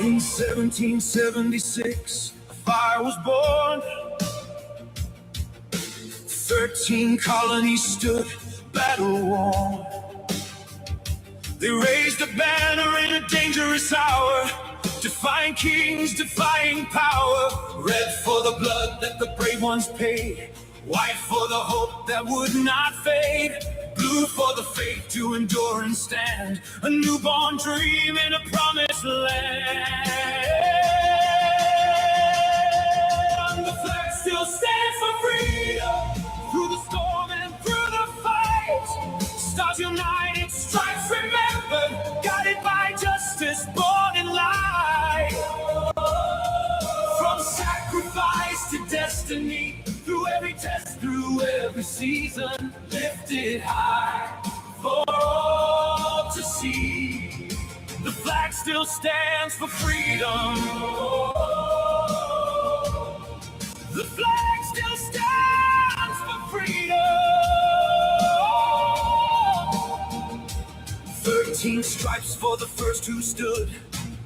In 1776, a fire was born. 13 colonies stood battle worn. They raised a banner in a dangerous hour, defying kings, defying power. Red for the blood that the brave ones paid, white for the hope that would not fade, blue for the faith to endure and stand, a newborn dream in a promised land. The flag still stands for freedom, through the storm and through the fight. Stars united, stripes remembered, guided by justice, born in light. From sacrifice to destiny, through every test, through every season, lifted high for all to see. The flag still stands for freedom. The flag still stands for freedom. 13 stripes for the first who stood,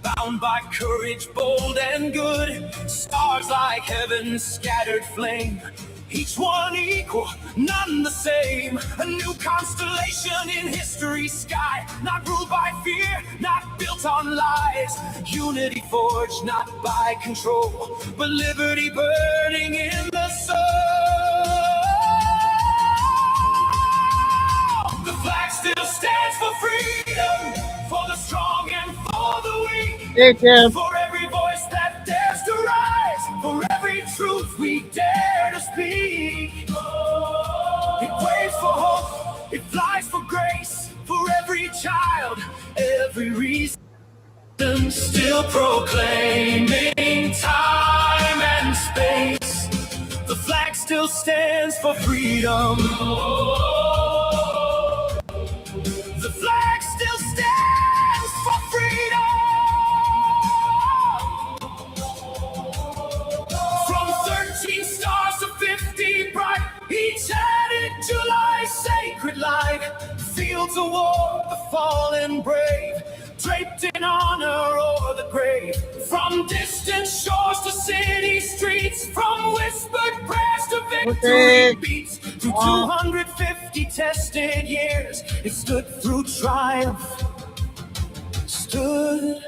bound by courage, bold and good. Stars like heaven's scattered flame, each one equal, none the same. A new constellation in history's sky, not ruled by fear, not built on lies. Unity forged not by control, but liberty burning in the soul. The flag still stands for freedom, for the strong and for the weak. Hey, Tim. For every voice that dares to rise, for every truth we dare to speak. It waves for hope, it flies for grace, for every child, every reason. Still proclaiming time and space. The flag still stands for freedom. The flag still stands for freedom. From 13 stars to 50 bright, each added July's sacred light. Fields of war, the fallen brave, draped in honor o'er the grave. From distant shores to city streets, from whispered prayers to victory beats. Through 250 tested years, it stood through triumph, stood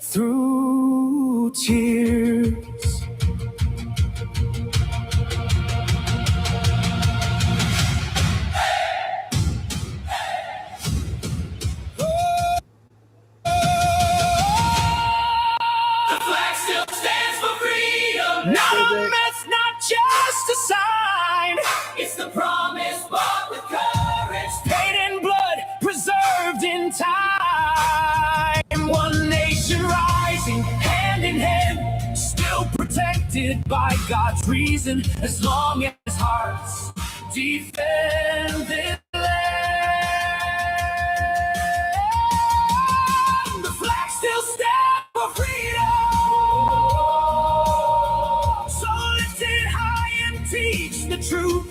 through tears. Not a myth, not just a sign. It's the promise bought with courage, paid in blood, preserved in time. One nation rising, hand in hand, still protected by God's reason, as long as hearts defend this land. The flag still stands for freedom. Teach the truth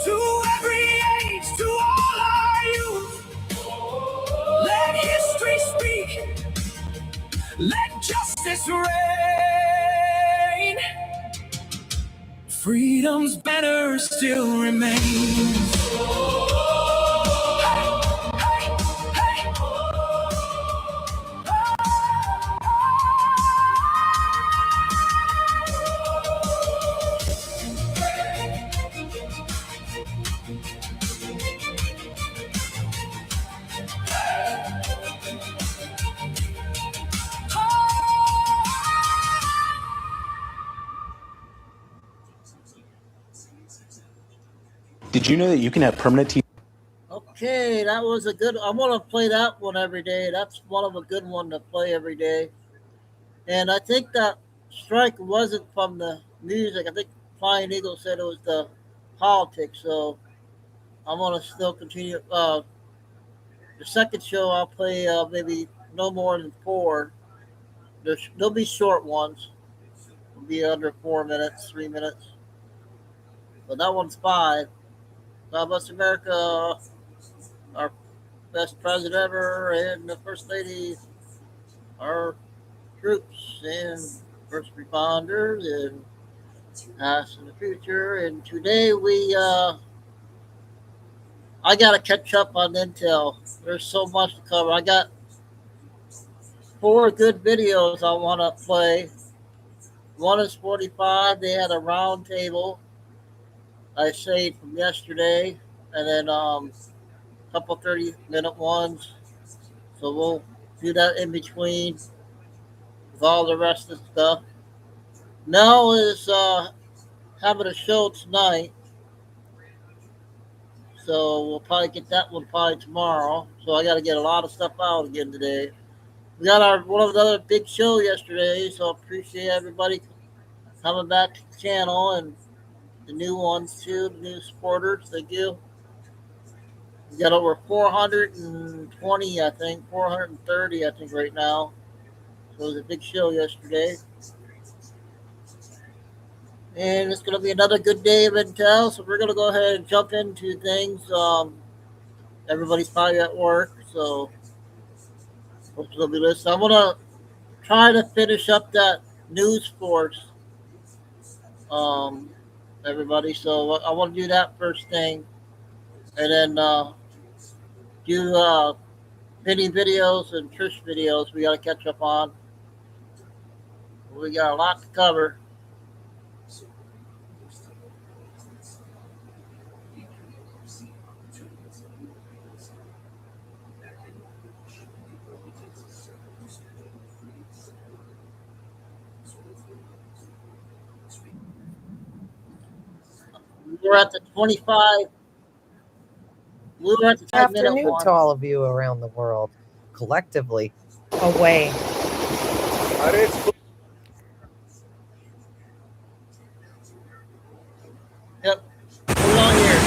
to every age, to all our youth. Let history speak, let justice reign. Freedom's banner still remains. Did you know that you can have permanent TV? Okay, that was a good. I'm gonna play that one every day. That's one of a good one to play every day. And I think that strike wasn't from the music. I think Flying Eagle said it was the politics. So I'm gonna still continue. The second show I'll play maybe no more than 4. There'll be short ones. It'll be under 4 minutes, 3 minutes. But that one's 5. God bless America. Our best president ever, and the first lady, our troops and first responders, and past and the future. And today I got to catch up on Intel. There's so much to cover. I got 4 good videos I want to play. One is 45. They had a round table I saved from yesterday, and then a couple 30-minute ones. So we'll do that in between with all the rest of the stuff. Mel is having a show tonight, so we'll probably get that one probably tomorrow. So I got to get a lot of stuff out again today. We got our one of the other big show yesterday, so appreciate everybody coming back to the channel and the new ones too, the new supporters. Thank you. We got over 420, I think, 430, I think, right now. So it was a big show yesterday. And it's going to be another good day of Intel, so we're going to go ahead and jump into things. Everybody's probably at work, so hopefully they'll be listening. I'm going to try to finish up that news force, everybody. So I want to do that first thing, and then do Vinny videos and Trish videos we got to catch up on. We got a lot to cover. We're at the 25. We were at the 10-minute Afternoon one. to all of you around the world, collectively. Away. Yep. Hold on here.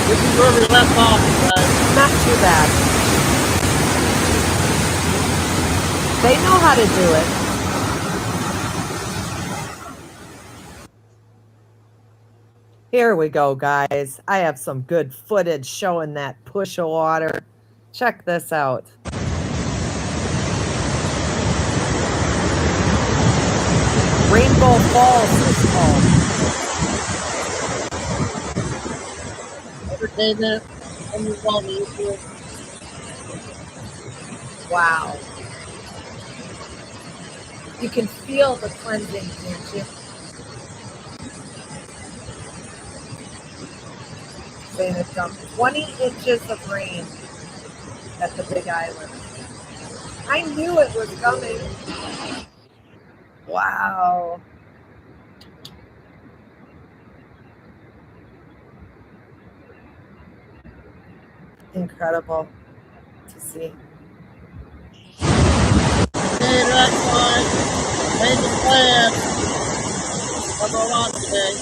This is where we left off, guys. Not too bad. They know how to do it. Here we go, guys. I have some good footage showing that push of water. Check this out. Rainbow Falls is called. Entertainment. On YouTube. Wow. You can feel the cleansing, can't you? Saying it dumped 20 inches of rain at the Big Island. I knew it was coming. Wow. Incredible to see. Okay, that's fine. Made the plan. What's going on today?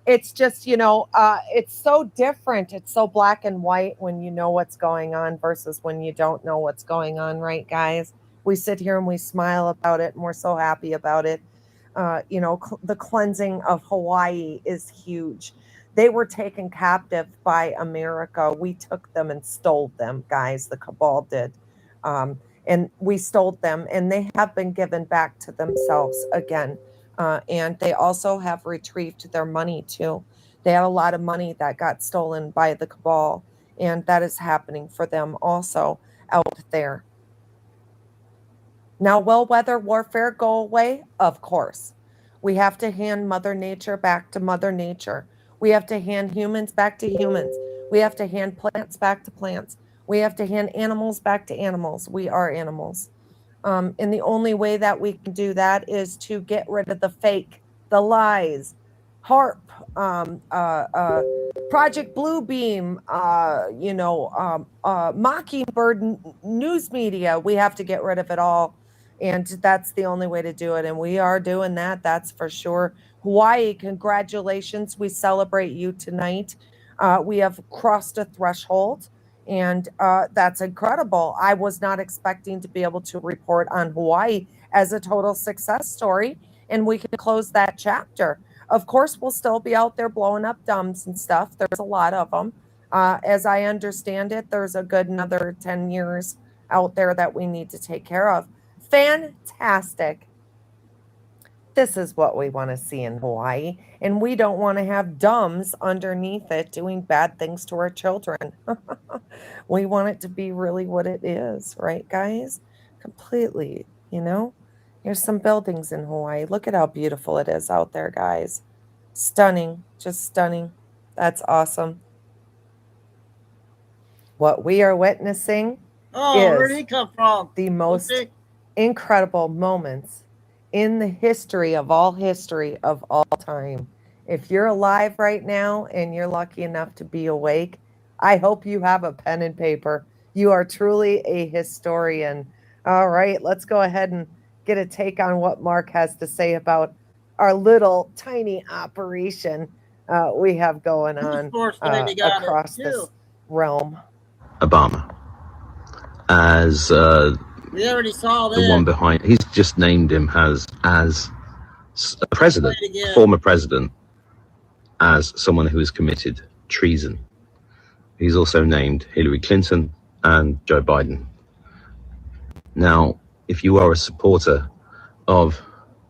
It's just, it's so different. It's so black and white when you know what's going on versus when you don't know what's going on, right, guys? We sit here and we smile about it and we're so happy about it. The cleansing of Hawaii is huge. They were taken captive by America. We took them and stole them, guys. The cabal did. And we stole them, and they have been given back to themselves again. And they also have retrieved their money too. They had a lot of money that got stolen by the cabal, and that is happening for them also out there. Now, will weather warfare go away? Of course. We have to hand Mother Nature back to Mother Nature. We have to hand humans back to humans. We have to hand plants back to plants. We have to hand animals back to animals. We are animals. And the only way that we can do that is to get rid of the fake, the lies, HARP, Project Bluebeam, Mockingbird news media. We have to get rid of it all. And that's the only way to do it. And we are doing that. That's for sure. Hawaii, congratulations. We celebrate you tonight. We have crossed a threshold. And that's incredible. I was not expecting to be able to report on Hawaii as a total success story. and we can close that chapter. Of course, we'll still be out there blowing up dumbs and stuff. There's a lot of them. As I understand it, there's a good another 10 years out there that we need to take care of. Fantastic. This is what we want to see in Hawaii, and we don't want to have dumbs underneath it doing bad things to our children. We want it to be really what it is, right, guys? Completely, you know? Here's some buildings in Hawaii. Look at how beautiful it is out there, guys. Stunning, just stunning. That's awesome. What we are witnessing where'd he come from? the most incredible moments in the history of all time. If you're alive right now and you're lucky enough to be awake, I hope you have a pen and paper. You are truly a historian. All right, let's go ahead and get a take on what Mark has to say about our little tiny operation we have going on across this realm. Obama as we already saw that. The one behind. He's just named him as a president, former president, as someone who has committed treason. He's also named Hillary Clinton and Joe Biden. Now, if you are a supporter of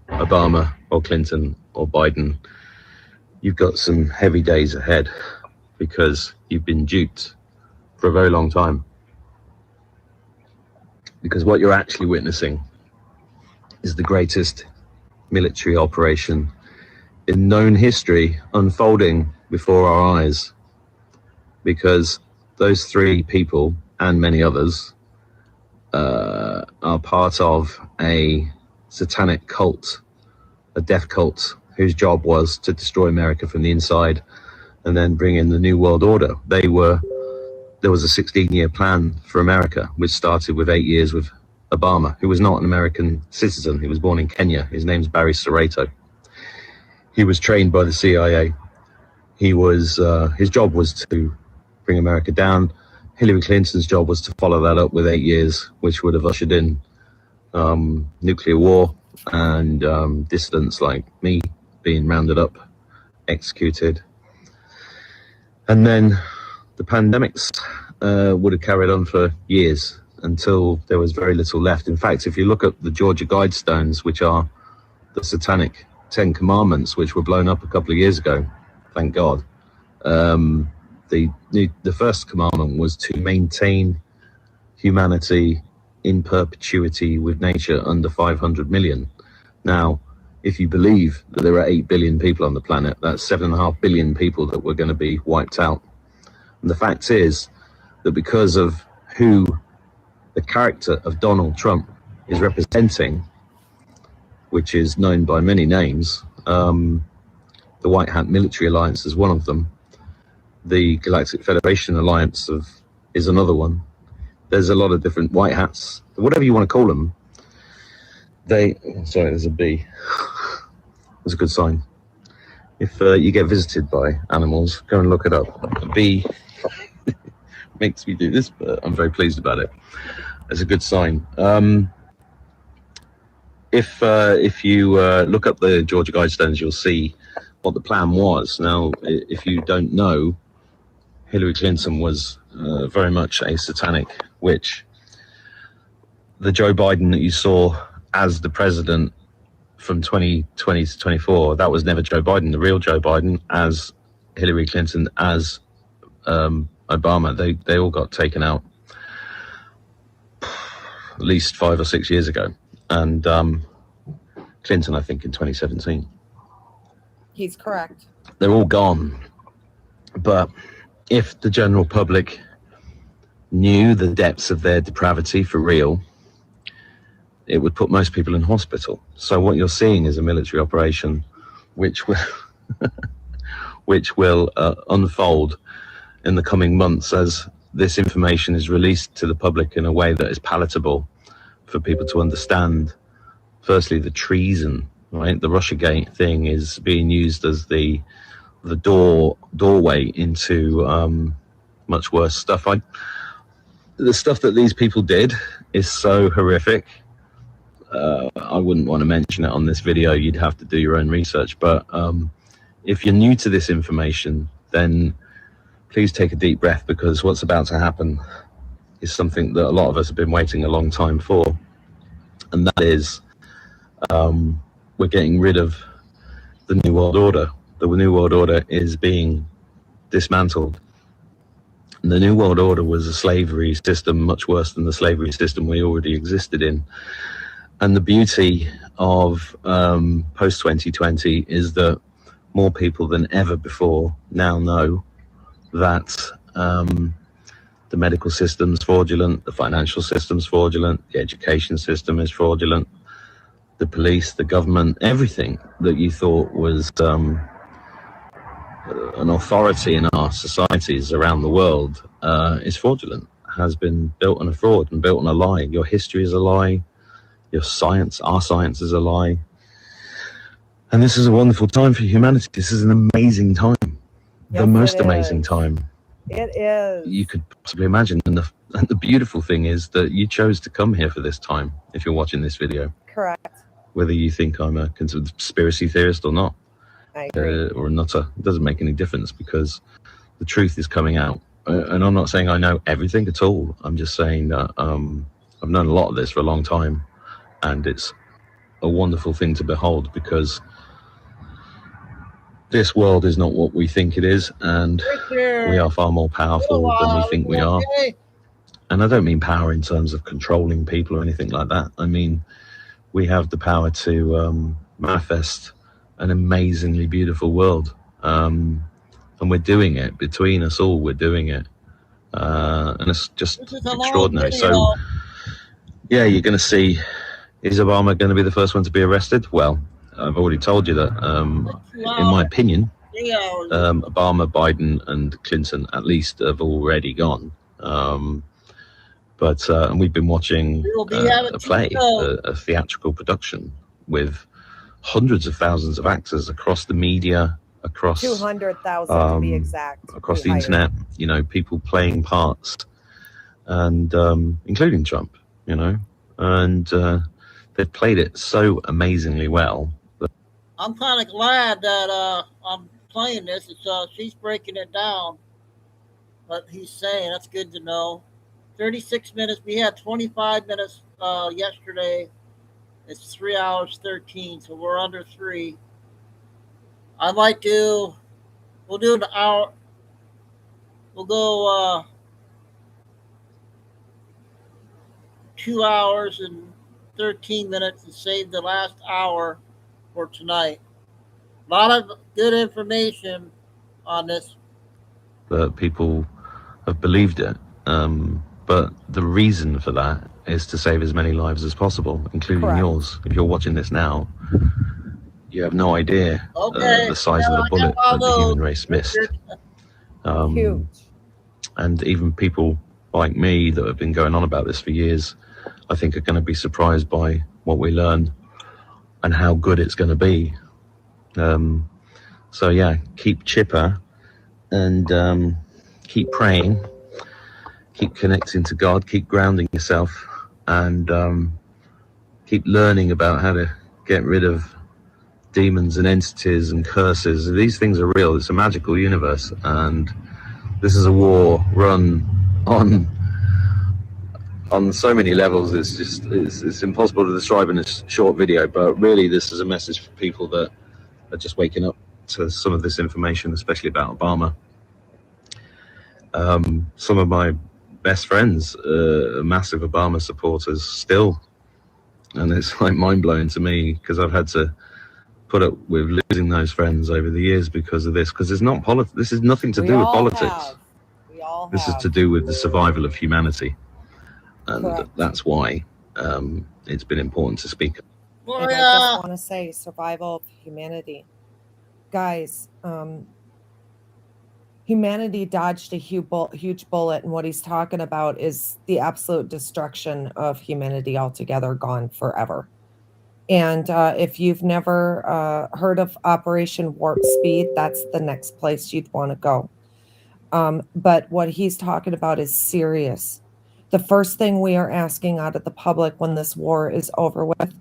Obama or Clinton or Biden, you've got some heavy days ahead because you've been duped for a very long time. Because what you're actually witnessing is the greatest military operation in known history unfolding before our eyes. Because those three people and many others are part of a satanic cult, a death cult, whose job was to destroy America from the inside and then bring in the New World Order. There was a 16-year plan for America, which started with 8 years with Obama, who was not an American citizen. He was born in Kenya. His name's Barry Soreto. He was trained by the CIA. His job was to bring America down. Hillary Clinton's job was to follow that up with 8 years, which would have ushered in nuclear war and dissidents like me being rounded up, executed. And then the pandemics would have carried on for years until there was very little left. In fact, if you look at the Georgia Guidestones, which are the satanic 10 Commandments, which were blown up a couple of years ago, thank God, the first commandment was to maintain humanity in perpetuity with nature under 500 million. Now, if you believe that there are 8 billion people on the planet, that's 7.5 billion people that were going to be wiped out. And the fact is that because of who the character of Donald Trump is representing, which is known by many names, the White Hat Military Alliance is one of them. The Galactic Federation Alliance is another one. There's a lot of different white hats, whatever you want to call them. Sorry, there's a bee. That's a good sign. If you get visited by animals, go and look it up. A bee makes me do this, but I'm very pleased about it. It's a good sign. If you look up the Georgia Guidestones, you'll see what the plan was. Now, if you don't know, Hillary Clinton was very much a satanic witch. The Joe Biden that you saw as the president from 2020 to 24, that was never Joe Biden. The real Joe Biden, as Hillary Clinton, as Obama, they all got taken out at least 5 or 6 years ago. And Clinton, I think, in 2017. He's correct. They're all gone. But if the general public knew the depths of their depravity for real, it would put most people in hospital. So what you're seeing is a military operation which will unfold in the coming months as this information is released to the public in a way that is palatable for people to understand. Firstly, the treason, right? The Russiagate thing is being used as the doorway into much worse stuff. The stuff that these people did is so horrific. I wouldn't want to mention it on this video. You'd have to do your own research. But if you're new to this information, then please take a deep breath, because what's about to happen is something that a lot of us have been waiting a long time for. And that is, we're getting rid of the New World Order. The New World Order is being dismantled. And the New World Order was a slavery system much worse than the slavery system we already existed in. And the beauty of post-2020 is that more people than ever before now know that the medical system's fraudulent, the financial system's fraudulent, the education system is fraudulent, the police, the government, everything that you thought was an authority in our societies around the world is fraudulent, has been built on a fraud and built on a lie. Your history is a lie. Your science, our science, is a lie. And this is a wonderful time for humanity. This is an amazing time. Yes, the most it amazing is. time It is. you could possibly imagine. And the beautiful thing is that you chose to come here for this time, if you're watching this video. Correct. Whether you think I'm a conspiracy theorist or not, I agree. or a nutter, it doesn't make any difference, because the truth is coming out. And I'm not saying I know everything at all. I'm just saying that I've known a lot of this for a long time. And it's a wonderful thing to behold, because this world is not what we think it is, and we are far more powerful than we think we are. And I don't mean power in terms of controlling people or anything like that. I mean, we have the power to manifest an amazingly beautiful world. And we're doing it. Between us all, we're doing it. And it's just extraordinary. So, yeah, you're going to see, is Obama going to be the first one to be arrested? Well, I've already told you that, in my opinion, Obama, Biden, and Clinton at least have already gone. But and we've been watching a play, a theatrical production with hundreds of thousands of actors across the media, across 200,000 to be exact, across the internet. You know, people playing parts, and including Trump. You know, and they've played it so amazingly well. I'm kind of glad that I'm playing this. It's, she's breaking it down, what he's saying. That's good to know. 36 minutes. We had 25 minutes yesterday. It's 3 hours 13, so we're under 3. I might do. We'll do an hour. We'll go 2 hours and 13 minutes and save the last hour for tonight. A lot of good information on this. People have believed it, but the reason for that is to save as many lives as possible, including Correct. Yours. If you're watching this now, you have no idea the size of the bullet that the human race missed. Huge. And even people like me that have been going on about this for years, I think are going to be surprised by what we learn and how good it's going to be. So yeah, keep chipper and keep praying, keep connecting to God, keep grounding yourself, and keep learning about how to get rid of demons and entities and curses. These things are real. It's a magical universe, and this is a war run on so many levels. It's just it's impossible to describe in this short video, but really this is a message for people that are just waking up to some of this information, especially about Obama. Some of my best friends are massive Obama supporters still, and it's like mind-blowing to me, because I've had to put up with losing those friends over the years because of this, because it's not politics. This is nothing to do with politics. This is to do with the survival of humanity. And Correct. that's why it's been important to speak. Well, And I just want to say, survival of humanity. Guys, humanity dodged a huge bullet, and what he's talking about is the absolute destruction of humanity altogether, gone forever. And if you've never heard of Operation Warp Speed, that's the next place you'd want to go. But what he's talking about is serious. The first thing we are asking out of the public when this war is over with,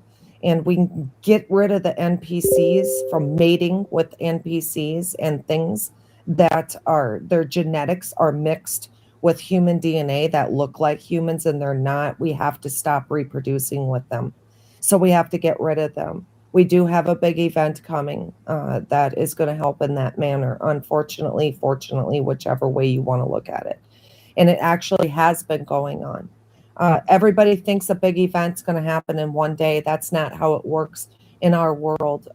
and we can get rid of the NPCs from mating with NPCs and things that are, their genetics are mixed with human DNA that look like humans and they're not. We have to stop reproducing with them. So we have to get rid of them. We do have a big event coming that is going to help in that manner. Unfortunately, fortunately, whichever way you want to look at it. And it actually has been going on. Everybody thinks a big event's going to happen in one day. That's not how it works in our world.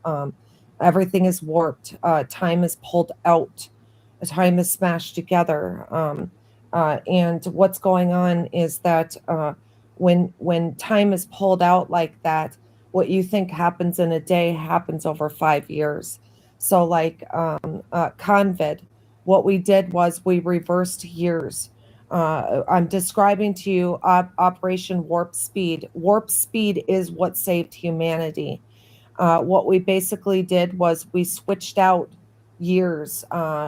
Everything is warped. Time is pulled out. Time is smashed together. And what's going on is that when time is pulled out like that, what you think happens in a day happens over 5 years. So like COVID, what we did was we reversed years. I'm describing to you Operation Warp Speed. Warp Speed is what saved humanity. What we basically did was we switched out years.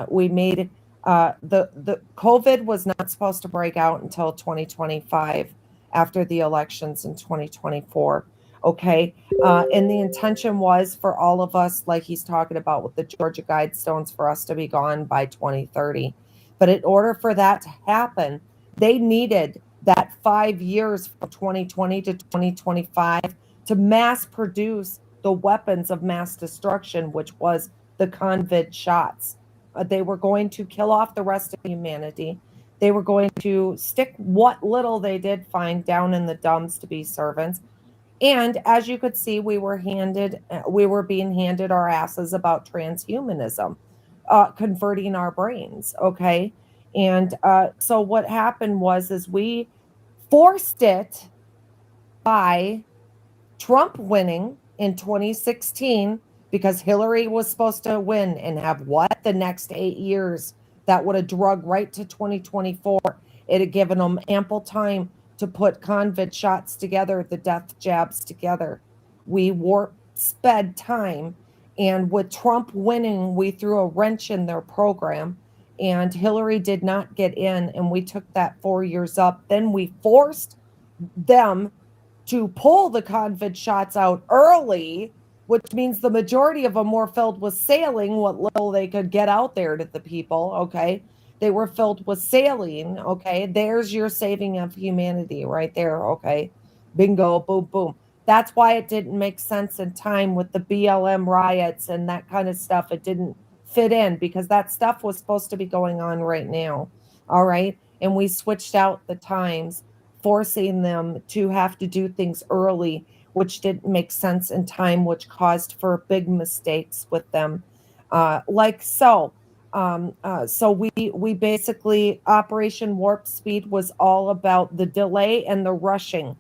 We made the COVID was not supposed to break out until 2025 after the elections in 2024. Okay. And the intention was for all of us, like he's talking about with the Georgia Guidestones, for us to be gone by 2030. But in order for that to happen, they needed that 5 years from 2020 to 2025 to mass produce the weapons of mass destruction, which was the COVID shots. They were going to kill off the rest of humanity. They were going to stick what little they did find down in the dumps to be servants. And as you could see, we were being handed our asses about transhumanism, converting our brains. Okay. And so what happened is we forced it by Trump winning in 2016 because Hillary was supposed to win and have what the next 8 years that would have drug right to 2024. It had given them ample time to put COVID shots together, the death jabs together. We warp sped time. And with Trump winning, we threw a wrench in their program. And Hillary did not get in. And we took that 4 years up. Then we forced them to pull the COVID shots out early, which means the majority of them were filled with saline, what little they could get out there to the people. Okay. They were filled with saline. Okay. There's your saving of humanity right there. Okay. Bingo, boom, boom. That's why it didn't make sense in time with the BLM riots and that kind of stuff. It didn't fit in because that stuff was supposed to be going on right now. All right. And we switched out the times, forcing them to have to do things early, which didn't make sense in time, which caused for big mistakes with them. So we basically, Operation Warp Speed was all about the delay and the rushing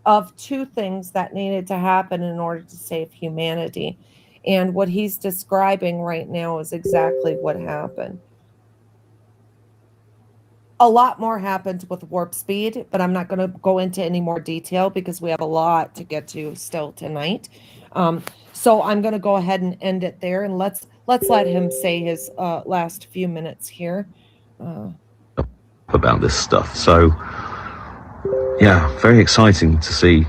of two things that needed to happen in order to save humanity. And what he's describing right now is exactly what happened. A lot more happened with Warp Speed, but I'm not going to go into any more detail because we have a lot to get to still tonight. So I'm going to go ahead and end it there, and let's let him say his last few minutes here. About this stuff. So, yeah, very exciting to see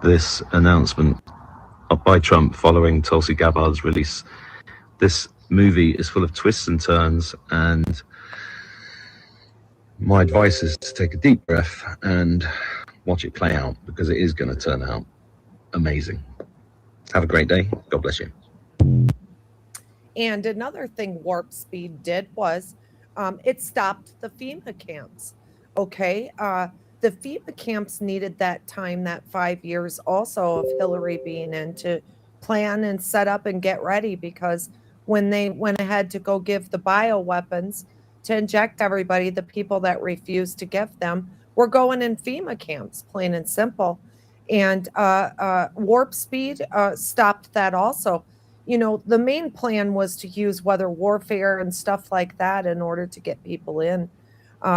this announcement by Trump following Tulsi Gabbard's release. This movie is full of twists and turns, and my advice is to take a deep breath and watch it play out because it is going to turn out amazing. Have a great day. God bless you. And another thing Warp Speed did was it stopped the FEMA camps. Okay. The FEMA camps needed that time, that 5 years also of Hillary being in to plan and set up and get ready, because when they went ahead to go give the bioweapons to inject everybody, the people that refused to give them were going in FEMA camps, plain and simple. And Warp Speed stopped that also. You know, the main plan was to use weather warfare and stuff like that in order to get people in,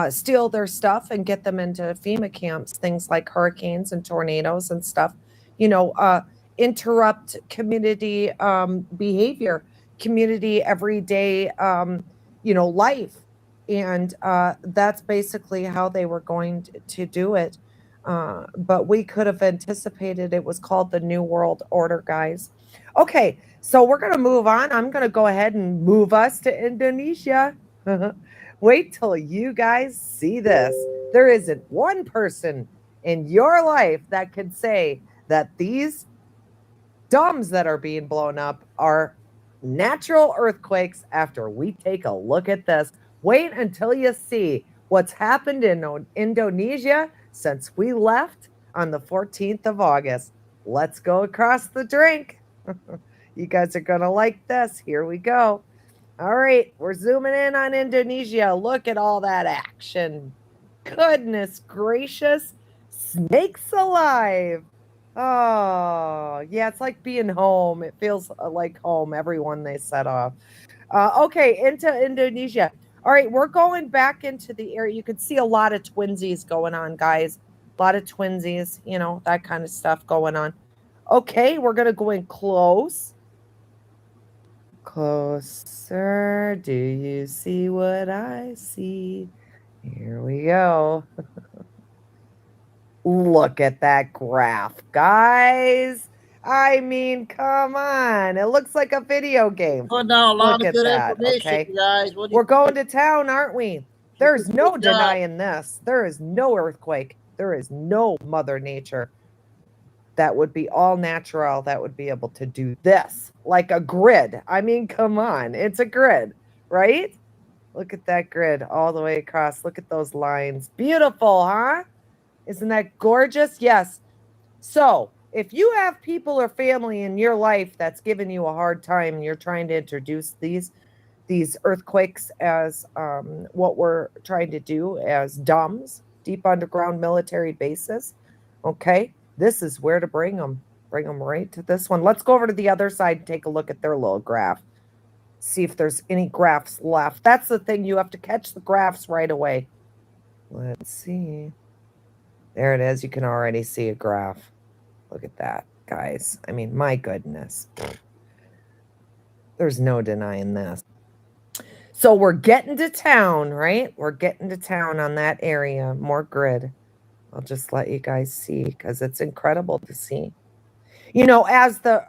steal their stuff and get them into FEMA camps, things like hurricanes and tornadoes and stuff, you know, interrupt community behavior, community everyday, you know, life. And that's basically how they were going to do it. But we could have anticipated it was called the New World Order, guys. Okay, so we're going to move on. I'm going to go ahead and move us to Indonesia. Wait till you guys see this. There isn't one person in your life that can say that these domes that are being blown up are natural earthquakes after we take a look at this. Wait until you see what's happened in Indonesia since we left on the 14th of August. Let's go across the drink. You guys are going to like this. Here we go. All right, we're zooming in on Indonesia. Look at all that action. Goodness gracious. Snakes alive. Oh, yeah, it's like being home. It feels like home, everyone they set off. Okay, into Indonesia. All right, we're going back into the area. You can see a lot of twinsies going on, guys. A lot of twinsies, you know, that kind of stuff going on. Okay, we're going to go in close. Closer. Do you see what I see? Here we go. Look at that graph, guys. I mean, come on. It looks like a video game. Putting out a lot Look of at good that, information, okay? guys. What do We're you going to town, aren't we? There's no Good job. denying this. There is no earthquake. There is no Mother Nature that would be all natural that would be able to do this like a grid. I mean, come on. It's a grid, right? Look at that grid all the way across. Look at those lines. Beautiful, huh? Isn't that gorgeous? Yes. So if you have people or family in your life that's giving you a hard time and you're trying to introduce these earthquakes as what we're trying to do as DUMBs, deep underground military bases, okay, this is where to bring them. Bring them right to this one. Let's go over to the other side and take a look at their little graph. See if there's any graphs left. That's the thing. You have to catch the graphs right away. Let's see. There it is. You can already see a graph. Look at that, guys. I mean, my goodness. There's no denying this. So we're getting to town, right? We're getting to town on that area. More grid. I'll just let you guys see because it's incredible to see. You know, as the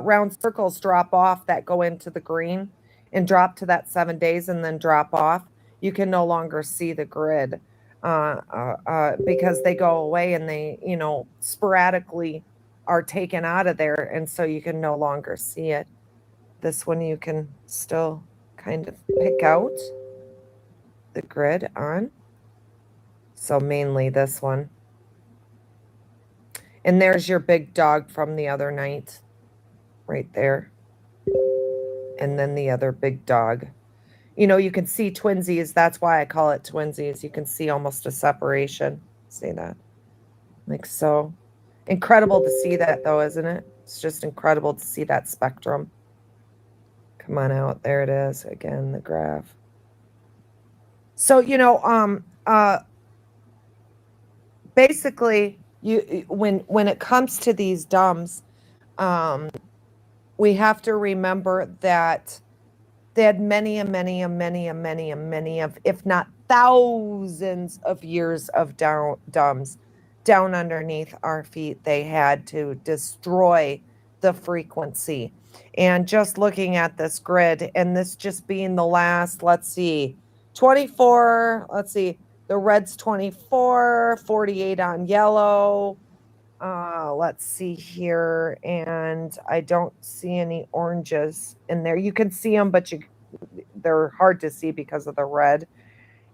round circles drop off that go into the green and drop to that 7 days and then drop off, you can no longer see the grid because they go away and they, you know, sporadically are taken out of there. And so you can no longer see it. This one you can still kind of pick out the grid on. So mainly this one. And there's your big dog from the other night, right there. And then the other big dog. You know, you can see twinsies. That's why I call it twinsies. You can see almost a separation. See that? Like so. Incredible to see that, though, isn't it? It's just incredible to see that spectrum. Come on out. There it is. Again, the graph. So, you know, basically, when it comes to these DUMBs, we have to remember that they had many, if not thousands of years of DUMBs down underneath our feet. They had to destroy the frequency. And just looking at this grid, and this just being the last, let's see, 24, let's see, the red's 24, 48 on yellow. Let's see here, and I don't see any oranges in there. You can see them, but they're hard to see because of the red.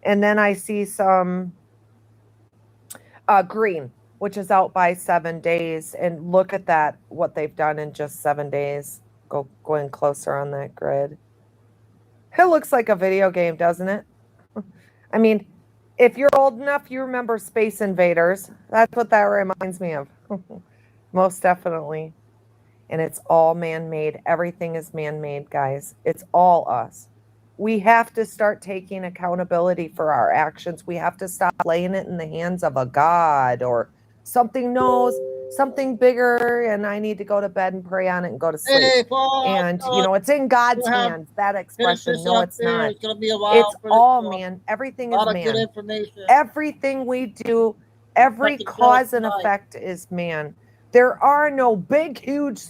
And then I see some green, which is out by 7 days. And look at that, what they've done in just 7 days. Going closer on that grid. It looks like a video game, doesn't it? I mean, if you're old enough, you remember Space Invaders. That's what that reminds me of. Most definitely. And it's all man-made. Everything is man-made, guys. It's all us. We have to start taking accountability for our actions. We have to stop laying it in the hands of a god or something knows. something bigger, and I need to go to bed and pray on it and go to sleep. Hey, Paul, And it's in God's we'll have- hands. That finish expression, this no, up it's there. not. It's going to be a while. It's all man. Everything A is lot of good man. information. Everything we do, every cause and effect is man. There are no big, huge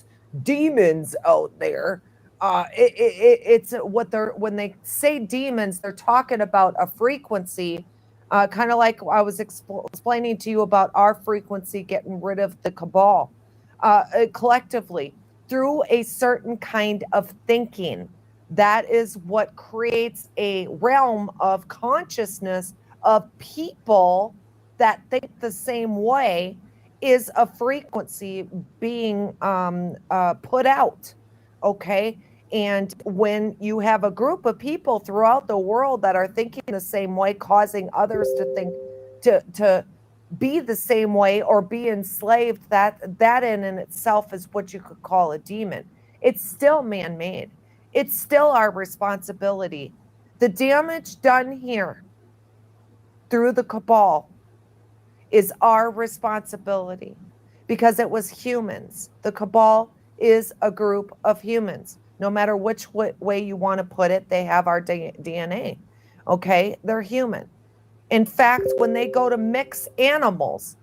demons out there. It's what they're, when they say demons, they're talking about a frequency, kind of like I was explaining to you about our frequency getting rid of the cabal collectively through a certain kind of thinking. That is what creates a realm of consciousness of people that think the same way, is a frequency being put out. Okay. And when you have a group of people throughout the world that are thinking the same way, causing others to think to be the same way or be enslaved, that in itself is what you could call a demon. It's still man-made. It's still our responsibility. The damage done here through the cabal is our responsibility because it was humans. The cabal is a group of humans. No matter which way you want to put it, they have our DNA. Okay? They're human. In fact, when they go to mix animals,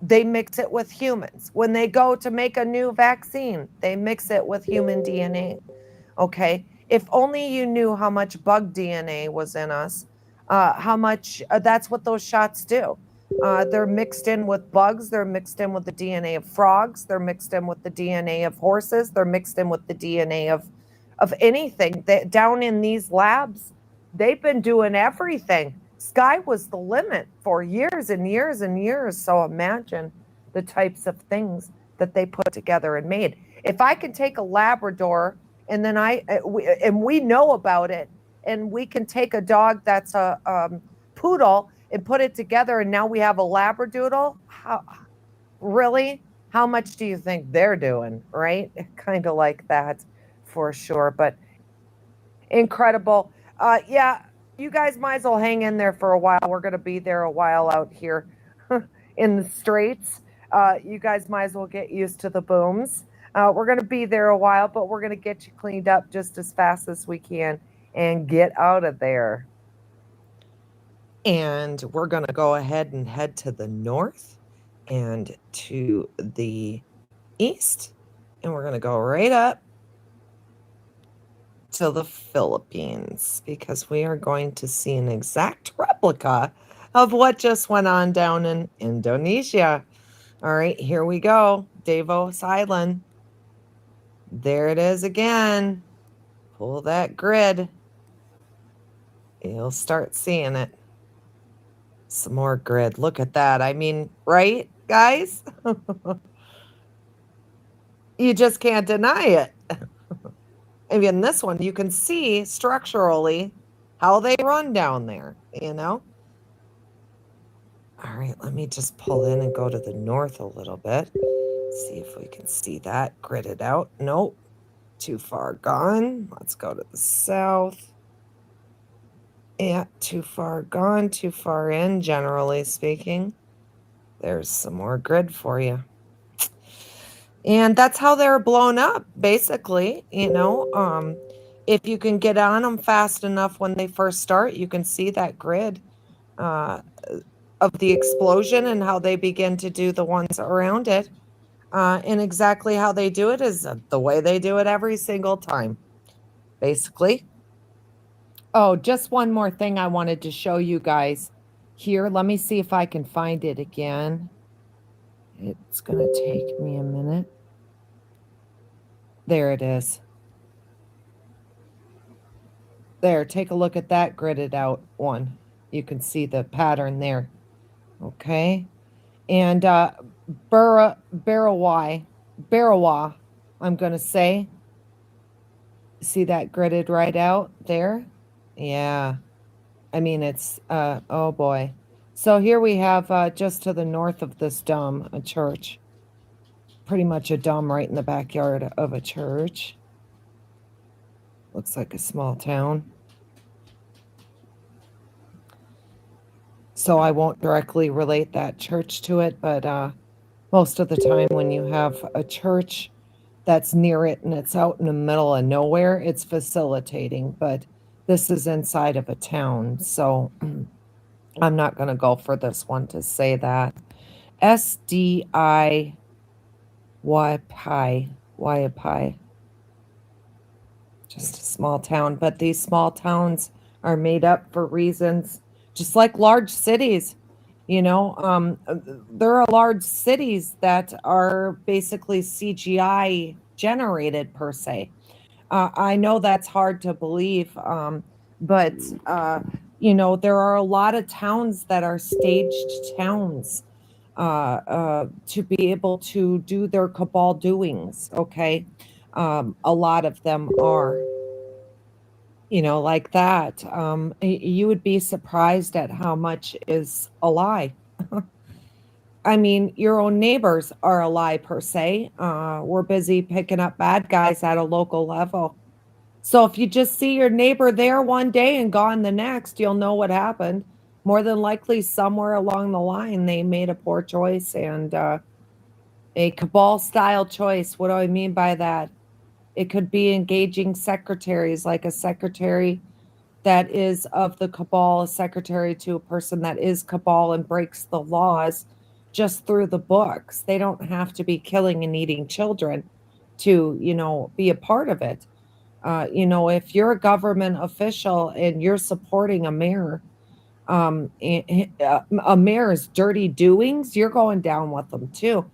they mix it with humans. When they go to make a new vaccine, they mix it with human DNA. Okay? If only you knew how much bug DNA was in us, how much, that's what those shots do. They're mixed in with bugs. They're mixed in with the DNA of frogs. They're mixed in with the DNA of horses. They're mixed in with the DNA of anything. Down in these labs, they've been doing everything. Sky was the limit for years and years and years. So imagine the types of things that they put together and made. If I can take a Labrador and then we know about it, and we can take a dog that's a poodle and put it together, and now we have a Labradoodle. Really? How much do you think they're doing? Right? Kind of like that, for sure. But incredible. Yeah, you guys might as well hang in there for a while. We're going to be there a while out here in the straits. You guys might as well get used to the booms. We're going to be there a while, but we're going to get you cleaned up just as fast as we can and get out of there. And we're going to go ahead and head to the north and to the east. And we're going to go right up to the Philippines, because we are going to see an exact replica of what just went on down in Indonesia. All right, here we go. Davos Island. There it is again. Pull that grid. You'll start seeing it. Some more grid. Look at that. I mean, right, guys? You just can't deny it. And in this one, you can see structurally how they run down there, All right, let me just pull in and go to the north a little bit. See if we can see that gridded out. Nope, too far gone. Let's go to the south. Yeah, too far gone, too far in, generally speaking. There's some more grid for you. And that's how they're blown up, basically, If you can get on them fast enough when they first start, you can see that grid of the explosion and how they begin to do the ones around it. And exactly how they do it is the way they do it every single time, basically. Oh, just one more thing I wanted to show you guys here. Let me see if I can find it again. It's going to take me a minute. There it is. There, take a look at that gridded out one. You can see the pattern there. Okay. And Barawa, I'm going to say. See that gridded right out there? Yeah. I mean, it's, oh boy. So here we have just to the north of this dome, a church. Pretty much a dome right in the backyard of a church. Looks like a small town. So I won't directly relate that church to it, but Most of the time, when you have a church that's near it and it's out in the middle of nowhere, it's facilitating, but this is inside of a town, so I'm not going to go for this one to say that. SDI Pi, just a small town, but these small towns are made up for reasons just like large cities. There are large cities that are basically CGI generated per se. I know that's hard to believe, but there are a lot of towns that are staged towns to be able to do their cabal doings. Okay, a lot of them are, like that. You would be surprised at how much is a lie. I mean, your own neighbors are a lie per se. We're busy picking up bad guys at a local level. So if you just see your neighbor there one day and gone the next, you'll know what happened. More than likely, somewhere along the line, they made a poor choice and a cabal style choice. What do I mean by that? It could be engaging secretaries, like a secretary that is of the cabal, a secretary to a person that is cabal and breaks the laws just through the books. They don't have to be killing and eating children to, be a part of it. If you're a government official and you're supporting a mayor, a mayor's dirty doings, you're going down with them too.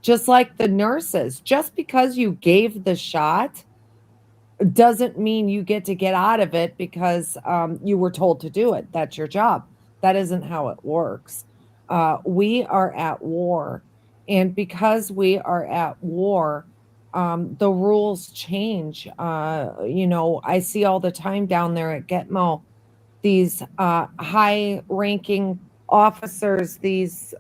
Just like the nurses, just because you gave the shot doesn't mean you get out of it because you were told to do it. That's your job. That isn't how it works. We are at war. And because we are at war, the rules change. I see all the time down there at Gitmo these high ranking officers, these,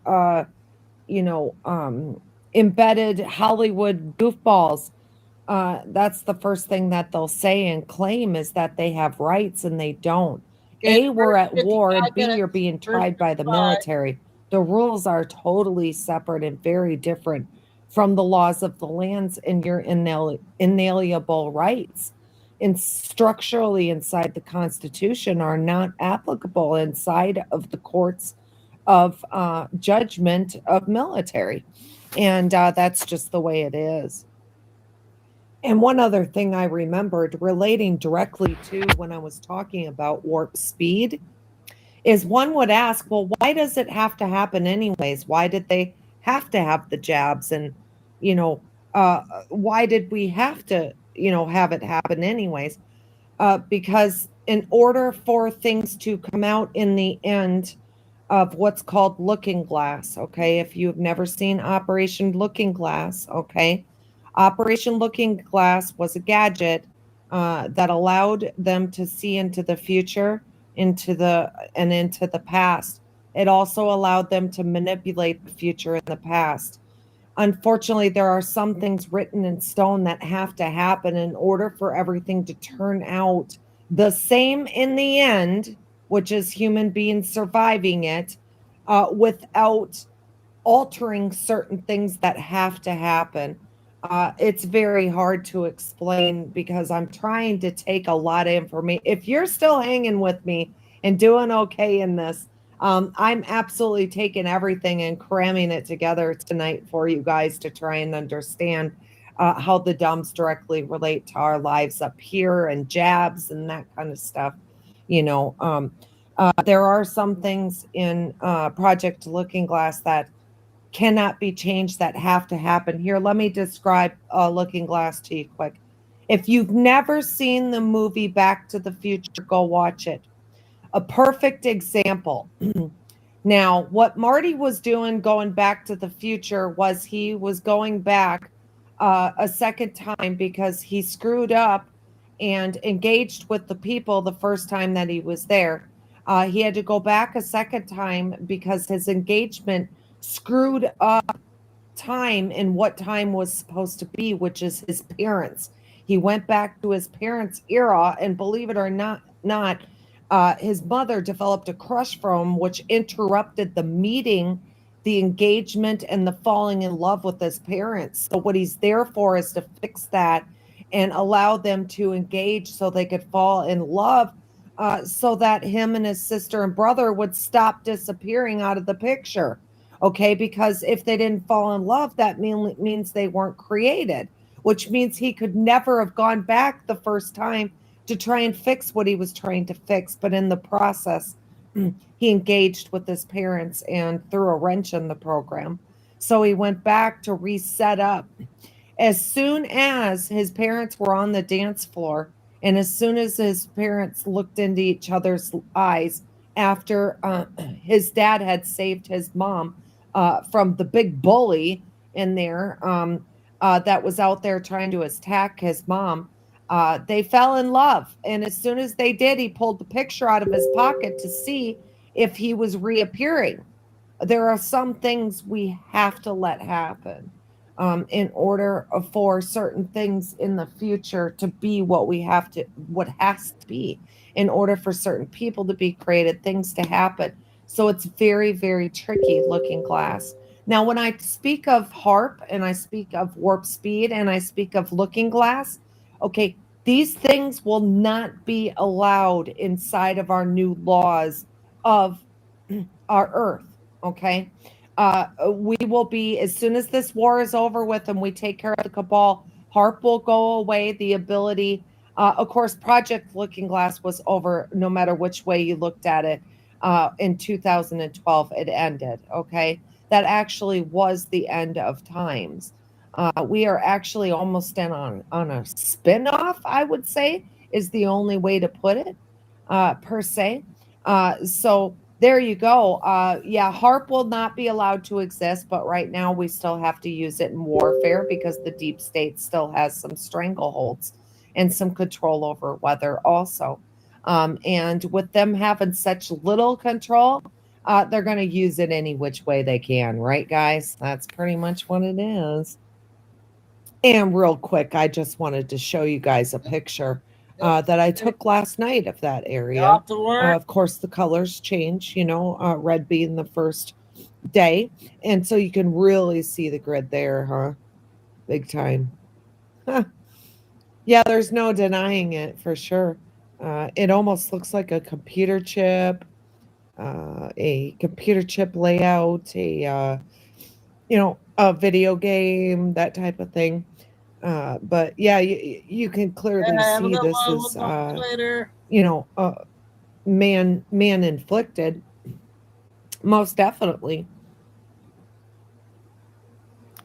embedded Hollywood goofballs. That's the first thing that they'll say and claim is that they have rights and they don't. Okay, A, we're at war, and 55 B, you're minutes. being tried by the 55. military. The rules are totally separate and very different from the laws of the lands and your inalienable rights. And structurally inside the Constitution are not applicable inside of the courts of judgment of military. And that's just the way it is. And one other thing I remembered relating directly to when I was talking about warp speed is one would ask, well, why does it have to happen anyways? Why did they have to have the jabs? And, why did we have to, have it happen anyways? Because in order for things to come out in the end of what's called Looking Glass, okay, if you've never seen Operation Looking Glass, okay, Operation Looking Glass was a gadget that allowed them to see into the future, into the past. It also allowed them to manipulate the future and the past. Unfortunately, there are some things written in stone that have to happen in order for everything to turn out the same in the end, which is human beings surviving it, without altering certain things that have to happen. It's very hard to explain because I'm trying to take a lot of information. If you're still hanging with me and doing okay in this, I'm absolutely taking everything and cramming it together tonight for you guys to try and understand how the dumps directly relate to our lives up here and jabs and that kind of stuff. There are some things in Project Looking Glass that cannot be changed that have to happen. Here, let me describe Looking Glass to you quick. If you've never seen the movie Back to the Future, go watch it. A perfect example. Now, what Marty was doing going back to the future was he was going back a second time because he screwed up and engaged with the people the first time that he was there. He had to go back a second time because his engagement screwed up time and what time was supposed to be, which is his parents. He went back to his parents' era, and believe it or not, his mother developed a crush for him, which interrupted the meeting the engagement and the falling in love with his parents. So what he's there for is to fix that and allow them to engage so they could fall in love, so that him and his sister and brother would stop disappearing out of the picture. Okay, because if they didn't fall in love, that means they weren't created, which means he could never have gone back the first time to try and fix what he was trying to fix. But in the process, he engaged with his parents and threw a wrench in the program. So he went back to reset up. As soon as his parents were on the dance floor, and as soon as his parents looked into each other's eyes after his dad had saved his mom from the big bully in there, that was out there trying to attack his mom, they fell in love. And as soon as they did, he pulled the picture out of his pocket to see if he was reappearing. There are some things we have to let happen, in order for certain things in the future to be what has to be, in order for certain people to be created, things to happen. So it's very, very tricky, Looking Glass. Now, when I speak of HARP and I speak of warp speed and I speak of Looking Glass, okay, these things will not be allowed inside of our new laws of our Earth. Okay. We will be, as soon as this war is over with and we take care of the cabal, HARP will go away. The ability, of course, Project Looking Glass was over no matter which way you looked at it. In 2012, it ended. Okay. That actually was the end of times. We are actually almost on a spin-off, I would say, is the only way to put it, per se. So there you go. Yeah, HARP will not be allowed to exist, but right now we still have to use it in warfare because the deep state still has some strangleholds and some control over weather also. And with them having such little control, they're going to use it any which way they can, right, guys? That's pretty much what it is. And real quick, I just wanted to show you guys a picture that I took last night of that area. Off to work. Of course, the colors change, red being the first day. And so you can really see the grid there, huh? Big time. Huh. Yeah, there's no denying it for sure. It almost looks like a computer chip layout, a video game, that type of thing. But yeah, you can clearly see this is, man inflicted, most definitely.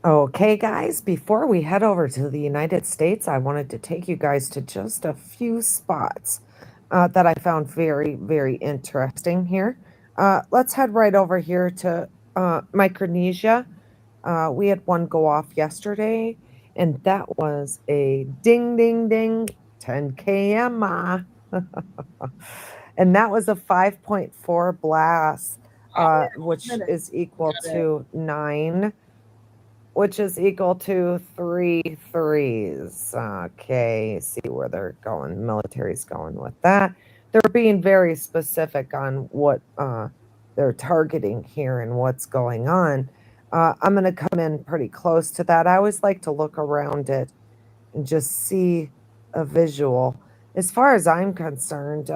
Okay, guys, before we head over to the United States, I wanted to take you guys to just a few spots that I found very, very interesting here. Let's head right over here to Micronesia. We had one go off yesterday, and that was a ding, ding, ding, 10 km. And that was a 5.4 blast, which is equal to 9, which is equal to 3 threes. Okay, see where they're going. Military's going with that. They're being very specific on what they're targeting here and what's going on. I'm going to come in pretty close to that. I always like to look around it and just see a visual. As far as I'm concerned,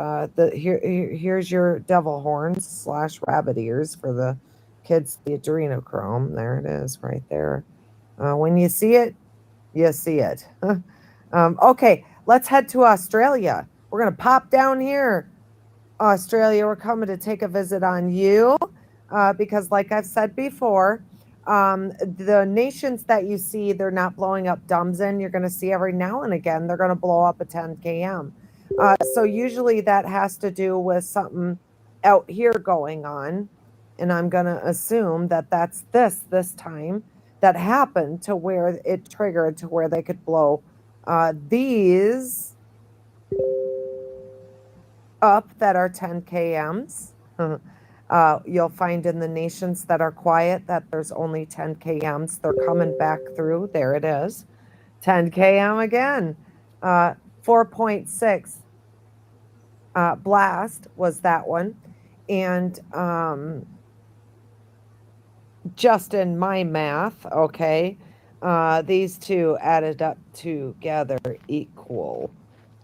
here's your devil horns / rabbit ears for the kids, the adrenochrome. There it is right there. When you see it, you see it. Okay, let's head to Australia. We're going to pop down here. Australia, we're coming to take a visit on you because, like I've said before, the nations that you see, they're not blowing up Dumsen. You're going to see every now and again, they're going to blow up a 10 km. So usually that has to do with something out here going on. And I'm going to assume that that's this time that happened to where it triggered to where they could blow these up that are 10 kms. You'll find in the nations that are quiet that there's only 10 kms. They're coming back through. There it is. 10 km again. 4.6 blast was that one. And just in my math, okay, these two added up together equal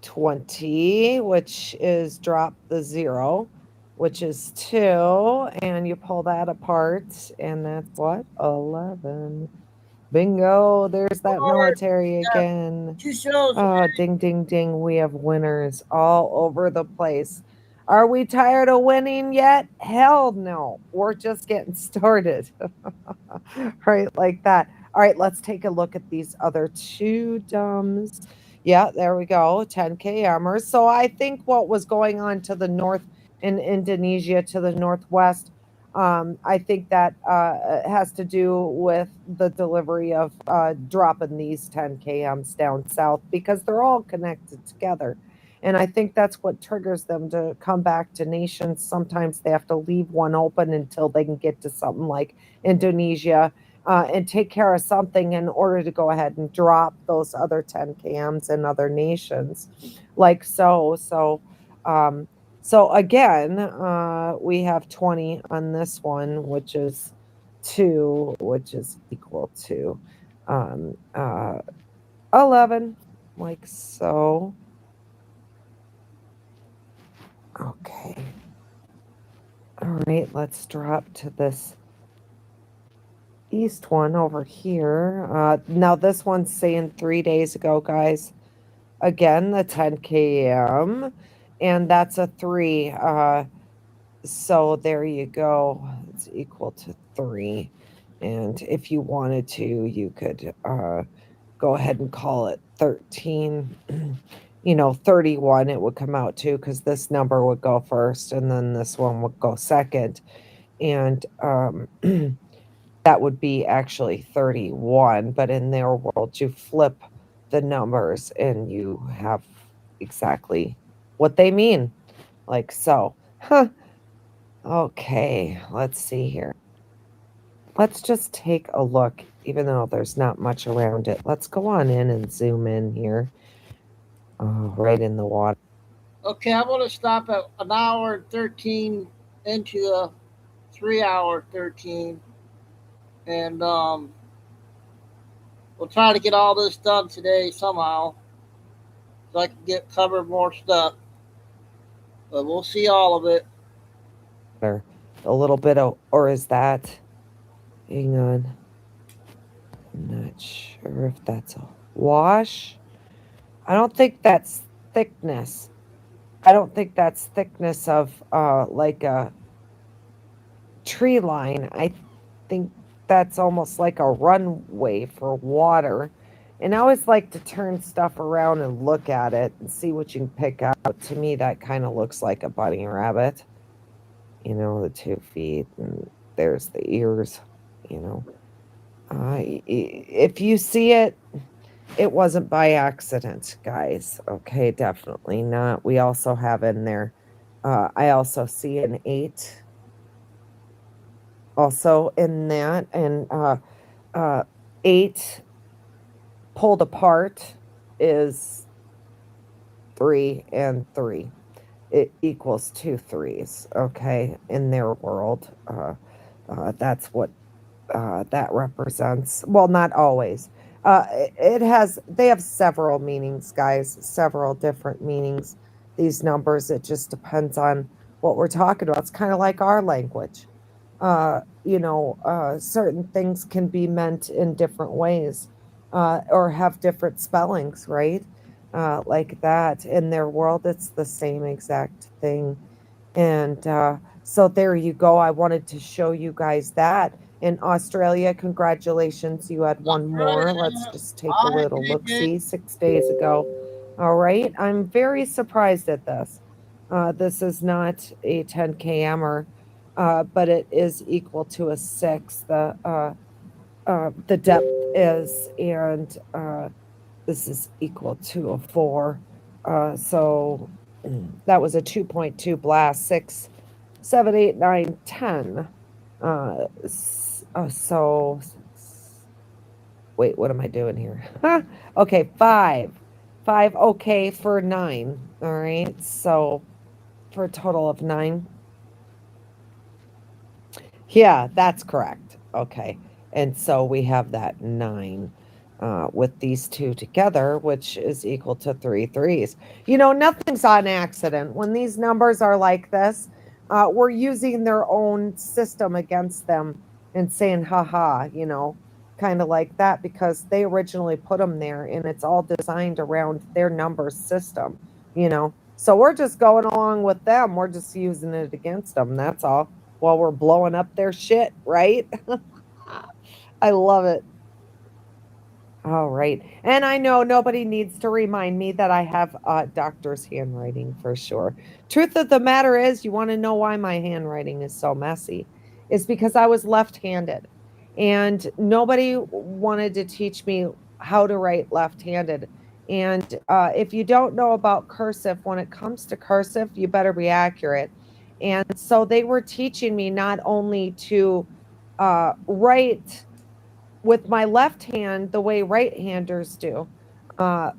20, which is drop the 0, which is 2, and you pull that apart, and that's what? 11. Bingo, there's that military again. 2 shows. Oh, ding, ding, ding. We have winners all over the place. Are we tired of winning yet? Hell no. We're just getting started. Right, like that. All right, let's take a look at these other two dumbs. Yeah, there we go. 10 kmers. So I think what was going on to the north in Indonesia, to the northwest, I think that has to do with the delivery of dropping these 10 kms down south because they're all connected together. And I think that's what triggers them to come back to nations. Sometimes they have to leave one open until they can get to something like Indonesia and take care of something in order to go ahead and drop those other 10 kms in other nations, like so. So again, we have 20 on this one, which is 2, which is equal to 11, like so. Okay. All right, let's drop to this east one over here. Now this one's saying 3 days ago, guys. Again, the 10 km, and that's a 3. So there you go. It's equal to 3. And if you wanted to, you could go ahead and call it 13. 31 it would come out to, because this number would go first and then this one would go second. And that would be actually 31. But in their world, you flip the numbers and you have exactly what they mean. Like so. Huh. Okay, let's see here. Let's just take a look, even though there's not much around it. Let's go on in and zoom in here. Right in the water. Okay, I'm going to stop at 1 hour and 13 into the 3 hour 13. And we'll try to get all this done today somehow, so I can cover more stuff. But we'll see all of it. A little bit of, or is that? Hang on. I'm not sure if that's a wash. I don't think that's thickness. I don't think that's thickness of like a tree line. I think that's almost like a runway for water. And I always like to turn stuff around and look at it and see what you can pick out. To me, that kind of looks like a bunny rabbit. The 2 feet, and there's the ears. If you see it, it wasn't by accident, guys. Okay, definitely not. We also have in there, I also see an 8 also in that, and 8 pulled apart is 3 and 3. It equals 2 3s, okay, in their world. That's what that represents. Well, not always. They have several meanings, guys, several different meanings. These numbers, it just depends on what we're talking about. It's kind of like our language. Certain things can be meant in different ways, or have different spellings, right? Like that. In their world, it's the same exact thing. And so there you go. I wanted to show you guys that. In Australia, congratulations, you had one more. Let's just take a little look-see. 6 days ago. All right. I'm very surprised at this. This is not a 10 kmer, but it is equal to a 6. The depth is, and this is equal to a 4. So that was a 2.2 blast. 6, 7, 8, 9, 10. So wait, what am I doing here? Okay, 5. 5, okay, for 9. All right, so for a total of 9. Yeah, that's correct. Okay. And so we have that 9 with these two together, which is equal to 3 threes. Nothing's on accident. When these numbers are like this, we're using their own system against them and saying, haha, kind of like that, because they originally put them there and it's all designed around their number system. So we're just going along with them. We're just using it against them. That's all. While we're blowing up their shit, right? I love it. All right. And I know nobody needs to remind me that I have doctor's handwriting for sure. Truth of the matter is, you want to know why my handwriting is so messy? It's because I was left-handed and nobody wanted to teach me how to write left-handed. And if you don't know about cursive, when it comes to cursive, you better be accurate. And so they were teaching me not only to write with my left hand the way right-handers do, uh,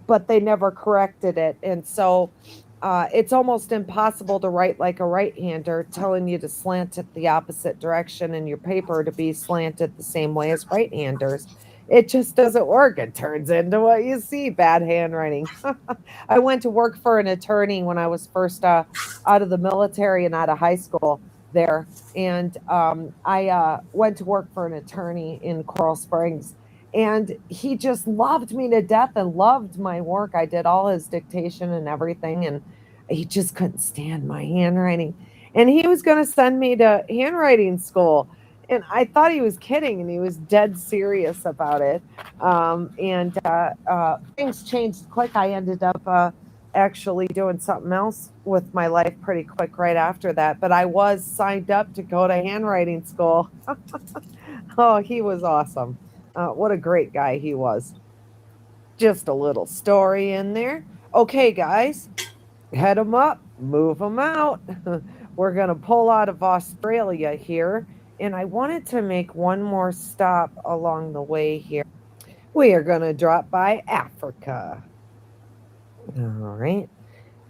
but they never corrected it. And so it's almost impossible to write like a right-hander, telling you to slant it the opposite direction and your paper to be slanted the same way as right-handers. It just doesn't work. It turns into what you see, bad handwriting. I went to work for an attorney when I was first out of the military and out of high school there. And I went to work for an attorney in Coral Springs. And he just loved me to death and loved my work. I did all his dictation and everything. And he just couldn't stand my handwriting. And he was going to send me to handwriting school. And I thought he was kidding, and he was dead serious about it. And things changed quick. I ended up actually doing something else with my life pretty quick right after that. But I was signed up to go to handwriting school. Oh, he was awesome. What a great guy he was. Just a little story in there. Okay, guys, head them up, move them out. We're going to pull out of Australia here. And I wanted to make one more stop along the way here. We are going to drop by Africa. All right.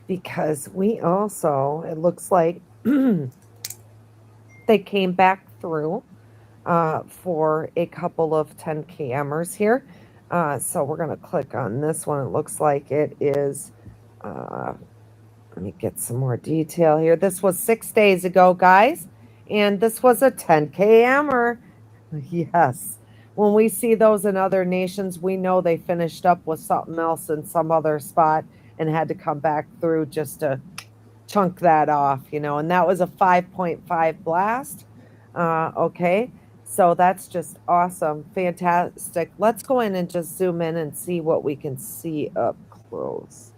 Because we also, it looks like they came back through for a couple of 10kmers here. So we're going to click on this one. It looks like it is, let me get some more detail here. This was 6 days ago, guys. And this was a 10kmer. Yes. When we see those in other nations, we know they finished up with something else in some other spot and had to come back through just to chunk that off, and that was a 5.5 blast. Okay. So that's just awesome. Fantastic. Let's go in and just zoom in and see what we can see up close.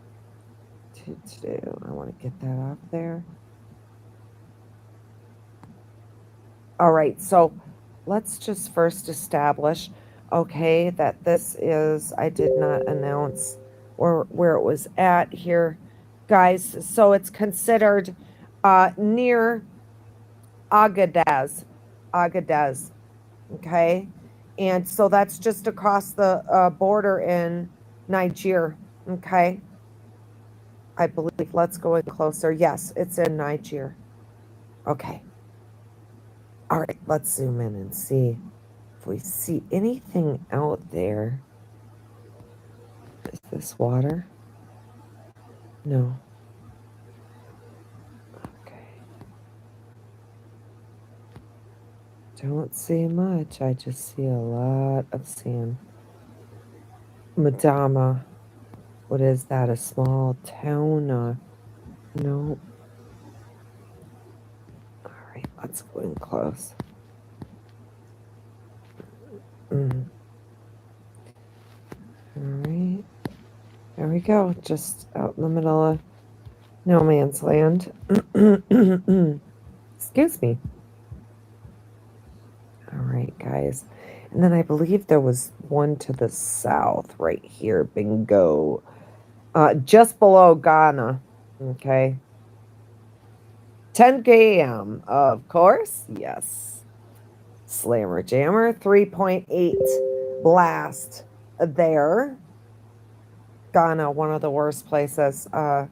I want to get that off there. All right. So let's just first establish, okay, that this is, I did not announce where it was at here, guys. So it's considered near Agadez. Okay. And so that's just across the border in Niger. Okay. I believe, let's go in closer. Yes, it's in Niger. Okay. All right, let's zoom in and see if we see anything out there. Is this water? No. Okay. Don't see much. I just see a lot of sand. Madama. What is that? A small town? No. All right, let's go in close. All right. There we go. Just out in the middle of no man's land. Excuse me. All right, guys. And then I believe there was one to the south right here. Bingo. Just below Ghana. Okay. 10 km, of course. Yes. Slammer Jammer. 3.8 blast there. Ghana, one of the worst places. The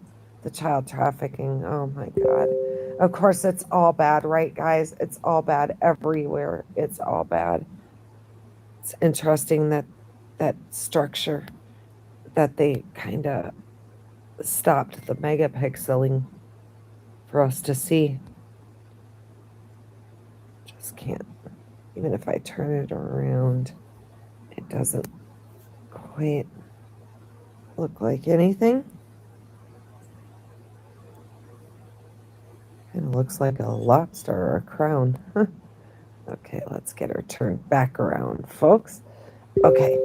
child trafficking. Oh, my God. Of course, it's all bad, right, guys? It's all bad everywhere. It's all bad. It's interesting that that structure that they kind of stopped the megapixeling for us to see. Just can't. Even if I turn it around, it doesn't quite look like anything. Kind of looks like a lobster or a crown. Okay, let's get her turned back around, folks. Okay.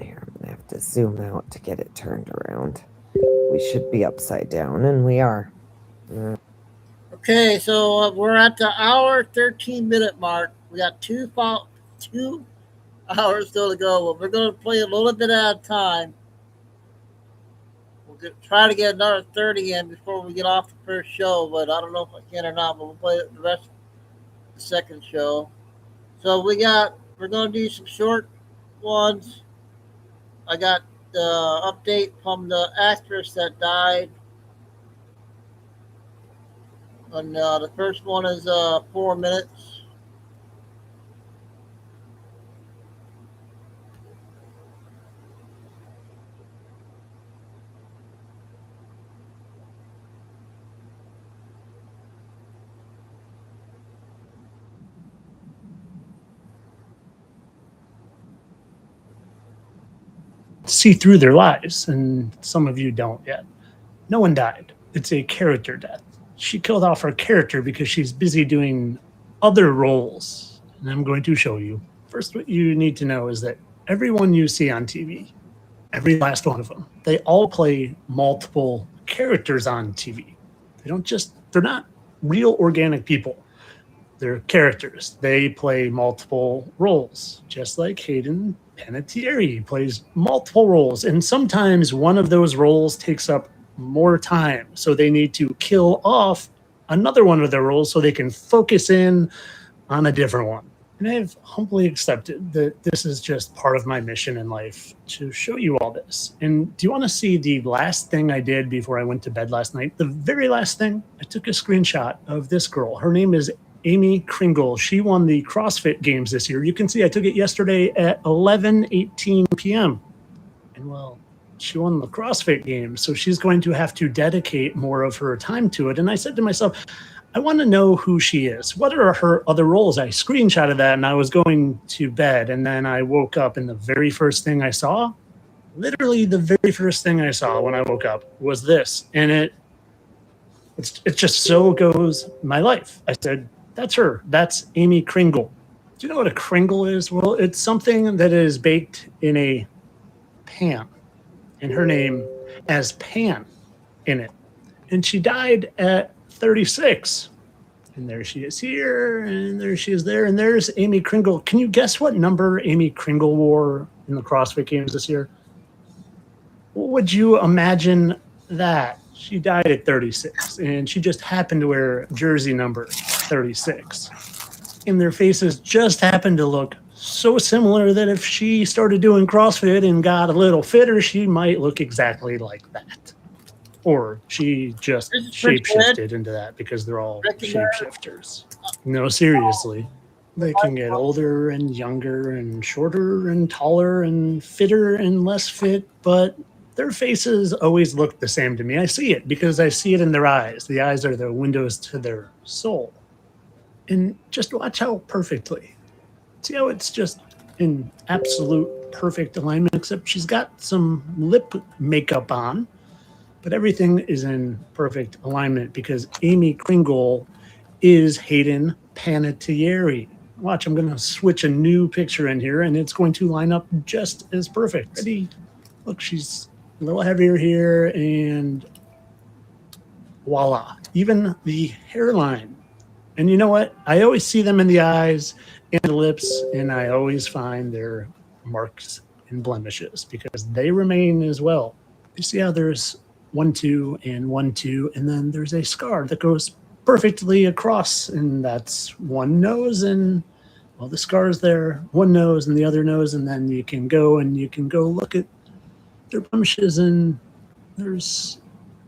Here, I'm going to have to zoom out to get it turned around. We should be upside down, and we are. Okay, so we're at the hour 13-minute mark. We got 2 hours still to go. Well, we're going to play a little bit at a time. We'll try to get another 30 in before we get off the first show, but I don't know if I can or not. But we'll play the rest of the second show. So we're going to do some short ones. I got the update from the actress that died. And the first one is 4 minutes. See through their lives, and some of you don't yet. No one died. It's a character death. She killed off her character because she's busy doing other roles, and I'm going to show you. First, what you need to know is that everyone you see on TV, every last one of them, they all play multiple characters on TV. They're not real organic people. They're characters. They play multiple roles, just like Hayden Panettiere plays multiple roles. And sometimes one of those roles takes up more time. So they need to kill off another one of their roles so they can focus in on a different one. And I've humbly accepted that this is just part of my mission in life to show you all this. And do you want to see the last thing I did before I went to bed last night? The very last thing, I took a screenshot of this girl. Her name is Amy Kringle. She won the CrossFit Games this year. You can see I took it yesterday at 11:18 p.m. And well, she won the CrossFit Games, so she's going to have to dedicate more of her time to it. And I said to myself, I want to know who she is. What are her other roles? I screenshotted that, and I was going to bed, and then I woke up, and the very first thing I saw, literally the very first thing I saw when I woke up was this. And it just so goes my life. I said, that's her. That's Amy Kringle. Do you know what a Kringle is? Well, it's something that is baked in a pan, and her name has Pan in it. And she died at 36. And there she is here, and there she is there, and there's Amy Kringle. Can you guess what number Amy Kringle wore in the CrossFit Games this year? What would you imagine that? She died at 36, and she just happened to wear jersey number 36. And their faces just happened to look so similar that if she started doing CrossFit and got a little fitter, she might look exactly like that. Or she just shapeshifted into that because they're all shapeshifters. No, seriously. They can get older and younger and shorter and taller and fitter and less fit, but their faces always look the same to me. I see it because I see it in their eyes. The eyes are the windows to their soul. And just watch how perfectly. See how it's just in absolute perfect alignment, except she's got some lip makeup on, but everything is in perfect alignment because Amy Kringle is Hayden Panettiere. Watch, I'm going to switch a new picture in here, and it's going to line up just as perfect. Ready? Look, she's a little heavier here, and voila. Even the hairline. And you know what? I always see them in the eyes and the lips, and I always find their marks and blemishes because they remain as well. You see how there's 1, 2, and 1, 2, and then there's a scar that goes perfectly across, and that's one nose, and well, the scar's there, one nose and the other nose, and then you can go look at their blemishes, and there's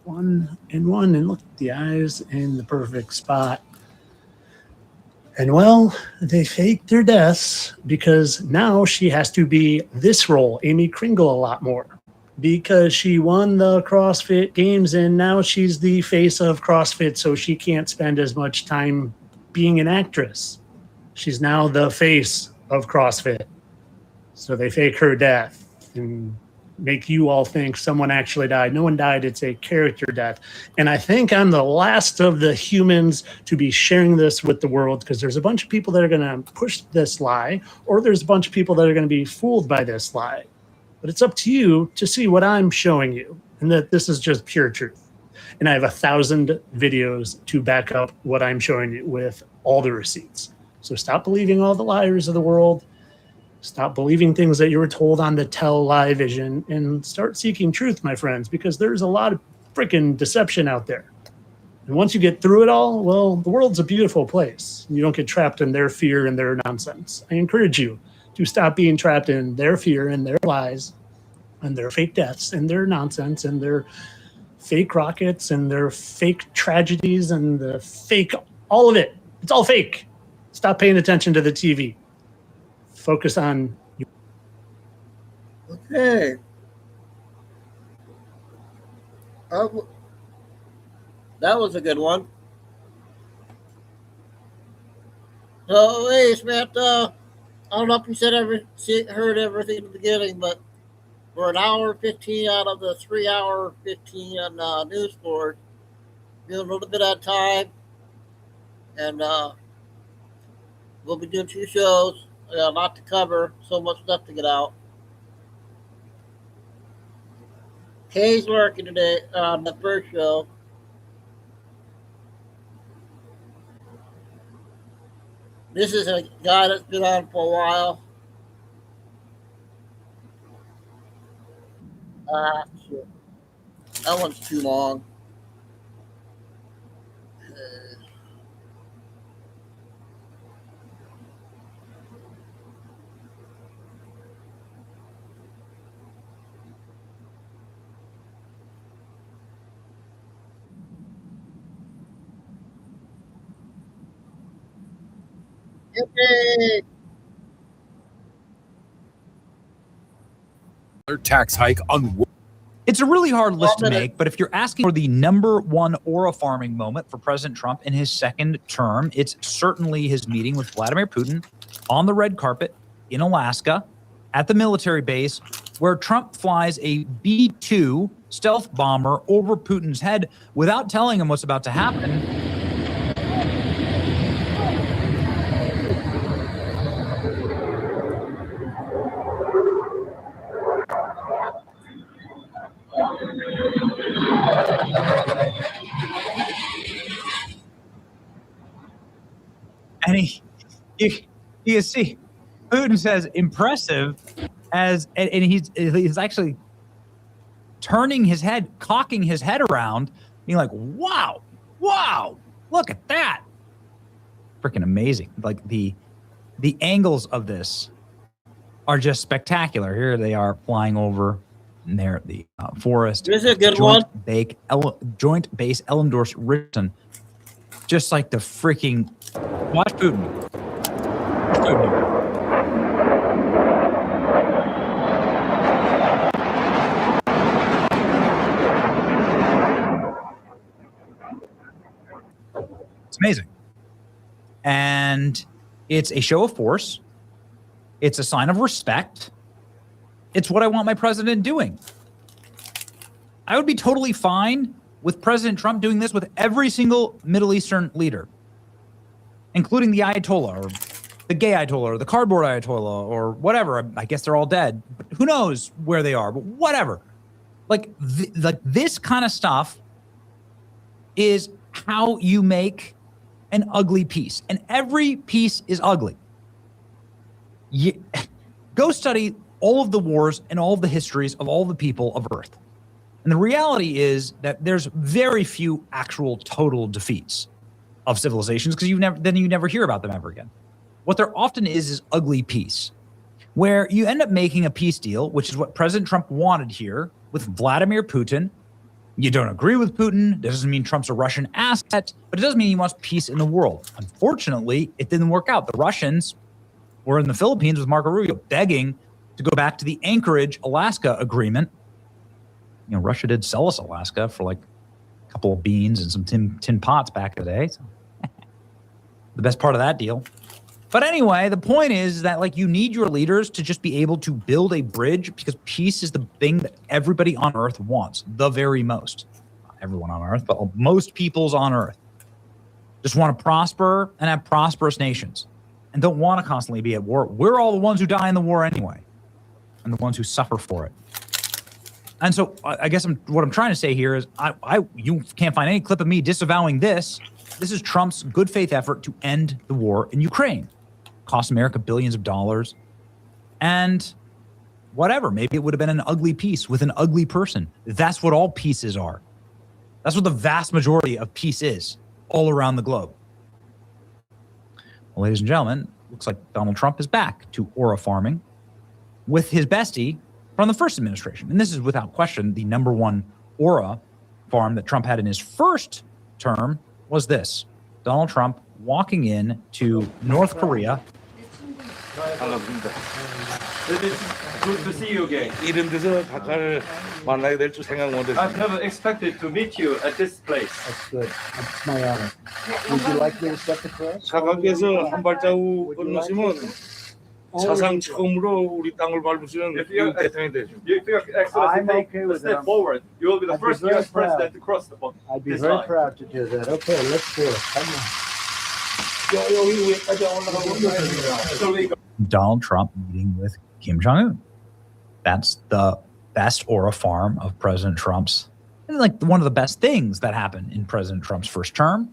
1 and 1, and look at the eyes in the perfect spot. And well, they faked their deaths because now she has to be this role, Amy Kringle, a lot more. Because she won the CrossFit Games and now she's the face of CrossFit, so she can't spend as much time being an actress. She's now the face of CrossFit. So they fake her death and make you all think someone actually died. No one died. It's a character death. And I think I'm the last of the humans to be sharing this with the world, because there's a bunch of people that are going to push this lie, or there's a bunch of people that are going to be fooled by this lie. But it's up to you to see what I'm showing you, and that this is just pure truth. And I have 1,000 videos to back up what I'm showing you with all the receipts. So stop believing all the liars of the world. Stop believing things that you were told on the television and start seeking truth, my friends, because there's a lot of freaking deception out there. And once you get through it all, well, the world's a beautiful place. You don't get trapped in their fear and their nonsense. I encourage you to stop being trapped in their fear and their lies and their fake deaths and their nonsense and their fake rockets and their fake tragedies and the fake, all of it. It's all fake. Stop paying attention to the TV. Focus on you. Okay. That was a good one. So, hey, Smith, I don't know if you heard everything at the beginning, but we're an hour 15 out of the 3 hour 15 on News Board. Doing a little bit at a time. And we'll be doing 2 shows. I got a lot to cover, so much stuff to get out. Kay's working today on the first show. This is a guy that's been on for a while. Shit. That one's too long. Yay! Tax hike on. It's a really hard list to make, but if you're asking for the #1 aura farming moment for President Trump in his second term, it's certainly his meeting with Vladimir Putin on the red carpet in Alaska at the military base, where Trump flies a B-2 stealth bomber over Putin's head without telling him what's about to happen. And you see, Putin says impressive and he's actually turning his head, cocking his head around, being like, wow, look at that. Freaking amazing. Like the angles of this are just spectacular. Here they are flying over and they're at the forest. This is a good one. Joint base Ellendorf Richardson. Just like the freaking, watch Putin. Watch Putin. It's amazing. And it's a show of force. It's a sign of respect. It's what I want my president doing. I would be totally fine with President Trump doing this with every single Middle Eastern leader, including the Ayatollah or the gay Ayatollah or the cardboard Ayatollah or whatever. I guess they're all dead, but who knows where they are, but whatever. Like this kind of stuff is how you make an ugly piece, and every piece is ugly. Go study all of the wars and all of the histories of all the people of Earth. And the reality is that there's very few actual total defeats of civilizations, because you never hear about them ever again. What there often is ugly peace, where you end up making a peace deal, which is what President Trump wanted here with Vladimir Putin, You don't agree with Putin. That doesn't mean Trump's a Russian asset, but it does mean he wants peace in the world. Unfortunately, it didn't work out. The Russians were in the Philippines with Marco Rubio begging to go back to the Anchorage, Alaska agreement. You know, Russia did sell us Alaska for like a couple of beans and some tin pots back in the day. So the best part of that deal. But anyway, the point is that like you need your leaders to just be able to build a bridge, because peace is the thing that everybody on Earth wants the very most. Not everyone on Earth, but most peoples on Earth just want to prosper and have prosperous nations and don't want to constantly be at war. We're all the ones who die in the war anyway, and the ones who suffer for it. And so I guess what I'm trying to say here is you can't find any clip of me disavowing this. This is Trump's good faith effort to end the war in Ukraine. Cost America billions of dollars. And whatever, maybe it would have been an ugly peace with an ugly person. That's what all peaces are. That's what the vast majority of peace is all around the globe. Well, ladies and gentlemen, looks like Donald Trump is back to aura farming with his bestie from the first administration. And this is without question the number one aura farm that Trump had in his first term was this. Donald Trump walking in to North Korea. 반갑습니다. Good to see you again. 이런 데서 각하를 만나게 될 줄 생각 못했습니다. I've never expected to meet you at this place. That's good. It's my honor. Would you like me to step across? 각하께서 한 발자국 건너시면 사상 처음으로 우리 땅을 밟으시는 미국 대통령이 되죠. I'm okay with step that. forward. You will be the I'd be first very U.S. proud. president to cross the I'd be this very line. proud to do that. Okay, let's do it. Come on. 여기 위에까지 올라가고 Donald Trump meeting with Kim Jong-un. That's the best aura farm of President Trump's. And like one of the best things that happened in President Trump's first term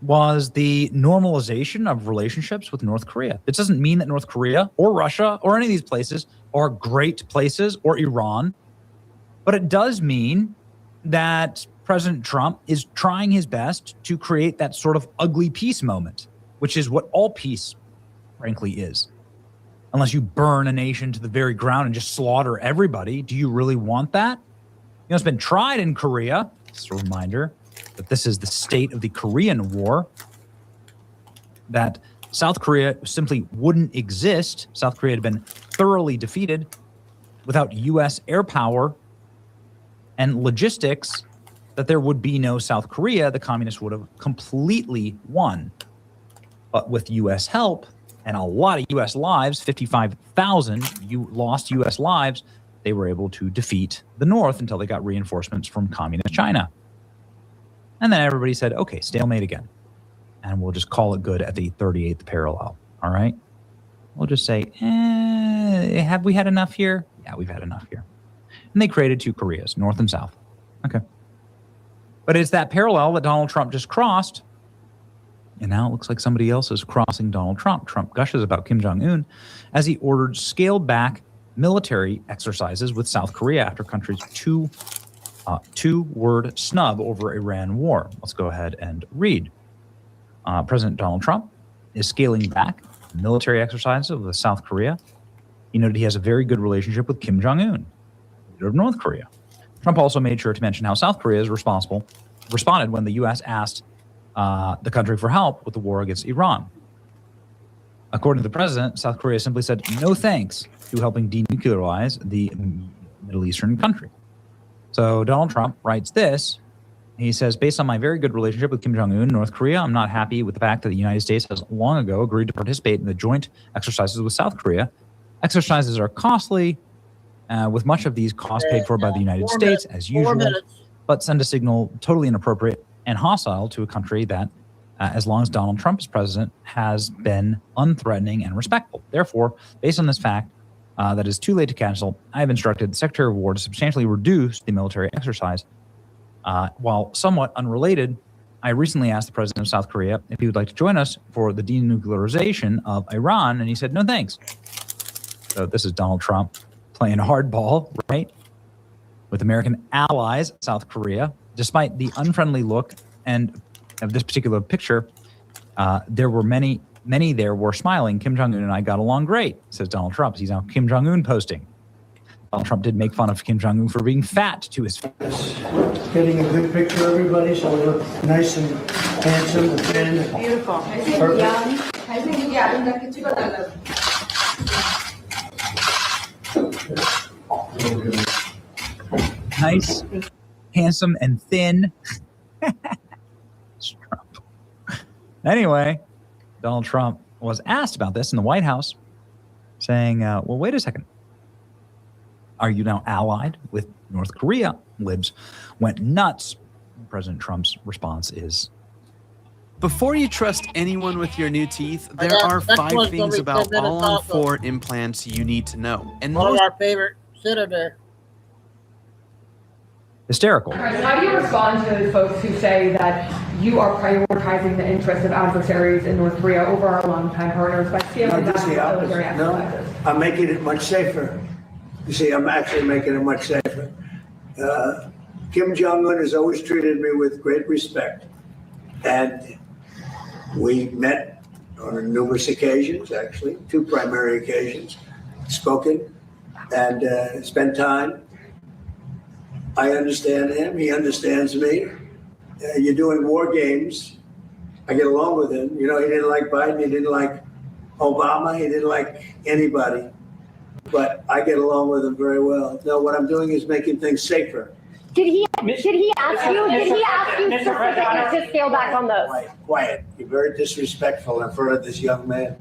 was the normalization of relationships with North Korea. It doesn't mean that North Korea or Russia or any of these places are great places, or Iran, but it does mean that President Trump is trying his best to create that sort of ugly peace moment, which is what all peace, frankly, is. Unless you burn a nation to the very ground and just slaughter everybody, do you really want that? You know, it's been tried in Korea. Just a reminder that this is the state of the Korean War, that South Korea simply wouldn't exist. South Korea had been thoroughly defeated without U.S. air power and logistics, that there would be no South Korea. The communists would have completely won. But with U.S. help and a lot of U.S. lives, 55,000 lost U.S. lives, they were able to defeat the North until they got reinforcements from communist China. And then everybody said, okay, stalemate again. And we'll just call it good at the 38th parallel. All right? We'll just say, have we had enough here? Yeah, we've had enough here. And they created two Koreas, North and South. Okay. But it's that parallel that Donald Trump just crossed. And now it looks like somebody else is crossing Donald Trump. Trump gushes about Kim Jong-un as he ordered scaled back military exercises with South Korea after country's two-word snub over Iran war. Let's go ahead and read. President Donald Trump is scaling back military exercises with South Korea. He noted he has a very good relationship with Kim Jong-un, leader of North Korea. Trump also made sure to mention how South Korea responded when the U.S. asked the country for help with the war against Iran. According to the president, South Korea simply said no thanks to helping denuclearize the Middle Eastern country. So Donald Trump writes this. He says, based on my very good relationship with Kim Jong-un in North Korea, I'm not happy with the fact that the United States has long ago agreed to participate in the joint exercises with South Korea. Exercises are costly, with much of these costs paid for by the United States, as usual, but send a signal totally inappropriate and hostile to a country that, as long as Donald Trump is president, has been unthreatening and respectful. Therefore, based on this fact that it's too late to cancel, I have instructed the Secretary of War to substantially reduce the military exercise. While somewhat unrelated, I recently asked the president of South Korea if he would like to join us for the denuclearization of Iran, and he said, no thanks. So this is Donald Trump playing hardball, right, with American allies, South Korea. Despite the unfriendly look and of this particular picture, there were many there were smiling. Kim Jong-un and I got along great, says Donald Trump. He's now Kim Jong-un posting. Donald Trump did make fun of Kim Jong-un for being fat to his face. Getting a good picture of everybody, so we look nice and handsome and thin. Beautiful. Nice, handsome, and thin. Trump. Anyway, Donald Trump was asked about this in the White House, saying, well, wait a second. Are you now allied with North Korea? Libs went nuts. President Trump's response is, before you trust anyone with your new teeth, there are 5 things about all-on-4 implants you need to know. And one of our favorite senator. Hysterical. How do you respond to those folks who say that you are prioritizing the interests of adversaries in North Korea over our longtime partners by scaling back military exercises? I'm making it much safer. You see, I'm actually making it much safer. Kim Jong-un has always treated me with great respect. And we met on numerous occasions, actually, 2 primary occasions, spoken and spent time. I understand him. He understands me. You're doing war games. I get along with him. You know, he didn't like Biden. He didn't like Obama. He didn't like anybody. But I get along with him very well. No, what I'm doing is making things safer. Did he ask you specifically to scale back on those? Quiet. You're very disrespectful in front of this young man.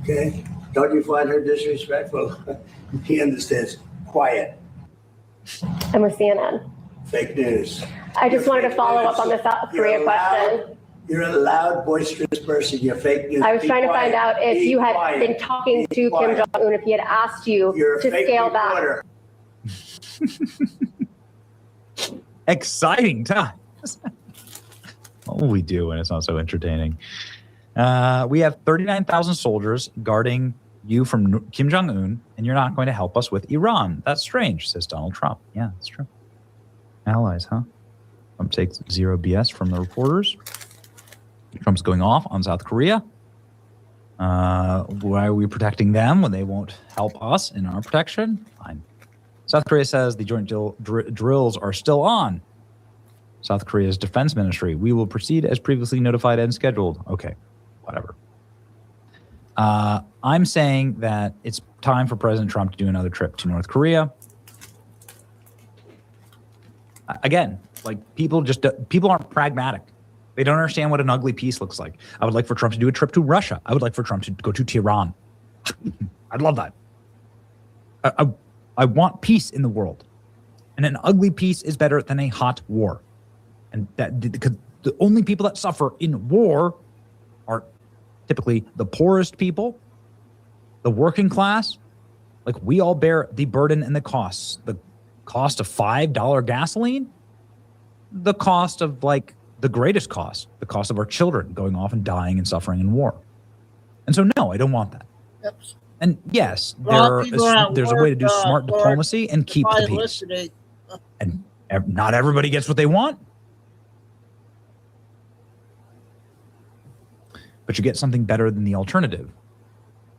Okay? Don't you find her disrespectful? He understands. Quiet. I'm with CNN. Fake news. I just wanted to follow up on the South Korea question. You're a loud, boisterous person. You're fake news. I was trying to find out if you had been talking to Kim Jong-un, if he had asked you to scale back. Exciting times. What will we do when it's not so entertaining? We have 39,000 soldiers guarding you from Kim Jong-un, and you're not going to help us with Iran. That's strange, says Donald Trump. Yeah, that's true. Allies, huh? Trump takes zero BS from the reporters. Trump's going off on South Korea. Why are we protecting them when they won't help us in our protection? Fine. South Korea says the joint drills are still on. South Korea's defense ministry. We will proceed as previously notified and scheduled. Okay, whatever. I'm saying that it's time for President Trump to do another trip to North Korea. Again, like people aren't pragmatic. They don't understand what an ugly peace looks like. I would like for Trump to do a trip to Russia. I would like for Trump to go to Tehran. I'd love that. I want peace in the world. And an ugly peace is better than a hot war. And that because the only people that suffer in war are typically the poorest people, the working class. Like we all bear the burden and the costs. The cost of $5 gasoline, the cost of like the greatest cost, the cost of our children going off and dying and suffering in war. And so, no, I don't want that. Yep. And yes, there's a way to do smart diplomacy and keep the peace. And not everybody gets what they want. But you get something better than the alternative,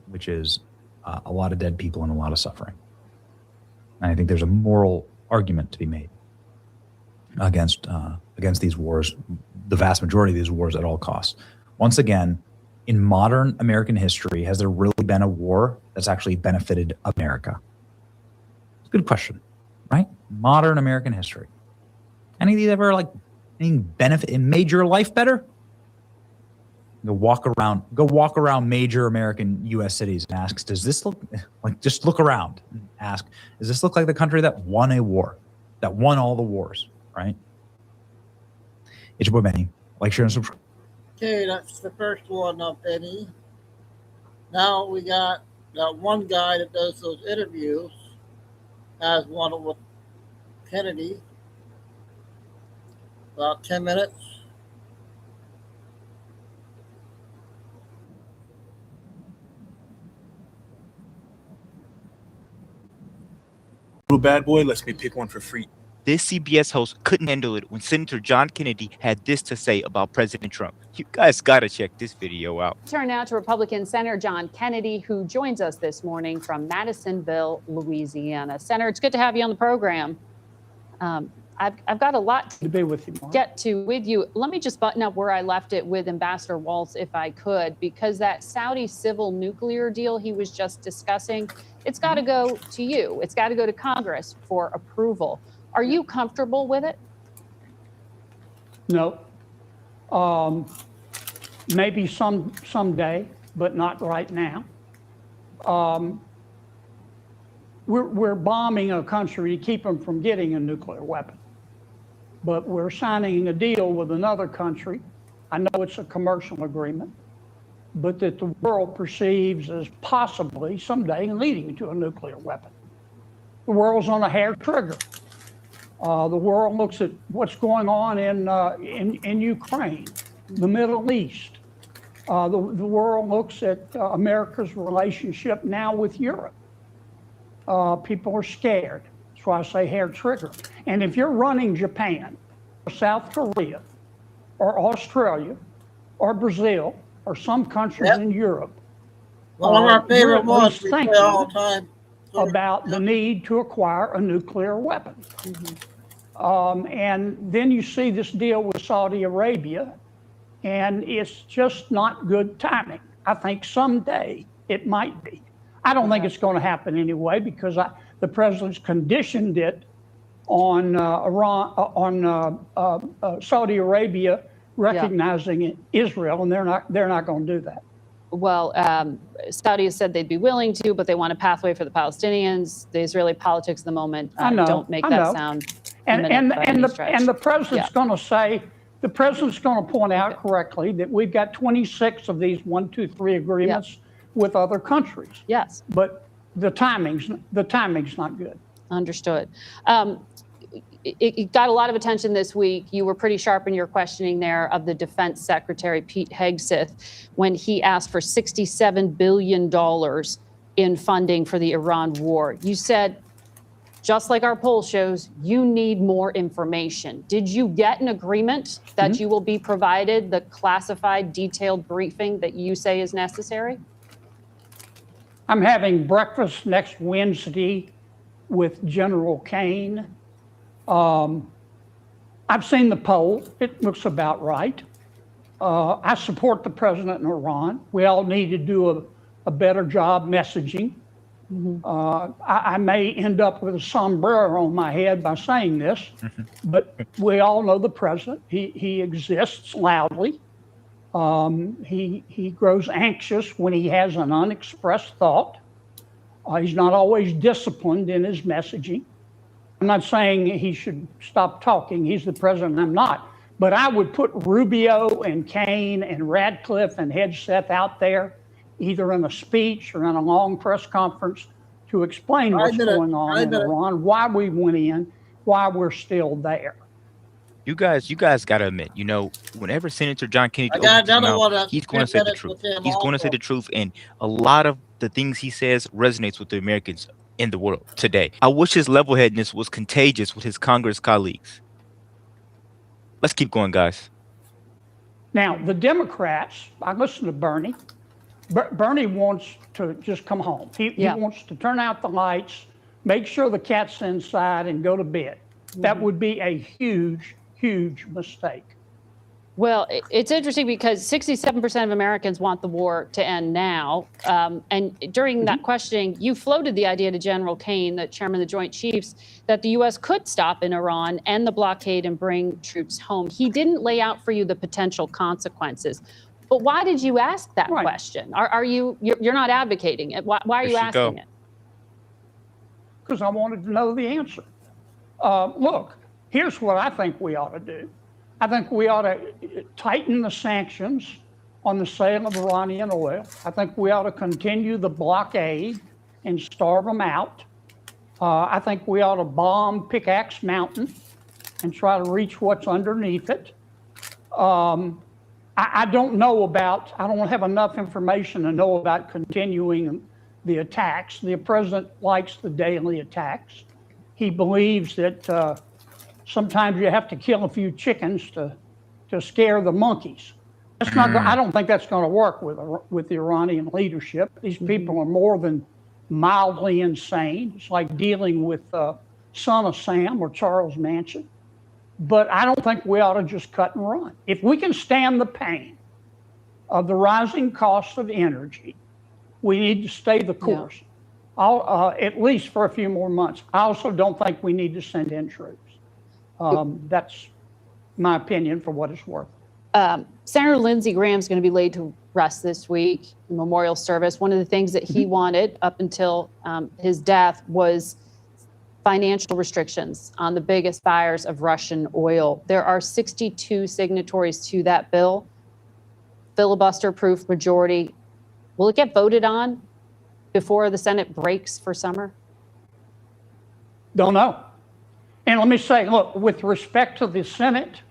which is a lot of dead people and a lot of suffering. And I think there's a moral argument to be made against these wars, the vast majority of these wars at all costs. Once again, in modern American history, has there really been a war that's actually benefited America? It's a good question, right? Modern American history. Any of these ever benefit and made your life better? Go walk around major American U.S. cities and ask, does this look like, just look around and ask, does this look like the country that won a war, that won all the wars, right? It's your boy Benny. Like, share, and subscribe. Okay, that's the first one up, Benny. Now we got that one guy that does those interviews, has one with Kennedy, about 10 minutes. Little bad boy lets me pick one for free. This CBS host couldn't handle it when Senator John Kennedy had this to say about President Trump. You guys gotta check this video out. Turn now to Republican Senator John Kennedy, who joins us this morning from Madisonville, Louisiana. Senator, it's good to have you on the program. I've got a lot to be with you, get to with you. Let me just button up where I left it with Ambassador Waltz, if I could, because that Saudi civil nuclear deal he was just discussing, it's got to go to you. It's got to go to Congress for approval. Are you comfortable with it? No. Maybe someday, but not right now. We're bombing a country to keep them from getting a nuclear weapon. But we're signing a deal with another country. I know it's a commercial agreement, but that the world perceives as possibly someday leading to a nuclear weapon. The world's on a hair trigger. The world looks at what's going on in Ukraine, the Middle East. The world looks at America's relationship now with Europe. People are scared. That's why I say hair trigger. And if you're running Japan, or South Korea, or Australia, or Brazil, or some countries in Europe, one of our favorite ones we play thinking all the time about the need to acquire a nuclear weapon. And then you see this deal with Saudi Arabia, and it's just not good timing. I think someday it might be. I don't think it's going to happen anyway, because the president's conditioned it on Saudi Arabia recognizing Israel, and they're not going to do that. Well, Saudi has said they'd be willing to, but they want a pathway for the Palestinians. The Israeli politics at the moment don't make that sound. And the president's going to say, the president's going to point out correctly that we've got 26 of these 1, 2, 3 agreements with other countries. Yes. But the timing's not good. Understood. It got a lot of attention this week. You were pretty sharp in your questioning there of the Defense Secretary, Pete Hegseth, when he asked for $67 billion in funding for the Iran war. You said, just like our poll shows, you need more information. Did you get an agreement that you will be provided the classified, detailed briefing that you say is necessary? I'm having breakfast next Wednesday with General Kane. I've seen the poll. It looks about right. I support the president in Iran. We all need to do a better job messaging. I may end up with a sombrero on my head by saying this, but we all know the president. He exists loudly. He grows anxious when he has an unexpressed thought. He's not always disciplined in his messaging. I'm not saying he should stop talking. He's the president. I'm not. But I would put Rubio and Kane and Radcliffe and Hegseth out there, either in a speech or in a long press conference, to explain what's going on in Iran, why we went in, why we're still there. You guys got to admit, whenever Senator John Kennedy opens his mouth, he's going to say the truth. He's going to say the truth, and a lot of the things he says resonates with the Americans in the world today. I wish his level-headedness was contagious with his Congress colleagues. Let's keep going, guys. Now, the Democrats, I listen to Bernie. Bernie wants to just come home. He wants to turn out the lights, make sure the cat's inside, and go to bed. That would be a huge, huge mistake. Well, it's interesting because 67% of Americans want the war to end now. And during that questioning, you floated the idea to General Kane, the chairman of the Joint Chiefs, that the U.S. could stop in Iran, end the blockade, and bring troops home. He didn't lay out for you the potential consequences. But why did you ask that question? You're not advocating it. Why are you asking it? Because I wanted to know the answer. Look, here's what I think we ought to do. I think we ought to tighten the sanctions on the sale of Iranian oil. I think we ought to continue the blockade and starve them out. I think we ought to bomb Pickaxe Mountain and try to reach what's underneath it. I don't have enough information to know about continuing the attacks. The president likes the daily attacks. He believes that sometimes you have to kill a few chickens to scare the monkeys. That's not. I don't think that's going to work with the Iranian leadership. These people are more than mildly insane. It's like dealing with Son of Sam or Charles Manson. But I don't think we ought to just cut and run. If we can stand the pain of the rising cost of energy, we need to stay the course, at least for a few more months. I also don't think we need to send in troops. That's my opinion for what it's worth. Senator Lindsey Graham is going to be laid to rest this week, memorial service. One of the things that he wanted up until his death was financial restrictions on the biggest buyers of Russian oil. There are 62 signatories to that bill, filibuster-proof majority. Will it get voted on before the Senate breaks for summer? Don't know. And let me say, look, with respect to the Senate,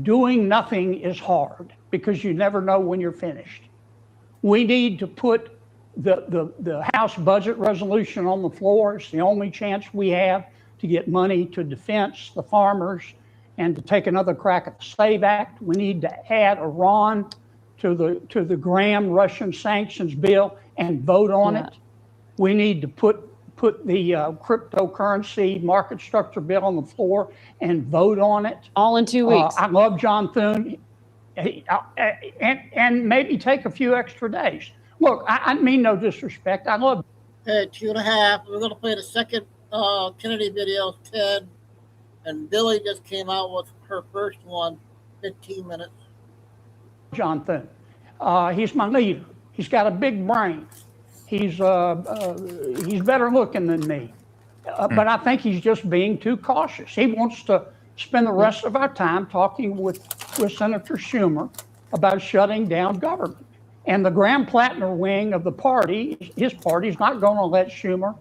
doing nothing is hard because you never know when you're finished. We need to put the House budget resolution on the floor. It's the only chance we have to get money to defense, the farmers, and to take another crack at the SAVE Act. We need to add Iran to the Graham Russian sanctions bill and vote on it. We need to put the cryptocurrency market structure bill on the floor and vote on it. All in 2 weeks. I love John Thune, and maybe take a few extra days. Look, I mean no disrespect. I love. Hey, 2.5. We're going to play the second Kennedy video, Ted, and Billy just came out with her first one, 15 minutes. John Thune. He's my leader. He's got a big brain. He's better looking than me, but I think he's just being too cautious. He wants to spend the rest of our time talking with Senator Schumer about shutting down government. And the Graham-Plattner wing of the party, his party, is not going to let Schumer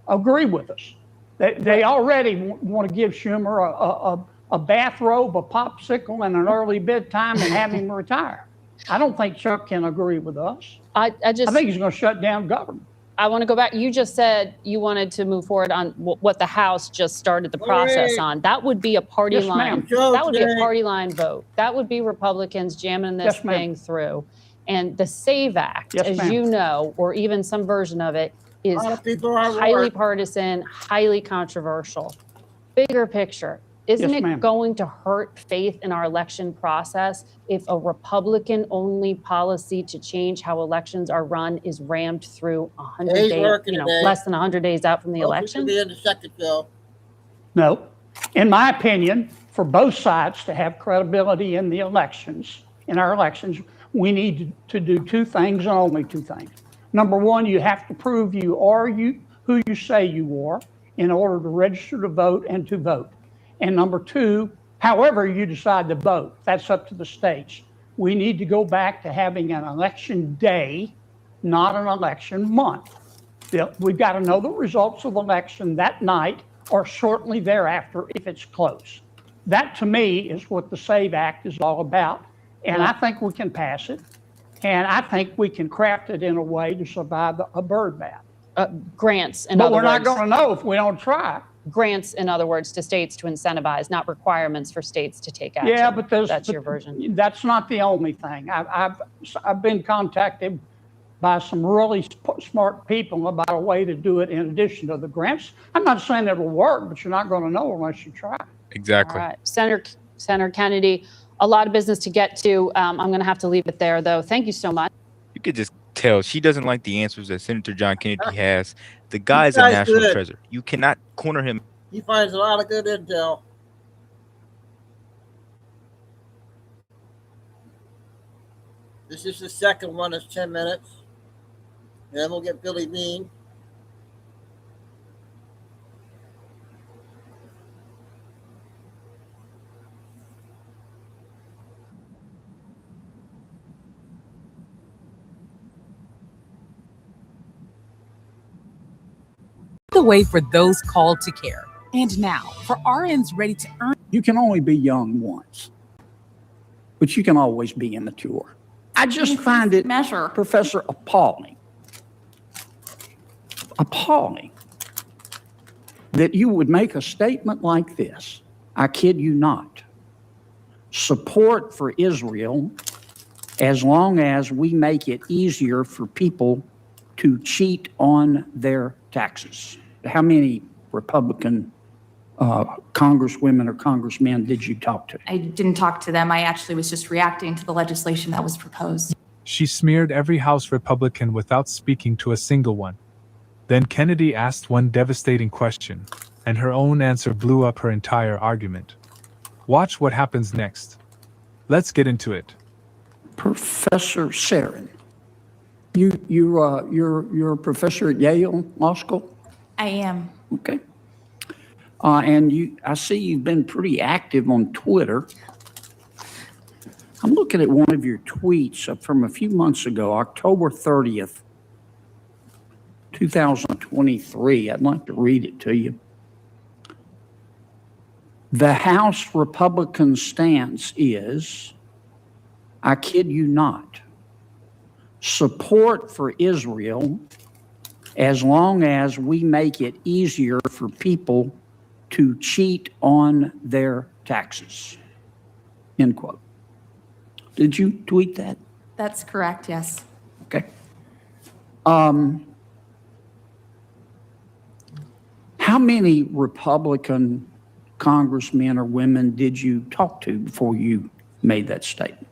agree with us. They already want to give Schumer a bathrobe, a popsicle, and an early bedtime and have him retire. I don't think Chuck can agree with us. I think he's going to shut down government. I want to go back. You just said you wanted to move forward on what the House just started the process on. That would be a party line. That would be a party line vote. That would be Republicans jamming this thing through. And the SAVE Act, as you know, or even some version of it, is highly partisan, highly controversial. Bigger picture, isn't it going to hurt faith in our election process if a Republican-only policy to change how elections are run is rammed through 100 days, less than 100 days out from the election? No. In my opinion, for both sides to have credibility in the elections, in our elections, we need to do two things and only two things. Number one, you have to prove you are who you say you are in order to register to vote and to vote. And number two, however you decide to vote, that's up to the states. We need to go back to having an election day, not an election month. We've got to know the results of the election that night or shortly thereafter if it's close. That, to me, is what the SAVE Act is all about. And I think we can pass it. And I think we can craft it in a way to survive a bird bath. Grants, in but other we're words. not going to know if we don't try. Grants, in other words, to states to incentivize, not requirements for states to take action. Yeah, but that's your version. That's not the only thing. I've been contacted by some really smart people about a way to do it in addition to the grants. I'm not saying it'll work, but you're not going to know unless you try. Exactly. All right, Senator Kennedy, a lot of business to get to. I'm going to have to leave it there, though. Thank you so much. You could just tell she doesn't like the answers that Senator John Kennedy has. The guy's a national treasure. You cannot corner him. He finds a lot of good intel. This is the second one. It's 10 minutes. And then we'll get Billy Bean. The way for those called to care. And now, for RNs ready to earn. You can only be young once, but you can always be immature. I just find it, Professor, appalling that you would make a statement like this. I kid you not, support for Israel as long as we make it easier for people to cheat on their taxes. How many Republican congresswomen or congressmen did you talk to? I didn't talk to them. I actually was just reacting to the legislation that was proposed. She smeared every House Republican without speaking to a single one. Then Kennedy asked one devastating question, and her own answer blew up her entire argument. Watch what happens next. Let's get into it. Professor Sarin, you're a professor at Yale Law School? I am. Okay. And I see you've been pretty active on Twitter. I'm looking at one of your tweets from a few months ago, October 30th, 2023. I'd like to read it to you. The House Republican stance is, I kid you not, support for Israel as long as we make it easier for people to cheat on their taxes. End quote. Did you tweet that? That's correct, yes. Okay. How many Republican congressmen or women did you talk to before you made that statement?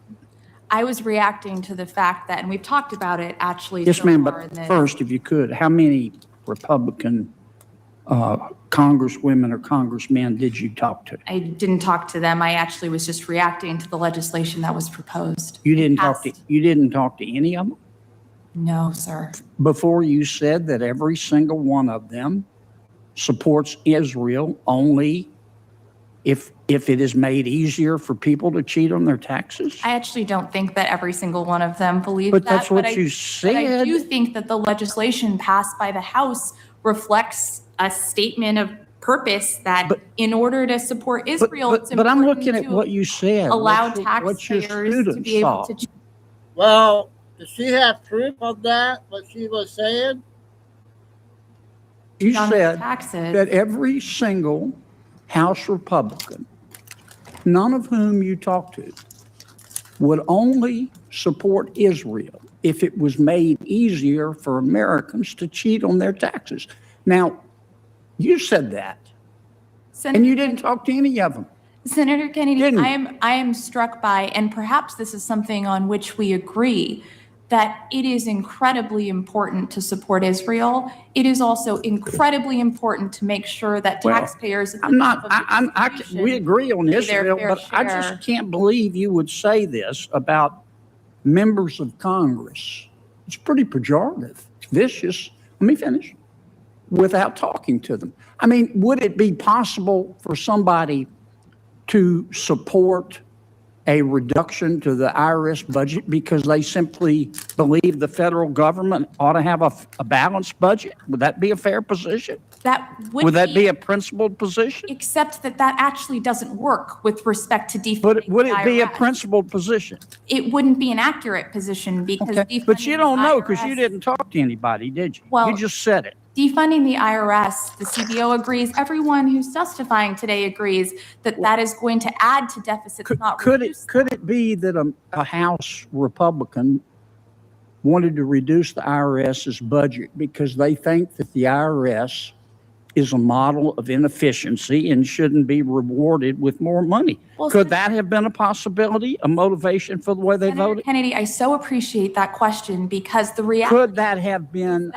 I was reacting to the fact that, and we've talked about it actually. Yes, so ma'am, far but in first, if you could, how many Republican congresswomen or congressmen did you talk to? I didn't talk to them. I actually was just reacting to the legislation that was proposed. You didn't talk to any of them? No, sir. Before you said that every single one of them supports Israel only if it is made easier for people to cheat on their taxes? I actually don't think that every single one of them believes But that. that's what you But said. I do think that the legislation passed by the House reflects a statement of purpose that in order to support Israel, it's But I'm important looking at to what you said. allow What's your taxpayers to students be able saw? to. Well, does she have proof of that, what she was saying? You on the said taxes. that every single House Republican, none of whom you talked to, would only support Israel if it was made easier for Americans to cheat on their taxes. Now, you said that, and you didn't talk to any of them. Senator Kennedy, Didn't. I am struck by, and perhaps this is something on which we agree, that it is incredibly important to support Israel. It is also incredibly important to make sure that Well, taxpayers at the I'm top not, of the nation we agree on pay their Israel, fair but I share. just can't believe you would say this about members of Congress. It's pretty pejorative, vicious. Let me finish. Without talking to them. I mean, would it be possible for somebody to support a reduction to the IRS budget because they simply believe the federal government ought to have a balanced budget? Would that be a fair position? That Would that be a principled position? Except that actually doesn't work with respect to defunding Would the it be a IRS. principled position? It wouldn't be an accurate position because Okay, but you don't know because you IRS didn't talk to anybody, did you? Well, You just said it. Defunding the IRS, the CBO agrees, everyone who's testifying today agrees that that is going to add to deficits, not reduce. Could it be that a House Republican wanted to reduce the IRS's budget because they think that the IRS is a model of inefficiency and shouldn't be rewarded with more money? Well, Could that have been a possibility, a motivation for the way they Senator voted? Kennedy, I so appreciate that question because the reality Could that have been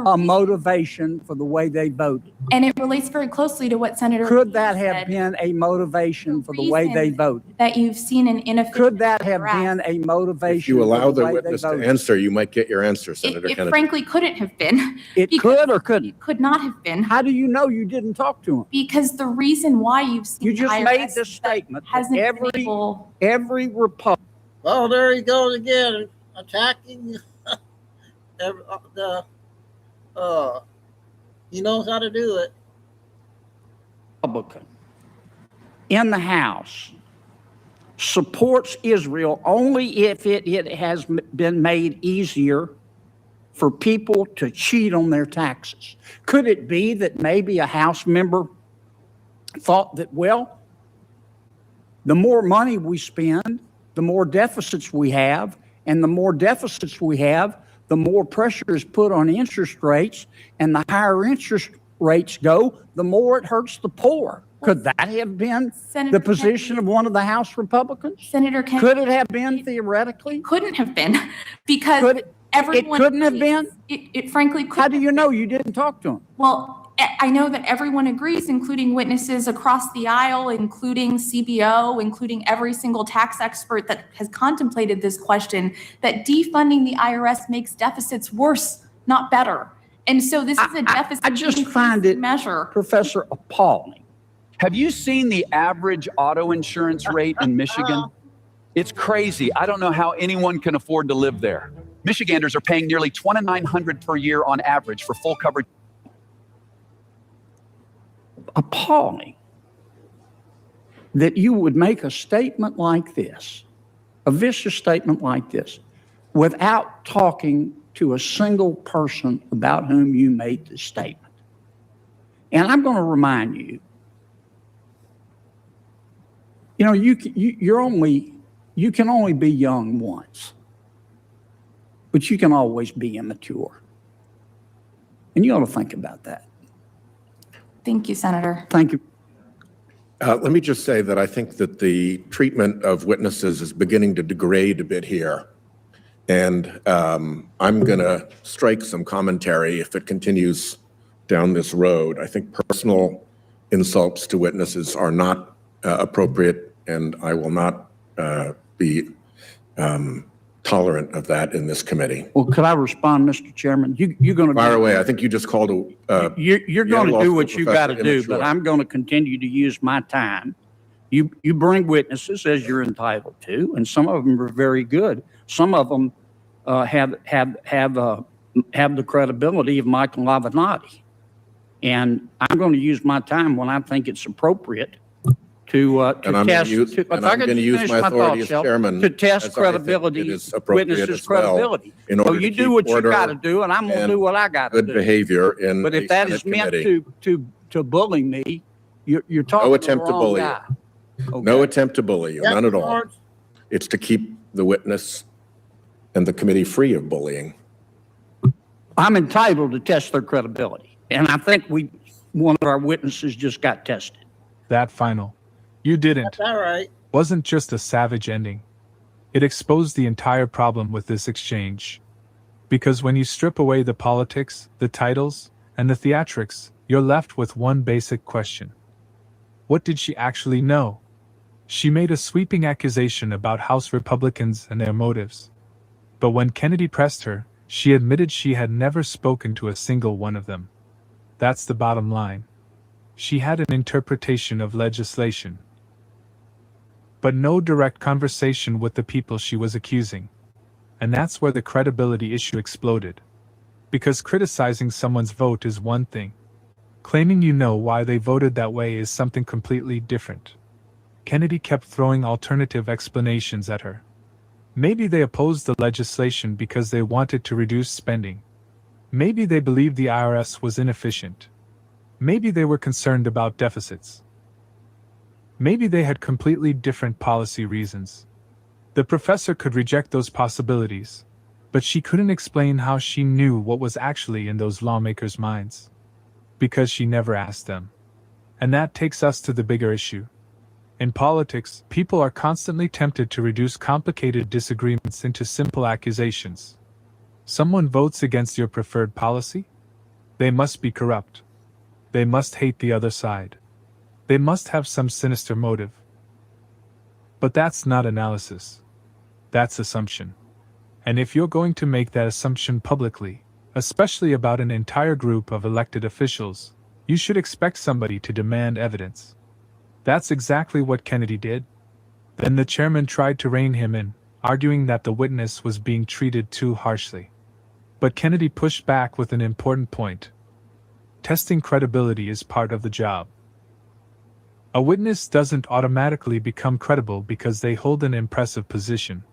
a motivation for the way they voted? and it relates very closely to what Senator Could that Lee have said, been a motivation for the way they voted? that you've seen an inefficient Could that have IRS. been a motivation? If you allow for the way they witness to voted? answer, you might get your answer, Senator It Kennedy. frankly couldn't have been. It because could or couldn't? It could not have been. How do you know you didn't talk to him? Because the reason why you've seen You just IRS made this statement that hasn't been able. every Republican. Well, there he goes again, attacking he knows how to do it. Republican in the House supports Israel only if it has been made easier for people to cheat on their taxes. Could it be that maybe a House member thought that, well, The more money we spend, the more deficits we have, and the more deficits we have, the more pressure is put on interest rates, and the higher interest rates go, the more it hurts the poor. Could that have been the position of one of the House Republicans? Senator Kennedy. Could it have been theoretically? Couldn't have been, because everyone. It couldn't have been? It frankly couldn't. How do you know? You didn't talk to him. Well, I know that everyone agrees, including witnesses across the aisle, including CBO, including every single tax expert that has contemplated this question, that defunding the IRS makes deficits worse, not better. And so this is a deficit. I just find it, measure, Professor, appalling. Have you seen the average auto insurance rate in Michigan? It's crazy. I don't know how anyone can afford to live there. Michiganders are paying nearly $2,900 per year on average for full coverage. Appalling that you would make a statement like this, a vicious statement like this, without talking to a single person about whom you made the statement. And I'm going to remind you, you know, you can only be young once, but you can always be immature. And you ought to think about that. Thank you, Senator. Thank you. Let me just say that I think that the treatment of witnesses is beginning to degrade a bit here. And I'm going to strike some commentary if it continues down this road. I think personal insults to witnesses are not appropriate, and I will not be tolerant of that in this committee. Well, could I respond, Mr. Chairman? You're going to fire away. I think you just called a. You're going to do what you got to do, but I'm going to continue to use my time. You bring witnesses as you're entitled to, and some of them are very good. Some of them have the credibility of Michael Avenatti, and I'm going to use my time when I think it's appropriate to test. I'm going to use my authority as chairman to test credibility, witnesses' credibility. So you do what you got to do, and I'm going to do what I got to do. Good behavior in. But if that is meant to bully me, you're talking no to attempt the to wrong bully guy. you. Okay. No attempt to bully you. None at all. It's to keep the witness and the committee free of bullying. I'm entitled to test their credibility, and I think one of our witnesses just got tested. That final. You didn't. That's all right. Wasn't just a savage ending. It exposed the entire problem with this exchange. Because when you strip away the politics, the titles, and the theatrics, you're left with one basic question. What did she actually know? She made a sweeping accusation about House Republicans and their motives. But when Kennedy pressed her, she admitted she had never spoken to a single one of them. That's the bottom line. She had an interpretation of legislation, but no direct conversation with the people she was accusing. And that's where the credibility issue exploded. Because criticizing someone's vote is one thing. Claiming you know why they voted that way is something completely different. Kennedy kept throwing alternative explanations at her. Maybe they opposed the legislation because they wanted to reduce spending. Maybe they believed the IRS was inefficient. Maybe they were concerned about deficits. Maybe they had completely different policy reasons. The professor could reject those possibilities, but she couldn't explain how she knew what was actually in those lawmakers' minds. Because she never asked them. And that takes us to the bigger issue. In politics, people are constantly tempted to reduce complicated disagreements into simple accusations. Someone votes against your preferred policy? They must be corrupt. They must hate the other side. They must have some sinister motive. But that's not analysis. That's assumption. And if you're going to make that assumption publicly, especially about an entire group of elected officials, you should expect somebody to demand evidence. That's exactly what Kennedy did. Then the chairman tried to rein him in, arguing that the witness was being treated too harshly. But Kennedy pushed back with an important point. Testing credibility is part of the job. A witness doesn't automatically become credible because they hold an impressive position.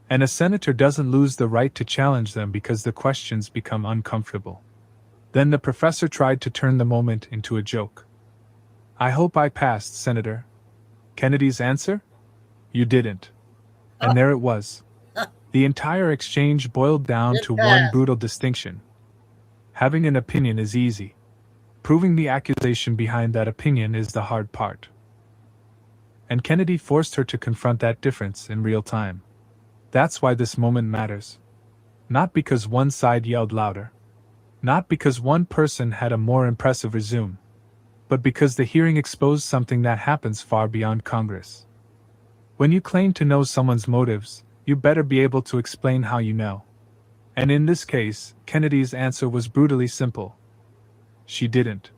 And a senator doesn't lose the right to challenge them because the questions become uncomfortable. Then the professor tried to turn the moment into a joke. I hope I passed, Senator. Kennedy's answer? You didn't. And there it was. The entire exchange boiled down to one brutal distinction. Having an opinion is easy. Proving the accusation behind that opinion is the hard part. And Kennedy forced her to confront that difference in real time. That's why this moment matters. Not because one side yelled louder. Not because one person had a more impressive resume. But because the hearing exposed something that happens far beyond Congress. When you claim to know someone's motives, you better be able to explain how you know. And in this case, Kennedy's answer was brutally simple. She didn't.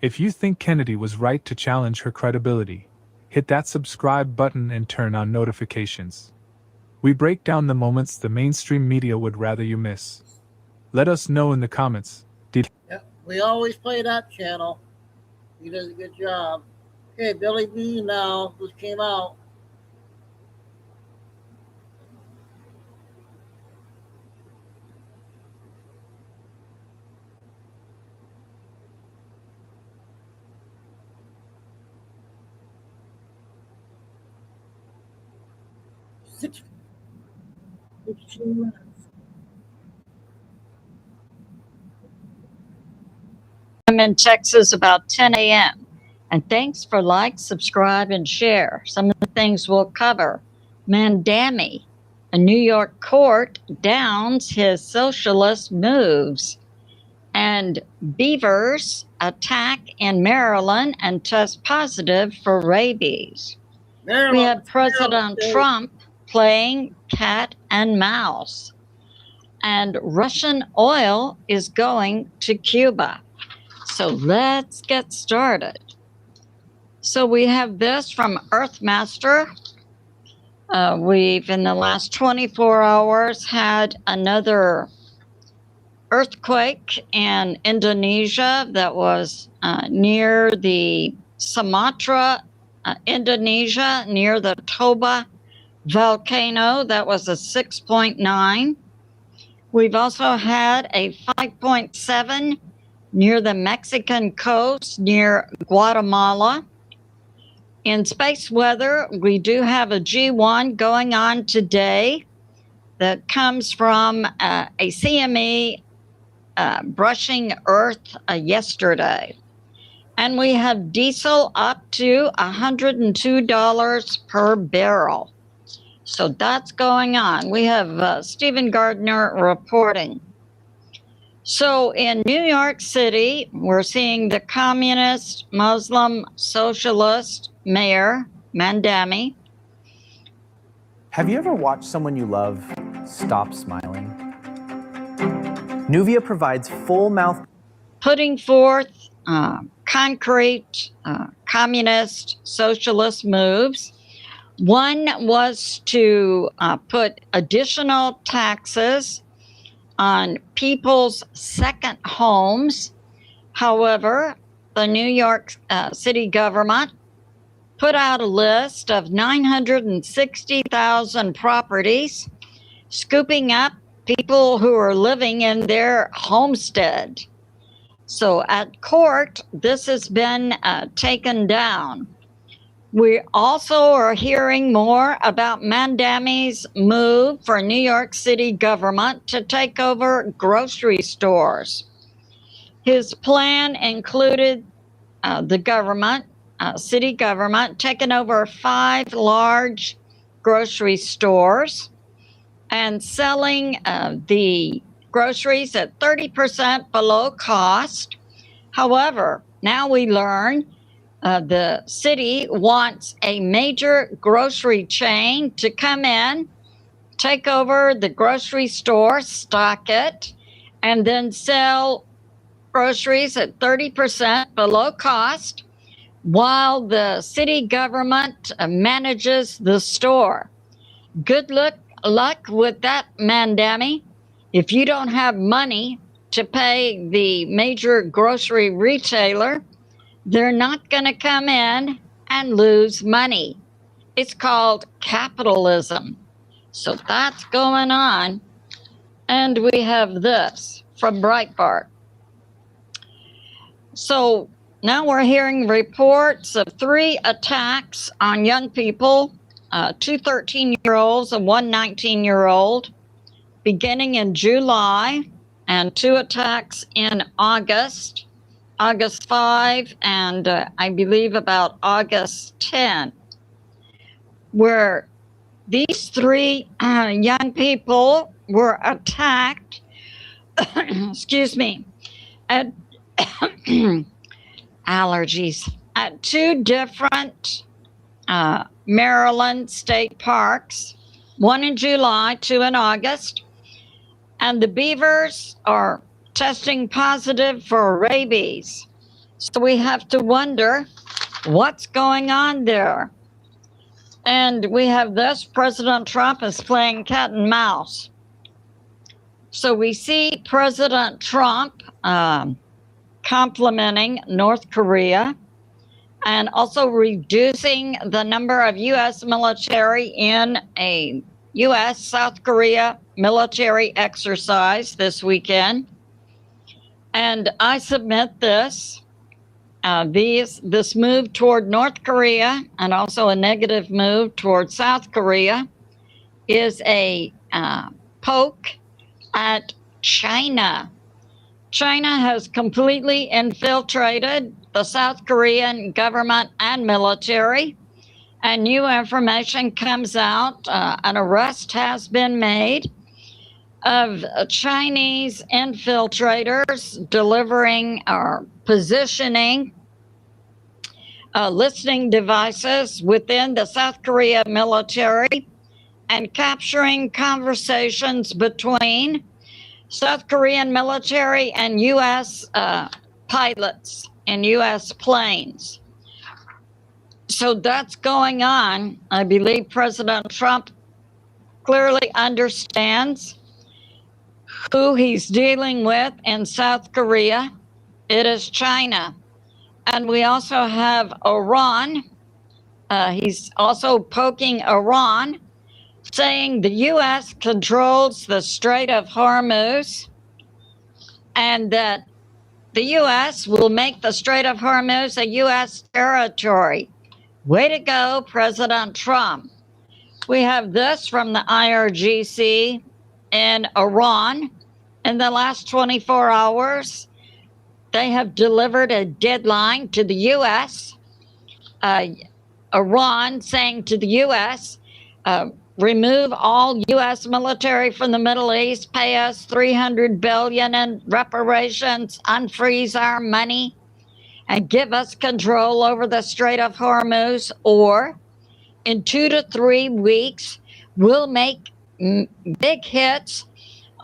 If you think Kennedy was right to challenge her credibility, hit that subscribe button and turn on notifications. We break down the moments the mainstream media would rather you miss. Let us know in the comments. We always play that channel. He does a good job. Okay, Billy B now, who came out. I'm in Texas about 10 a.m. And thanks for like, subscribe, and share. Some of the things we'll cover. Mandami, a New York court downs his socialist moves. And beavers attack in Maryland and test positive for rabies. We have President Trump playing cat and mouse. And Russian oil is going to Cuba. So let's get started. So we have this from Earthmaster. We've, in the last 24 hours, had another earthquake in Indonesia that was near the Sumatra, Indonesia, near the Toba volcano. That was a 6.9. We've also had a 5.7 near the Mexican coast, near Guatemala. In space weather, we do have a G1 going on today that comes from a CME brushing Earth yesterday. And we have diesel up to $102 per barrel. So that's going on. We have Stephen Gardner reporting. So in New York City, we're seeing the communist, Muslim, socialist mayor, Mandami. Have you ever watched someone you love stop smiling? Nuvia provides full mouth. Putting forth concrete communist, socialist moves. One was to put additional taxes on people's second homes. However, the New York City government put out a list of 960,000 properties, scooping up people who are living in their homestead. So at court, this has been taken down. We also are hearing more about Mandami's move for New York City government to take over grocery stores. His plan included the government, city government, taking over 5 large grocery stores and selling the groceries at 30% below cost. However, now we learn the city wants a major grocery chain to come in, take over the grocery store, stock it, and then sell groceries at 30% below cost while the city government manages the store. Good luck with that, Mandami. If you don't have money to pay the major grocery retailer, they're not going to come in and lose money. It's called capitalism. So that's going on. And we have this from Breitbart. So now we're hearing reports of 3 attacks on young people, 2 13-year-olds and 1 19-year-old, beginning in July, and 2 attacks in August 5, and I believe about August 10, where these 3 young people were attacked, excuse me, at allergies, at 2 different Maryland state parks, 1 in July, 2 in August. And the beavers are testing positive for rabies. So we have to wonder what's going on there. And we have this, President Trump is playing cat and mouse. So we see President Trump complimenting North Korea and also reducing the number of U.S. military in a U.S.-South Korea military exercise this weekend. And I submit this, this move toward North Korea and also a negative move toward South Korea is a poke at China. China has completely infiltrated the South Korean government and military, and new information comes out. An arrest has been made of Chinese infiltrators delivering or positioning listening devices within the South Korea military and capturing conversations between South Korean military and U.S. pilots and U.S. planes. So that's going on. I believe President Trump clearly understands who he's dealing with in South Korea. It is China. And we also have Iran. He's also poking Iran, saying the U.S. controls the Strait of Hormuz and that the U.S. will make the Strait of Hormuz a U.S. territory. Way to go, President Trump. We have this from the IRGC in Iran. In the last 24 hours, they have delivered a deadline to the U.S. Iran saying to the U.S., remove all U.S. military from the Middle East, pay us $300 billion in reparations, unfreeze our money, and give us control over the Strait of Hormuz, or in 2 to 3 weeks, we'll make big hits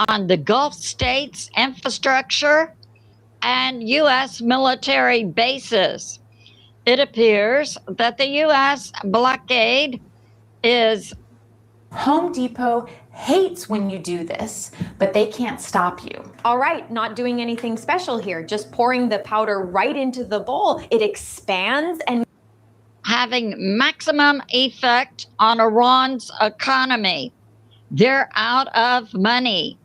on the Gulf states' infrastructure and U.S. military bases. It appears that the U.S. blockade is... Home Depot hates when you do this, but they can't stop you. All right, not doing anything special here, just pouring the powder right into the bowl. It expands and having maximum effect on Iran's economy. They're out of money.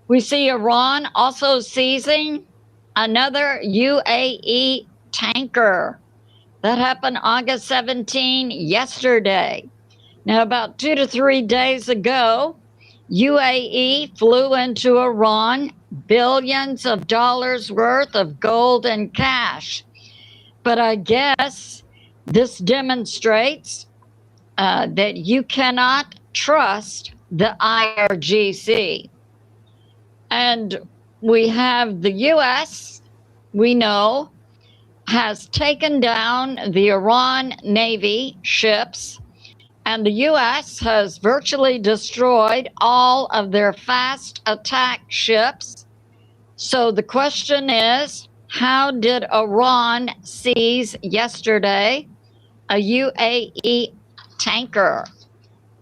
We see Iran also seizing another UAE tanker. That happened August 17, yesterday. Now, about 2 to 3 days ago, UAE flew into Iran billions of dollars worth of gold and cash. But I guess this demonstrates that you cannot trust the IRGC. And we have the U.S., we know, has taken down the Iran Navy ships, and the U.S. has virtually destroyed all of their fast attack ships. So the question is, how did Iran seize yesterday a UAE tanker?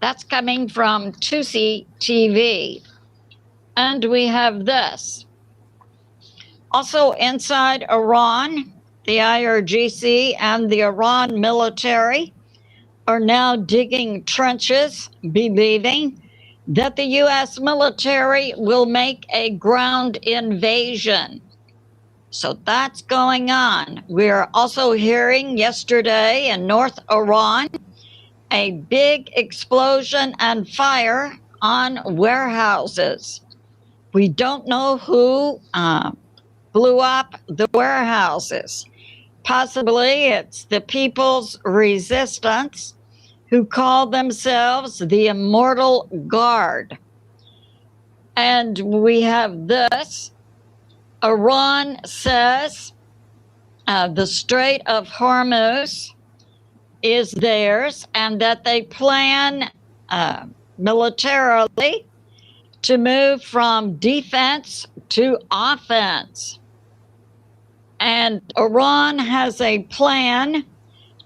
That's coming from Tusi TV. And we have this. Also inside Iran, the IRGC and the Iran military are now digging trenches, believing that the U.S. military will make a ground invasion. So that's going on. We're also hearing yesterday in North Iran a big explosion and fire on warehouses. We don't know who blew up the warehouses. Possibly it's the People's Resistance, who call themselves the Immortal Guard. And we have this. Iran says the Strait of Hormuz is theirs and that they plan militarily to move from defense to offense. And Iran has a plan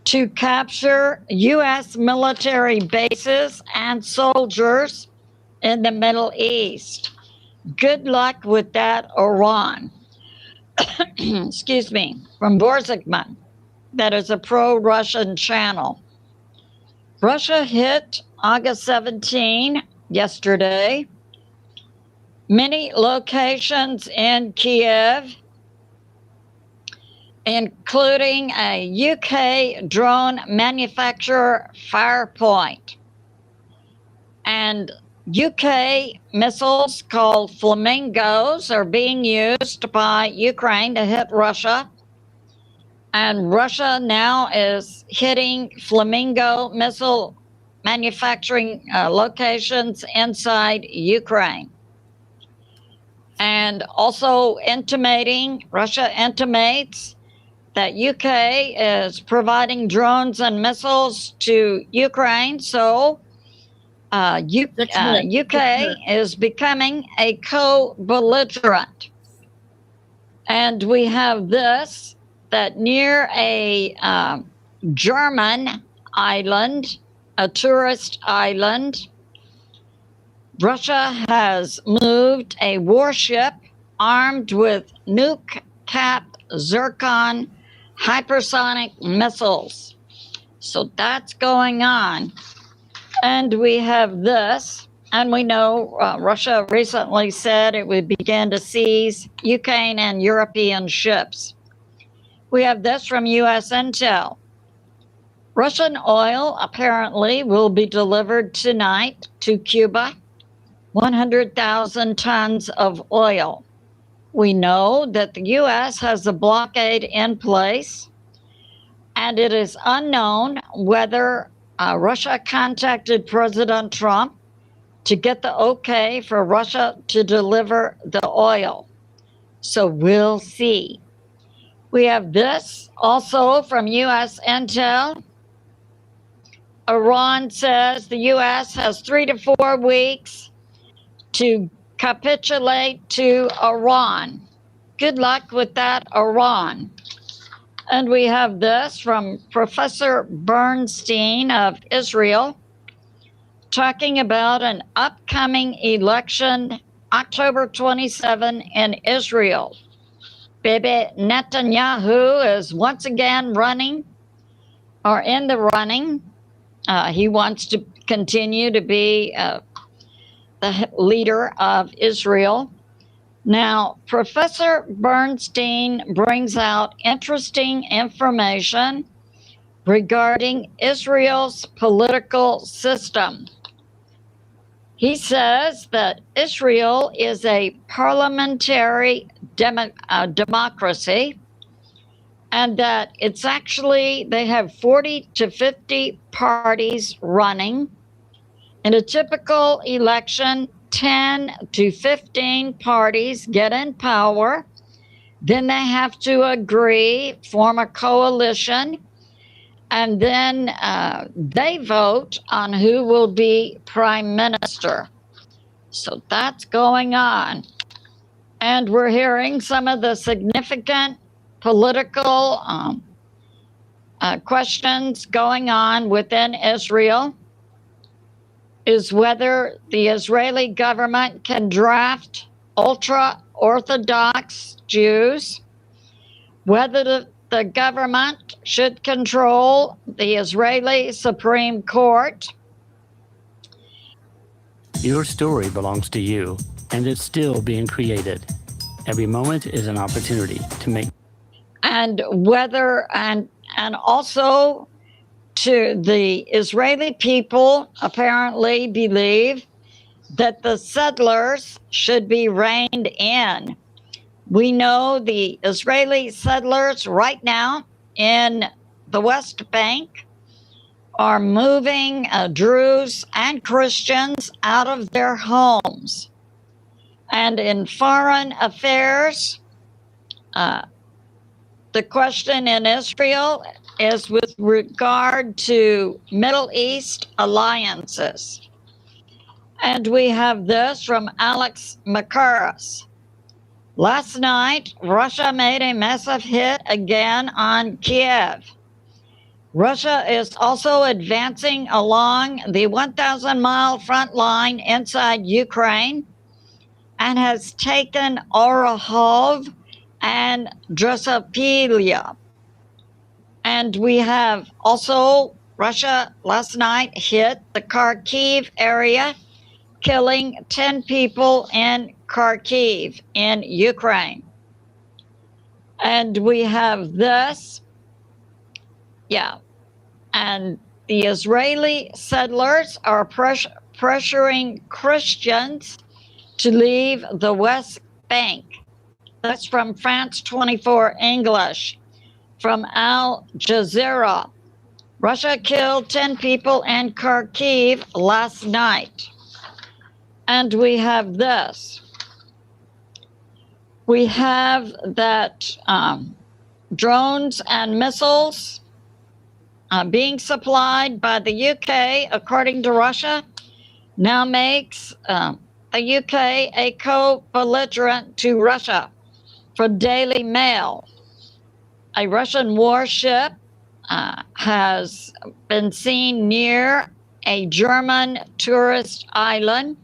to capture U.S. military bases and soldiers in the Middle East. Good luck with that, Iran. Excuse me, from Newswithzman, that is a pro-Russian channel. Russia hit August 17 yesterday. Many locations in Kiev, including a UK drone manufacturer, Firepoint. And UK missiles called Flamingos are being used by Ukraine to hit Russia. And Russia now is hitting Flamingo missile manufacturing locations inside Ukraine. And also Russia intimates that UK is providing drones and missiles to Ukraine. So UK is becoming a co-belligerent. And we have this, that near a German island, a tourist island, Russia has moved a warship armed with nuke-capped Zircon hypersonic missiles. So that's going on. And we have this, and we know Russia recently said it would begin to seize UK and European ships. We have this from U.S. Intel. Russian oil apparently will be delivered tonight to Cuba, 100,000 tons of oil. We know that the U.S. has a blockade in place, and it is unknown whether Russia contacted President Trump to get the okay for Russia to deliver the oil. So we'll see. We have this also from U.S. Intel. Iran says the U.S. has 3 to 4 weeks to capitulate to Iran. Good luck with that, Iran. And we have this from Professor Bernstein of Israel, talking about an upcoming election, October 27 in Israel. Bibi Netanyahu is once again running, or in the running. He wants to continue to be the leader of Israel. Now, Professor Bernstein brings out interesting information regarding Israel's political system. He says that Israel is a parliamentary democracy, and that it's actually, they have 40 to 50 parties running. In a typical election, 10 to 15 parties get in power. Then they have to agree, form a coalition, and then they vote on who will be prime minister. So that's going on. And we're hearing some of the significant political questions going on within Israel is whether the Israeli government can draft ultra-Orthodox Jews, whether the government should control the Israeli Supreme Court. Your story belongs to you, and it's still being created. Every moment is an opportunity to make. And whether, and also to the Israeli people apparently believe that the settlers should be reined in. We know the Israeli settlers right now in the West Bank are moving Druze and Christians out of their homes. And in foreign affairs, the question in Israel is with regard to Middle East alliances. And we have this from Alex Makaras. Last night, Russia made a massive hit again on Kiev. Russia is also advancing along the 1,000-mile front line inside Ukraine and has taken Orahov and Drosophila. And we have also Russia last night hit the Kharkiv area, killing 10 people in Kharkiv in Ukraine. And we have this, and the Israeli settlers are pressuring Christians to leave the West Bank. That's from France 24 English. From Al Jazeera, Russia killed 10 people in Kharkiv last night. And we have this. We have that drones and missiles being supplied by the UK, according to Russia, now makes the UK a co-belligerent to Russia. From Daily Mail, a Russian warship has been seen near a German tourist island.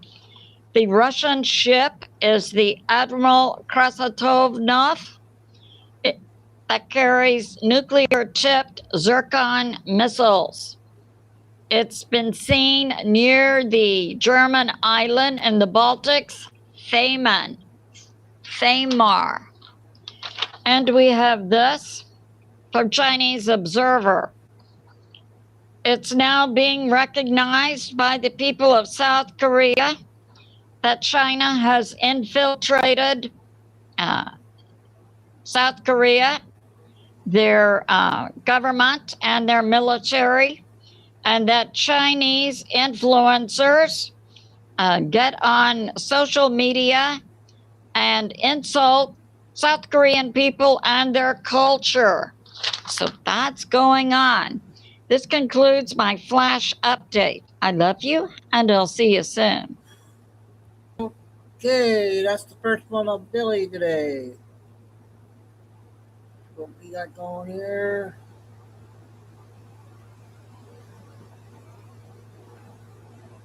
The Russian ship is the Admiral Krasatovnov that carries nuclear-tipped Zircon missiles. It's been seen near the German island in the Baltics, Famar. And we have this from Chinese Observer. It's now being recognized by the people of South Korea that China has infiltrated South Korea, their government and their military, and that Chinese influencers get on social media and insult South Korean people and their culture. So that's going on. This concludes my flash update. I love you, and I'll see you soon. Okay, that's the first one on Billy today. What we got going here?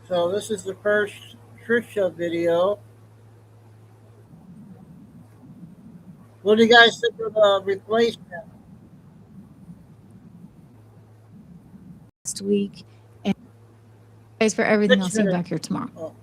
So this is the first Trisha video. What do you guys think of the replacement? Last week, and thanks for everything. I'll see you back here tomorrow. Oh.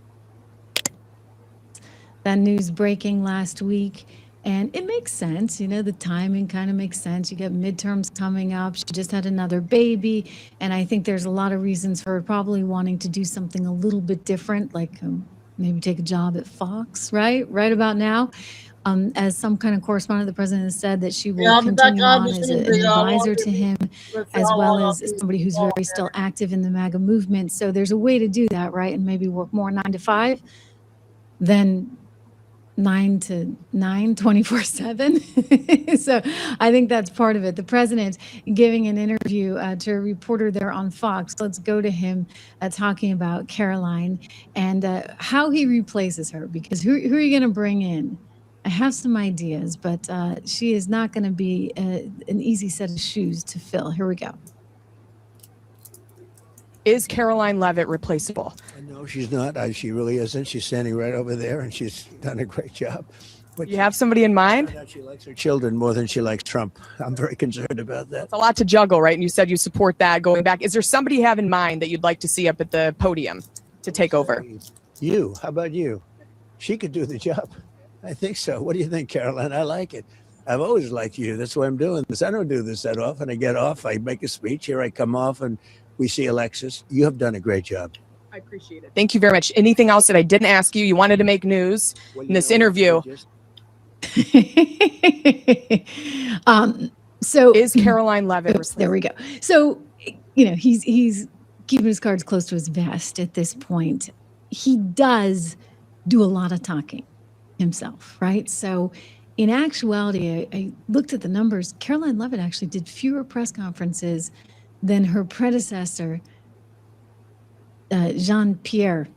That news breaking last week, and it makes sense. You know, the timing kind of makes sense. You got midterms coming up. She just had another baby, and I think there's a lot of reasons for her probably wanting to do something a little bit different, like maybe take a job at Fox, right about now. As some kind of correspondent, the president has said that she will continue on as an advisor to him, as well as somebody who's very still active in the MAGA movement. So there's a way to do that, right? And maybe work more 9 to 5 than 9 to 9, 24/7. So I think that's part of it. The president giving an interview to a reporter there on Fox. Let's go to him talking about Caroline and how he replaces her, because who are you going to bring in? I have some ideas, but she is not going to be an easy set of shoes to fill. Here we go. Is Caroline Leavitt replaceable? No, she's not. She really isn't. She's standing right over there, and she's done a great job. But you have somebody in mind? She likes her children more than she likes Trump. I'm very concerned about that. It's a lot to juggle, right? And you said you support that going back. Is there somebody you have in mind that you'd like to see up at the podium to take over? You. How about you? She could do the job. I think so. What do you think, Caroline? I like it. I've always liked you. That's why I'm doing this. I don't do this that often. I get off, I make a speech, here I come off, and we see Alexis. You have done a great job. I appreciate it. Thank you very much. Anything else that I didn't ask you? You wanted to make news in this interview. So is Caroline Levitt? There we go. So, he's keeping his cards close to his vest at this point. He does do a lot of talking himself, right? So in actuality, I looked at the numbers. Caroline Levitt actually did fewer press conferences than her predecessor, Jean-Pierre.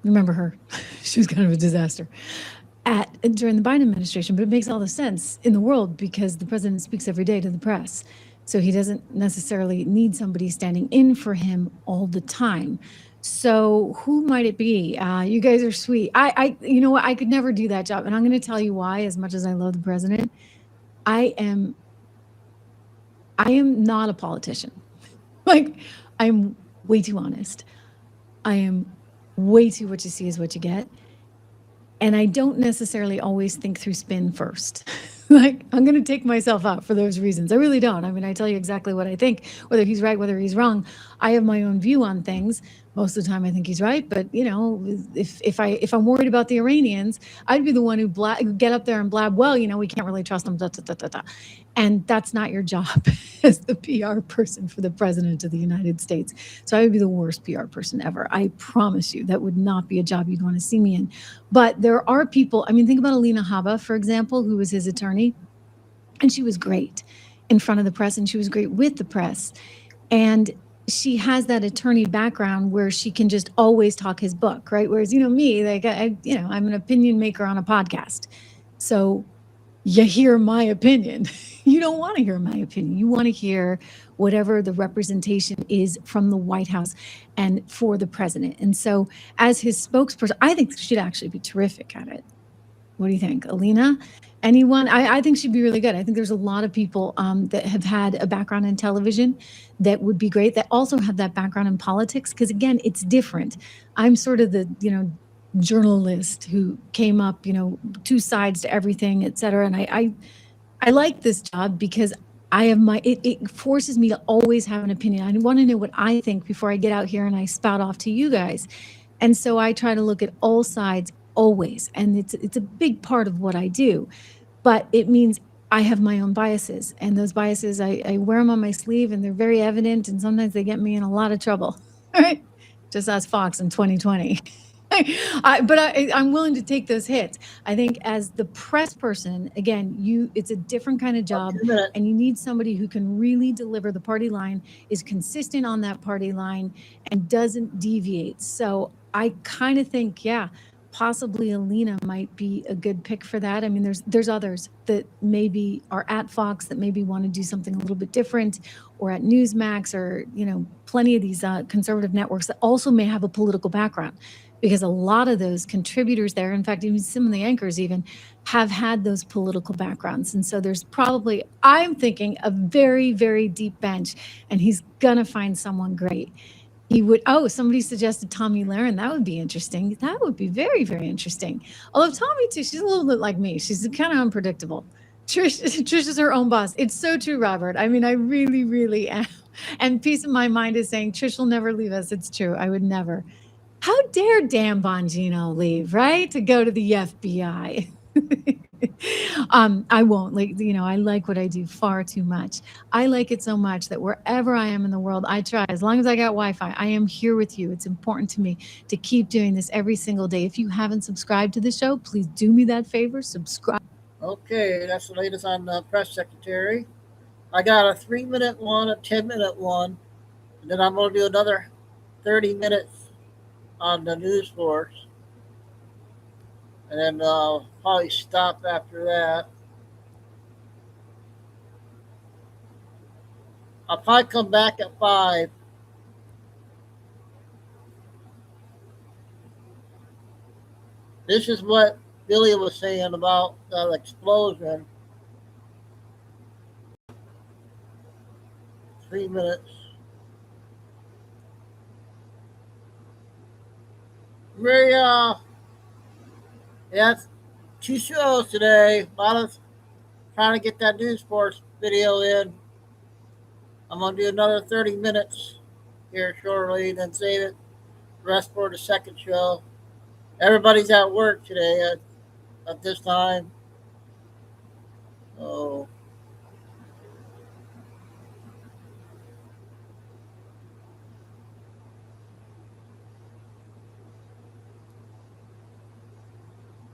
Remember her? She was kind of a disaster during the Biden administration, but it makes all the sense in the world because the president speaks every day to the press. So he doesn't necessarily need somebody standing in for him all the time. So who might it be? You guys are sweet. You know what? I could never do that job. And I'm going to tell you why, as much as I love the president. I am not a politician. Like, I'm way too honest. I am way too what you see is what you get. And I don't necessarily always think through spin first. Like, I'm going to take myself out for those reasons. I really don't. I mean, I tell you exactly what I think, whether he's right, whether he's wrong. I have my own view on things. Most of the time I think he's right. But, if I'm worried about the Iranians, I'd be the one who get up there and blab, well, we can't really trust them. Da, da, da, da, da. And that's not your job as the PR person for the president of the United States. So I would be the worst PR person ever. I promise you that would not be a job you'd want to see me in. But there are people, think about Alina Habba, for example, who was his attorney. And she was great in front of the press and she was great with the press. And she has that attorney background where she can just always talk his book, right? Whereas, me, like, I'm an opinion maker on a podcast. So you hear my opinion. You don't want to hear my opinion. You want to hear whatever the representation is from the White House and for the president. And so as his spokesperson, I think she'd actually be terrific at it. What do you think, Alina? Anyone? I think she'd be really good. I think there's a lot of people that have had a background in television that would be great, that also have that background in politics. Because again, it's different. I'm sort of the, journalist who came up, two sides to everything, et cetera. And I like this job because I have it forces me to always have an opinion. I want to know what I think before I get out here and I spout off to you guys. And so I try to look at all sides always. And it's a big part of what I do, but it means I have my own biases, and those biases, I wear them on my sleeve and they're very evident. And sometimes they get me in a lot of trouble. Right? Just ask Fox in 2020. But I'm willing to take those hits. I think as the press person, again, it's a different kind of job, and you need somebody who can really deliver the party line, is consistent on that party line, and doesn't deviate. So I kind of think, possibly Alina might be a good pick for that. There's others that maybe are at Fox that maybe want to do something a little bit different, or at Newsmax, or plenty of these conservative networks that also may have a political background. Because a lot of those contributors there, in fact, even some of the anchors even, have had those political backgrounds. And so there's probably, I'm thinking, a very, very deep bench, and he's going to find someone great. Somebody suggested Tommy Lahren. That would be interesting. That would be very, very interesting. Although Tommy, too, she's a little bit like me. She's kind of unpredictable. Trish is her own boss. It's so true, Robert. I really, really am. And peace of my mind is saying Trish will never leave us. It's true. I would never. How dare Dan Bongino leave, right? To go to the FBI. I won't. I like what I do far too much. I like it so much that wherever I am in the world, I try. As long as I got Wi-Fi, I am here with you. It's important to me to keep doing this every single day. If you haven't subscribed to the show, please do me that favor. Subscribe. Okay, that's the latest on the press secretary. I got a 3-minute one, a 10-minute one, and then I'm going to do another 30 minutes on the news force, and then I'll probably stop after that. I'll probably come back at 5. This is what Billy was saying about the explosion. 3 minutes. Very, yes, 2 shows today. A lot of trying to get that news sports video in. I'm going to do another 30 minutes here shortly, then save it. Rest for the second show. Everybody's at work today at this time. So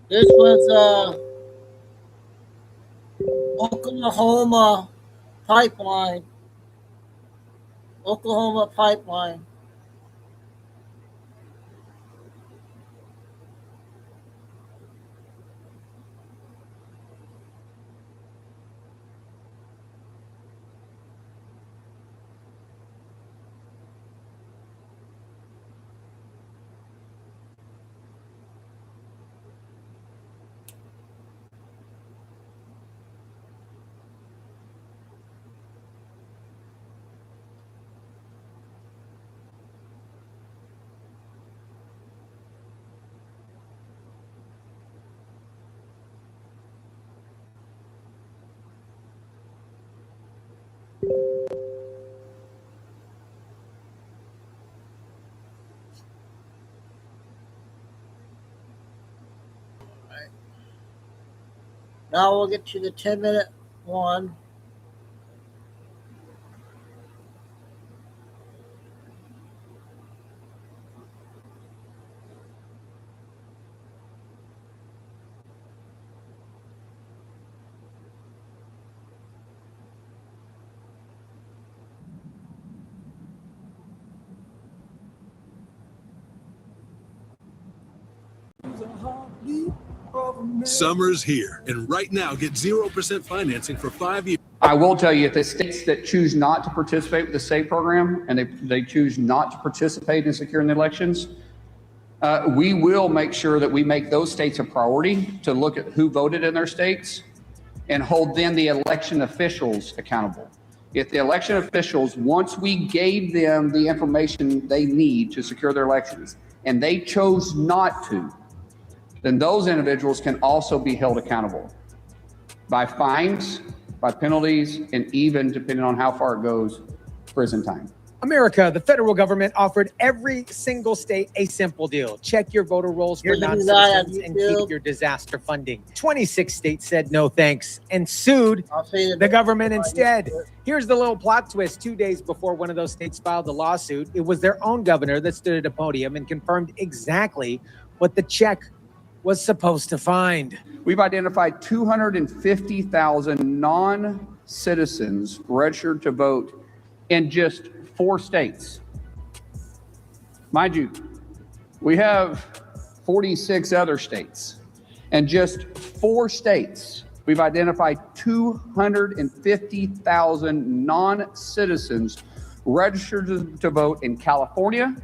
this was Oklahoma pipeline. Oklahoma pipeline. Now we'll get to the 10-minute one. Summer's here, and right now get 0% financing for 5 years. I will tell you, the states that choose not to participate with the state program and they choose not to participate in securing the elections, we will make sure that we make those states a priority to look at who voted in their states and hold then the election officials accountable. If the election officials, once we gave them the information they need to secure their elections and they chose not to, then those individuals can also be held accountable by fines, by penalties, and even, depending on how far it goes, prison time. America, the federal government offered every single state a simple deal. Check your voter rolls for non-citizens and keep your disaster funding. 26 states said no thanks and sued the government instead. Here's the little plot twist. 2 days before one of those states filed the lawsuit, it was their own governor that stood at a podium and confirmed exactly what the check was supposed to find. We've identified 250,000 non-citizens registered to vote in just 4 states. Mind you, we have 46 other states. And just 4 states, we've identified 250,000 non-citizens registered to vote in California,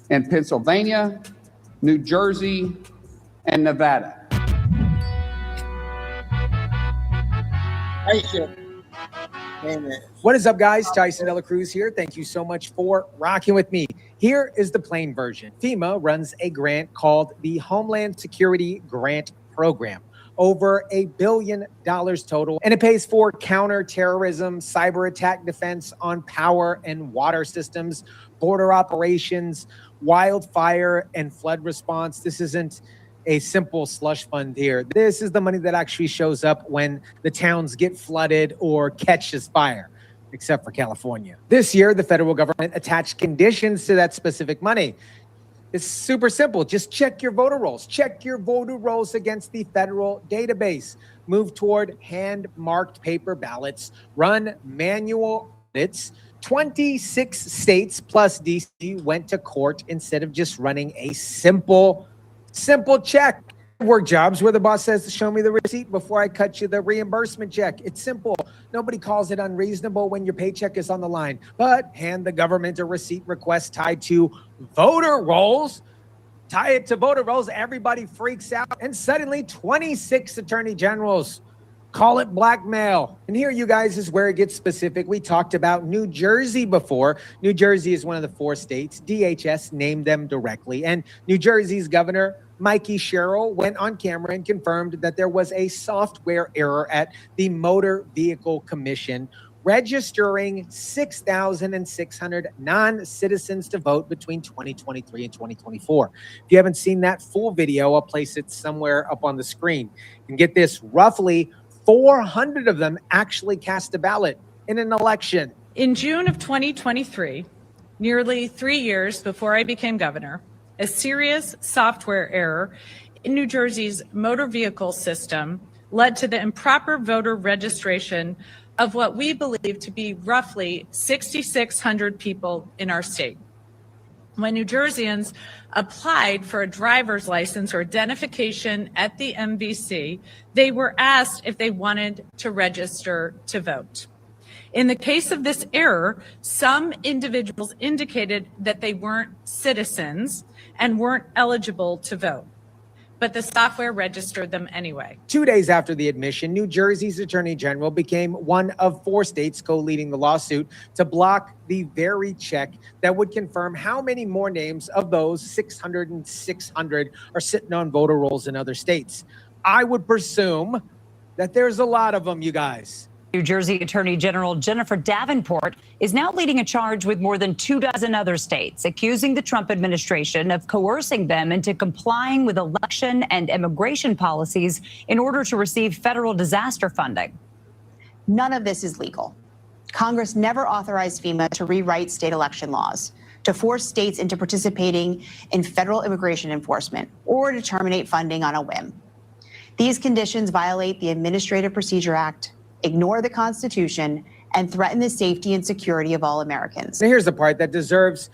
and Pennsylvania, New Jersey, and Nevada. What is up, guys? Tyson Dela Cruz here. Thank you so much for rocking with me. Here is the plain version. FEMA runs a grant called the Homeland Security Grant Program. Over $1 billion total, and it pays for counterterrorism, cyber attack defense on power and water systems, border operations, wildfire and flood response. This isn't a simple slush fund here. This is the money that actually shows up when the towns get flooded or catches fire, except for California. This year, the federal government attached conditions to that specific money. It's super simple. Just check your voter rolls. Check your voter rolls against the federal database. Move toward hand-marked paper ballots. Run manual audits. 26 states plus DC went to court instead of just running a simple check. Work jobs where the boss says to show me the receipt before I cut you the reimbursement check. It's simple. Nobody calls it unreasonable when your paycheck is on the line. But hand the government a receipt request tied to voter rolls. Tie it to voter rolls. Everybody freaks out. And suddenly 26 attorney generals call it blackmail. And here, you guys, is where it gets specific. We talked about New Jersey before. New Jersey is one of the 4 states. DHS named them directly. And New Jersey's governor Mikey Sherrill went on camera and confirmed that there was a software error at the Motor Vehicle Commission registering 6,600 non-citizens to vote between 2023 and 2024. If you haven't seen that full video, I'll place it somewhere up on the screen. And get this, roughly 400 of them actually cast a ballot in an election. In June of 2023, nearly 3 years before I became governor, a serious software error in New Jersey's motor vehicle system led to the improper voter registration of what we believe to be roughly 6,600 people in our state. When New Jerseyans applied for a driver's license or identification at the MVC, they were asked if they wanted to register to vote. In the case of this error, some individuals indicated that they weren't citizens and weren't eligible to vote, but the software registered them anyway. 2 days after the admission, New Jersey's Attorney General became one of 4 states co-leading the lawsuit to block the very check that would confirm how many more names of those 600 are sitting on voter rolls in other states. I would presume that there's a lot of them, you guys. New Jersey Attorney General Jennifer Davenport is now leading a charge with more than 24 other states, accusing the Trump administration of coercing them into complying with election and immigration policies in order to receive federal disaster funding. None of this is legal. Congress never authorized FEMA to rewrite state election laws, to force states into participating in federal immigration enforcement, or to terminate funding on a whim. These conditions violate the Administrative Procedure Act, ignore the Constitution, and threaten the safety and security of all Americans. Now here's the part that deserves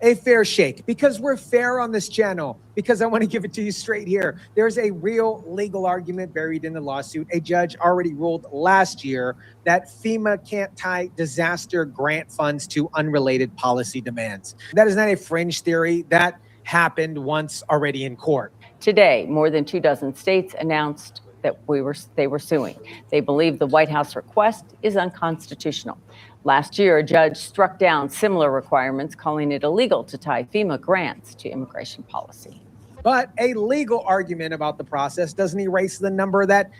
a fair shake, because we're fair on this channel, because I want to give it to you straight here. There's a real legal argument buried in the lawsuit. A judge already ruled last year that FEMA can't tie disaster grant funds to unrelated policy demands. That is not a fringe theory. That happened once already in court. Today, more than 24 states announced that they were suing. They believe the White House request is unconstitutional. Last year, a judge struck down similar requirements, calling it illegal to tie FEMA grants to immigration policy. But a legal argument about the process doesn't erase the number that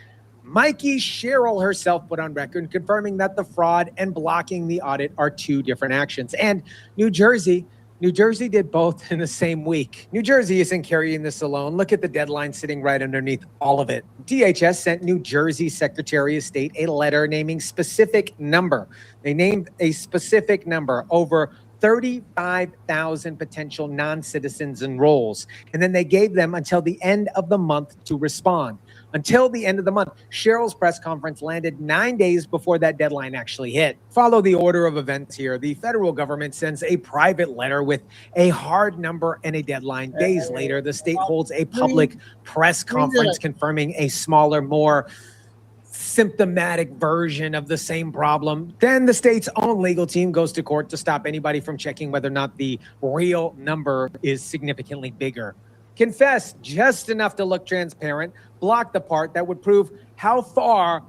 Mikey Sherrill herself put on record, confirming that the fraud and blocking the audit are 2 different actions. And New Jersey did both in the same week. New Jersey isn't carrying this alone. Look at the deadline sitting right underneath all of it. DHS sent New Jersey Secretary of State a letter naming specific number. They named a specific number, over 35,000 potential non-citizens and roles. And then they gave them until the end of the month to respond. Until the end of the month. Sherrill's press conference landed 9 days before that deadline actually hit. Follow the order of events here. The federal government sends a private letter with a hard number and a deadline. Days later, the state holds a public press conference confirming a smaller, more symptomatic version of the same problem. Then the state's own legal team goes to court to stop anybody from checking whether or not the real number is significantly bigger. Confess just enough to look transparent, block the part that would prove how far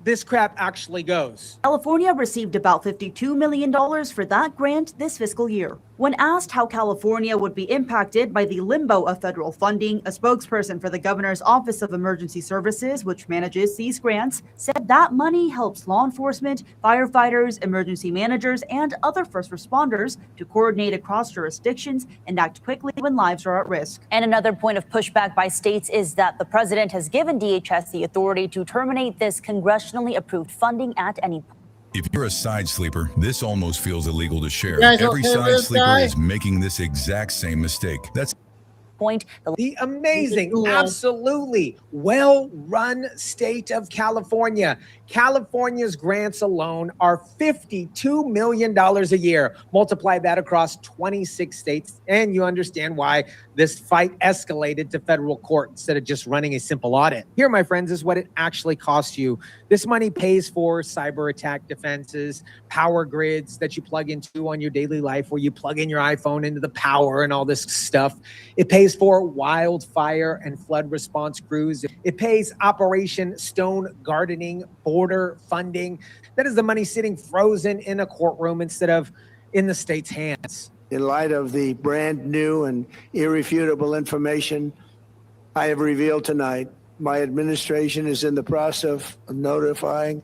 this crap actually goes. California received about $52 million for that grant this fiscal year. When asked how California would be impacted by the limbo of federal funding, a spokesperson for the governor's Office of Emergency Services, which manages these grants, said that money helps law enforcement, firefighters, emergency managers, and other first responders to coordinate across jurisdictions and act quickly when lives are at risk. And another point of pushback by states is that the president has given DHS the authority to terminate this congressionally approved funding at any point. If you're a side sleeper, this almost feels illegal to share. You guys Every okay with side this sleeper guy? is making this exact same mistake. That's point. The amazing, absolutely well-run state of California. California's grants alone are $52 million a year. Multiply that across 26 states, and you understand why this fight escalated to federal court instead of just running a simple audit. Here, my friends, is what it actually costs you. This money pays for cyber attack defenses, power grids that you plug into on your daily life, where you plug in your iPhone into the power and all this stuff. It pays for wildfire and flood response crews. It pays Operation Stone Gardening border funding. That is the money sitting frozen in a courtroom instead of in the state's hands. In light of the brand new and irrefutable information I have revealed tonight, my administration is in the process of notifying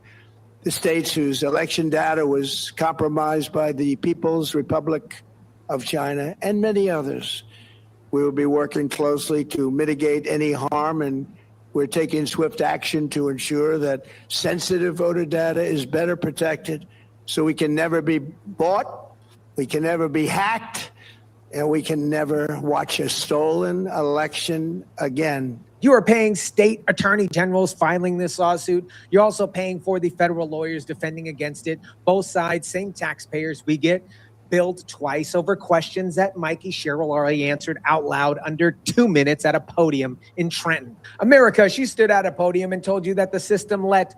the states whose election data was compromised by the People's Republic of China and many others. We will be working closely to mitigate any harm, and we're taking swift action to ensure that sensitive voter data is better protected so we can never be bought, we can never be hacked, and we can never watch a stolen election again. You are paying state attorney generals filing this lawsuit. You're also paying for the federal lawyers defending against it. Both sides, same taxpayers. We get billed twice over questions that Mikey Sherrill already answered out loud under 2 minutes at a podium in Trenton. America, she stood at a podium and told you that the system let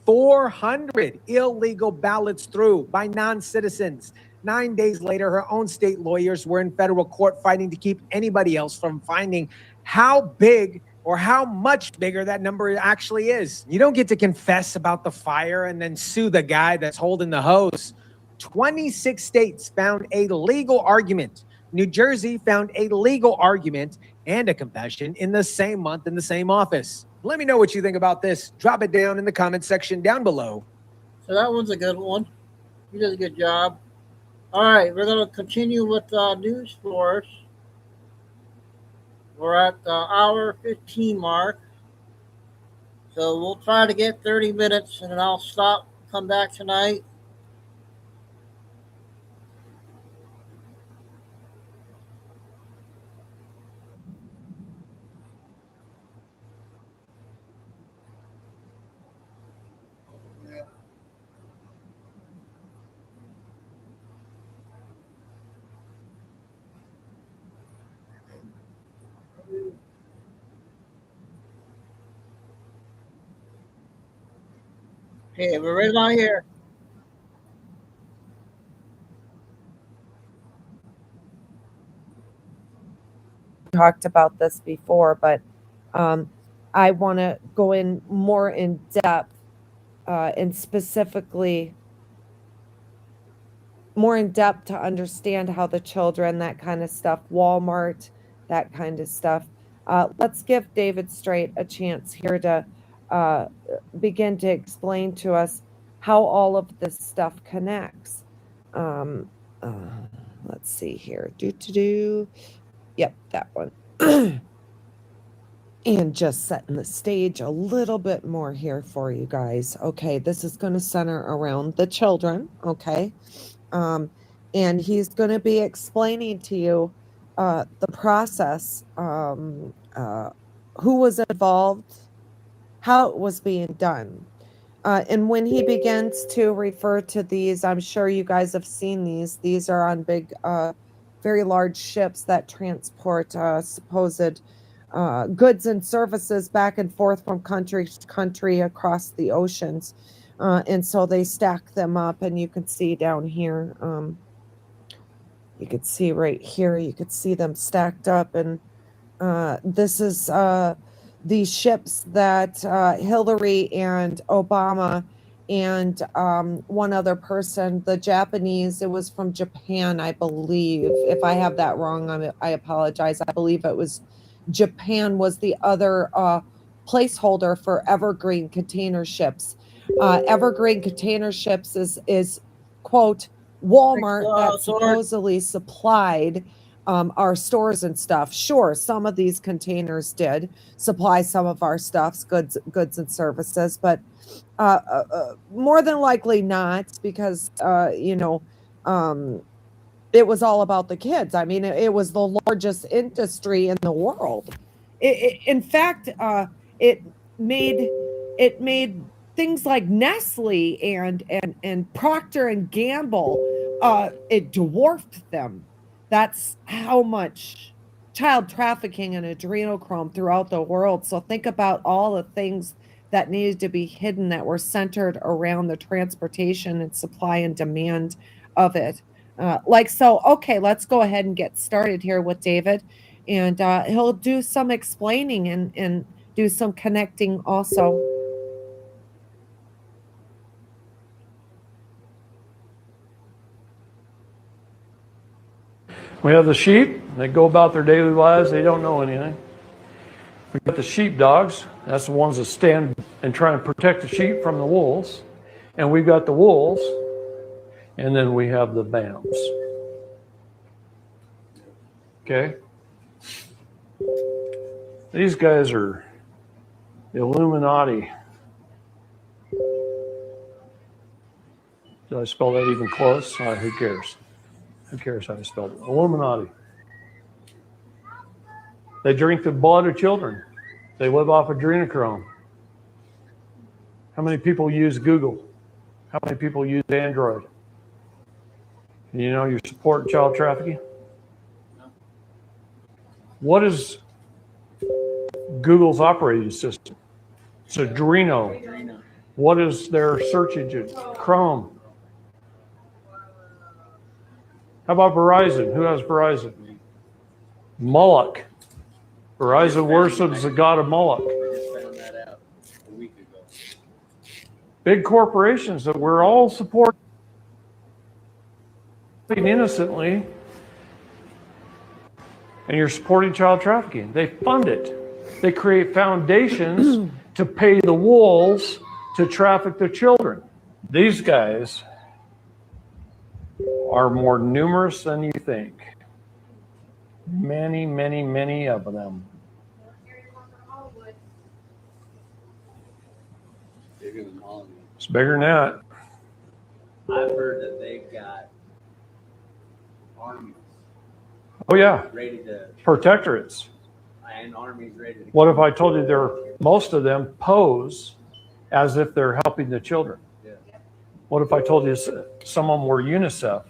400 illegal ballots through by non-citizens. 9 days later, her own state lawyers were in federal court fighting to keep anybody else from finding how big or how much bigger that number actually is. You don't get to confess about the fire and then sue the guy that's holding the hose. 26 states found a legal argument. New Jersey found a legal argument and a confession in the same month in the same office. Let me know what you think about this. Drop it down in the comment section down below. So that one's a good one. You did a good job. All right, we're going to continue with news for us. We're at the hour 15 mark. So we'll try to get 30 minutes, and then I'll stop, come back tonight. Okay, we're right on here. Talked about this before, but I want to go in more in depth and specifically more in depth to understand how the children, that kind of stuff, Walmart, that kind of stuff. Let's give David Straight a chance here to begin to explain to us how all of this stuff connects. Let's see here. Yep, that one. And just setting the stage a little bit more here for you guys. Okay, this is going to center around the children, okay? And he's going to be explaining to you the process, who was involved, how it was being done. And when he begins to refer to these, I'm sure you guys have seen these. These are on big, very large ships that transport supposed goods and services back and forth from country to country across the oceans. And so they stack them up, and you can see down here, you could see right here, you could see them stacked up. And this is these ships that Hillary and Obama and one other person, the Japanese, it was from Japan, I believe. If I have that wrong, I apologize. I believe it was Japan was the other placeholder for Evergreen container ships. Evergreen container ships is quote, Walmart that supposedly supplied our stores and stuff. Sure, some of these containers did supply some of our stuffs, goods and services, but more than likely not, because it was all about the kids. I mean, it was the largest industry in the world. In fact, it made things like Nestle and Procter and Gamble. It dwarfed them. That's how much child trafficking and adrenochrome throughout the world. So think about all the things that needed to be hidden that were centered around the transportation and supply and demand of it. Okay, let's go ahead and get started here with David. And he'll do some explaining and do some connecting also. We have the sheep. They go about their daily lives. They don't know anything. We got the sheepdogs. That's the ones that stand and try and protect the sheep from the wolves. And we've got the wolves. And then we have the BAMs. Okay? These guys are Illuminati. Did I spell that even close? Who cares? Who cares how I spelled it? Illuminati. They drink the blood of children. They live off adrenochrome. How many people use Google? How many people use Android? You know you support child trafficking? What is Google's operating system? It's Adreno. What is their search engine? Chrome. How about Verizon? Who has Verizon? Moloch. Verizon worships the god of Moloch. Big corporations that we're all supporting innocently, and you're supporting child trafficking. They fund it. They create foundations to pay the wolves to traffic the children. These guys are more numerous than you think. Many, many, many of them. It's bigger than that. I've heard that they've got armies. Oh yeah. Ready to Protectorates. and armies ready to. What if I told you most of them pose as if they're helping the children? Yeah. What if I told you some of them were UNICEF?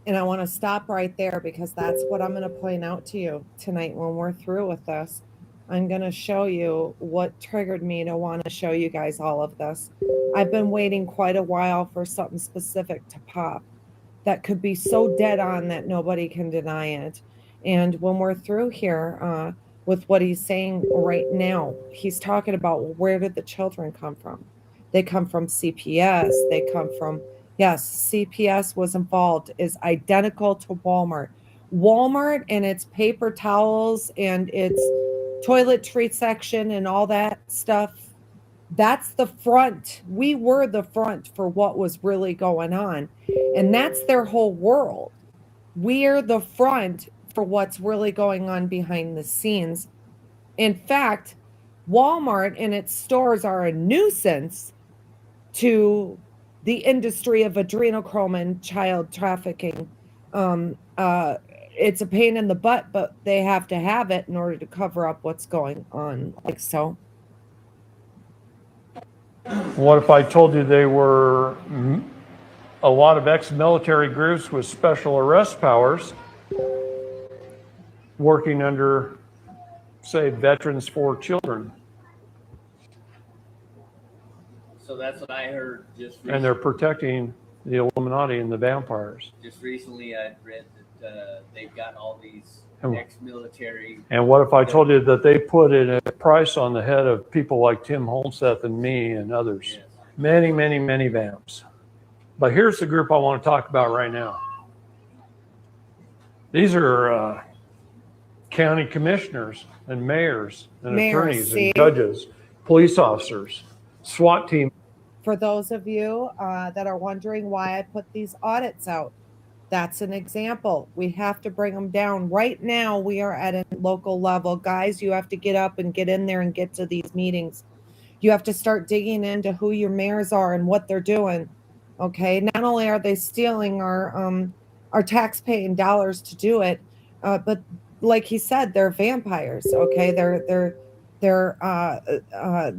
And I want to stop right there because that's what I'm going to point out to you tonight when we're through with this. I'm going to show you what triggered me to want to show you guys all of this. I've been waiting quite a while for something specific to pop that could be so dead on that nobody can deny it. And when we're through here with what he's saying right now, he's talking about where did the children come from? They come from CPS. They come from, yes, CPS was involved, is identical to Walmart. Walmart and its paper towels and its toiletry section and all that stuff, that's the front. We were the front for what was really going on. And that's their whole world. We're the front for what's really going on behind the scenes. In fact, Walmart and its stores are a nuisance to the industry of adrenochrome and child trafficking. It's a pain in the butt, but they have to have it in order to cover up what's going on. Like so. What if I told you they were a lot of ex-military groups with special arrest powers working under, say, Veterans for Children? So that's what I heard just recently. And they're protecting the Illuminati and the vampires. Just recently I read that they've got all these ex-military. And what if I told you that they put a price on the head of people like Tim Holmseth and me and others? Yes. Many, many, many vamps. But here's the group I want to talk about right now. These are county commissioners and mayors and attorneys and judges, police officers, SWAT team. For those of you that are wondering why I put these audits out, that's an example. We have to bring them down. Right now, we are at a local level. Guys, you have to get up and get in there and get to these meetings. You have to start digging into who your mayors are and what they're doing. Okay, not only are they stealing our tax-paying dollars to do it, but like he said, they're vampires. Okay,